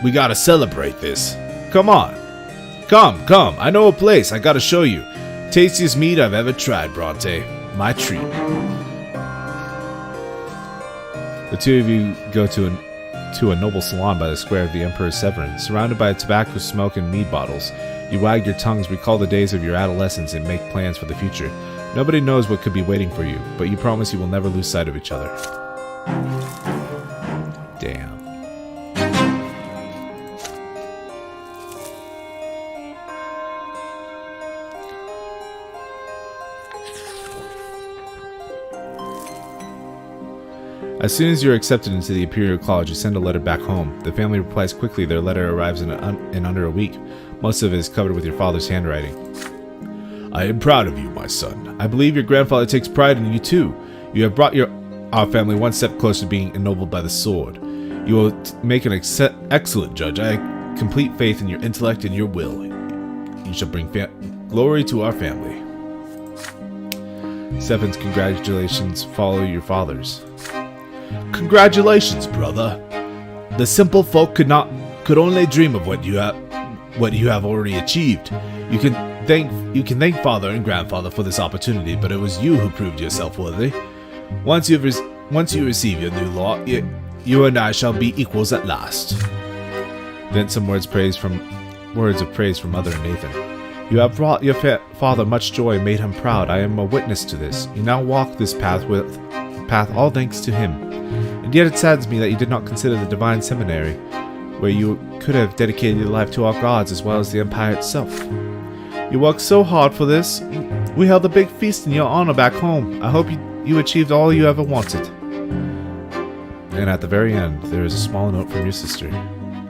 We gotta celebrate this. Come on. Come, I know a place, I gotta show you. Tastiest meat I've ever tried, Brante. My treat. The 2 of you go to a noble salon by the square of the Emperor's Severin. Surrounded by tobacco smoke and mead bottles, you wag your tongues, recall the days of your adolescence, and make plans for the future. Nobody knows what could be waiting for you, but you promise you will never lose sight of each other. Damn. As soon as you're accepted into the Imperial College, you send a letter back home. The family replies quickly. Their letter arrives in under a week. Most of it is covered with your father's handwriting. I am proud of you, my son. I believe your grandfather takes pride in you too. You have brought our family one step closer to being ennobled by the sword. You will make an excellent judge. I have complete faith in your intellect and your will. You shall bring glory to our family. Stefan's congratulations follow your father's. Congratulations, brother. The simple folk could only dream of what you have already achieved. You can thank father and grandfather for this opportunity, but it was you who proved yourself worthy. Once you receive your new law, you and I shall be equals at last. Then some words of praise from Mother and Nathan. You have brought your father much joy and made him proud. I am a witness to this. You now walk this path all thanks to him. And yet it saddens me that you did not consider the Divine Seminary, where you could have dedicated your life to our gods as well as the Empire itself. You worked so hard for this. We held a big feast in your honor back home. I hope you achieved all you ever wanted. And at the very end, there is a small note from your sister.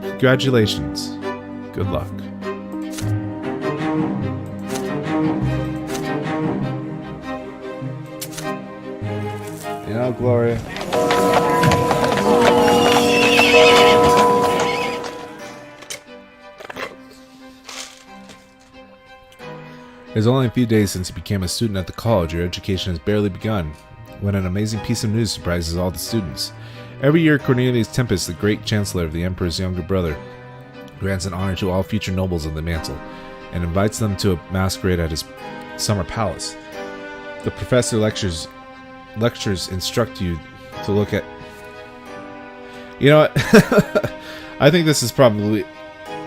Congratulations. Good luck. You know, Gloria. It's only a few days since you became a student at the college. Your education has barely begun, when an amazing piece of news surprises all the students. Every year, Cornelius Tempest, the great chancellor of the emperor's younger brother, grants an honor to all future nobles of the mantle, and invites them to a masquerade at his summer palace. The professor lectures instruct you to look at... You know what? I think this is probably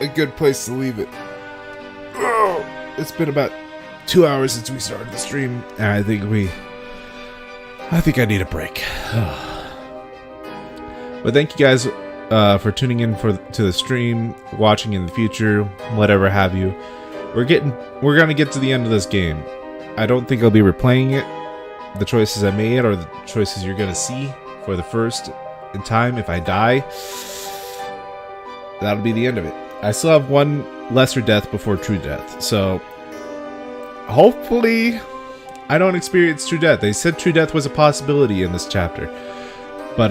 a good place to leave it. Oh, it's been about 2 hours since we started the stream, and I think I need a break. But thank you guys for tuning in to the stream, watching in the future, whatever have you. We're gonna get to the end of this game. I don't think I'll be replaying it. The choices I made are the choices you're gonna see for the first time. If I die, that'll be the end of it. I still have one lesser death before true death, so hopefully I don't experience true death. They said true death was a possibility in this chapter, but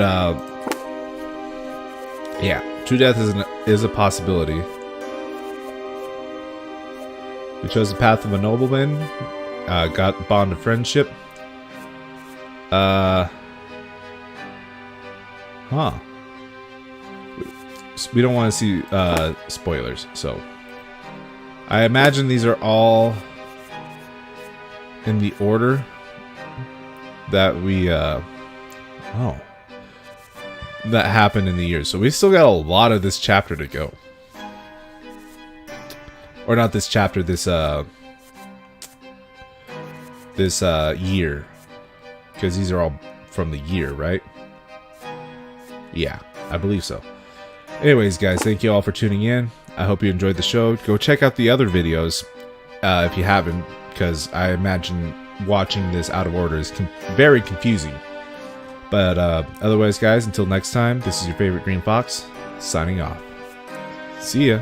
yeah, true death is a possibility. We chose the path of a nobleman, got bond of friendship. We don't want to see spoilers, so I imagine these are all in the order that we that happened in the year. So we still got a lot of this chapter to go. Or not this chapter, this year. Because these are all from the year, right? Yeah, I believe so. Anyways, guys, thank you all for tuning in. I hope you enjoyed the show. Go check out the other videos if you haven't, because I imagine watching this out of order is very confusing. But otherwise, guys, until next time, this is your favorite Green Fox, signing off. See ya.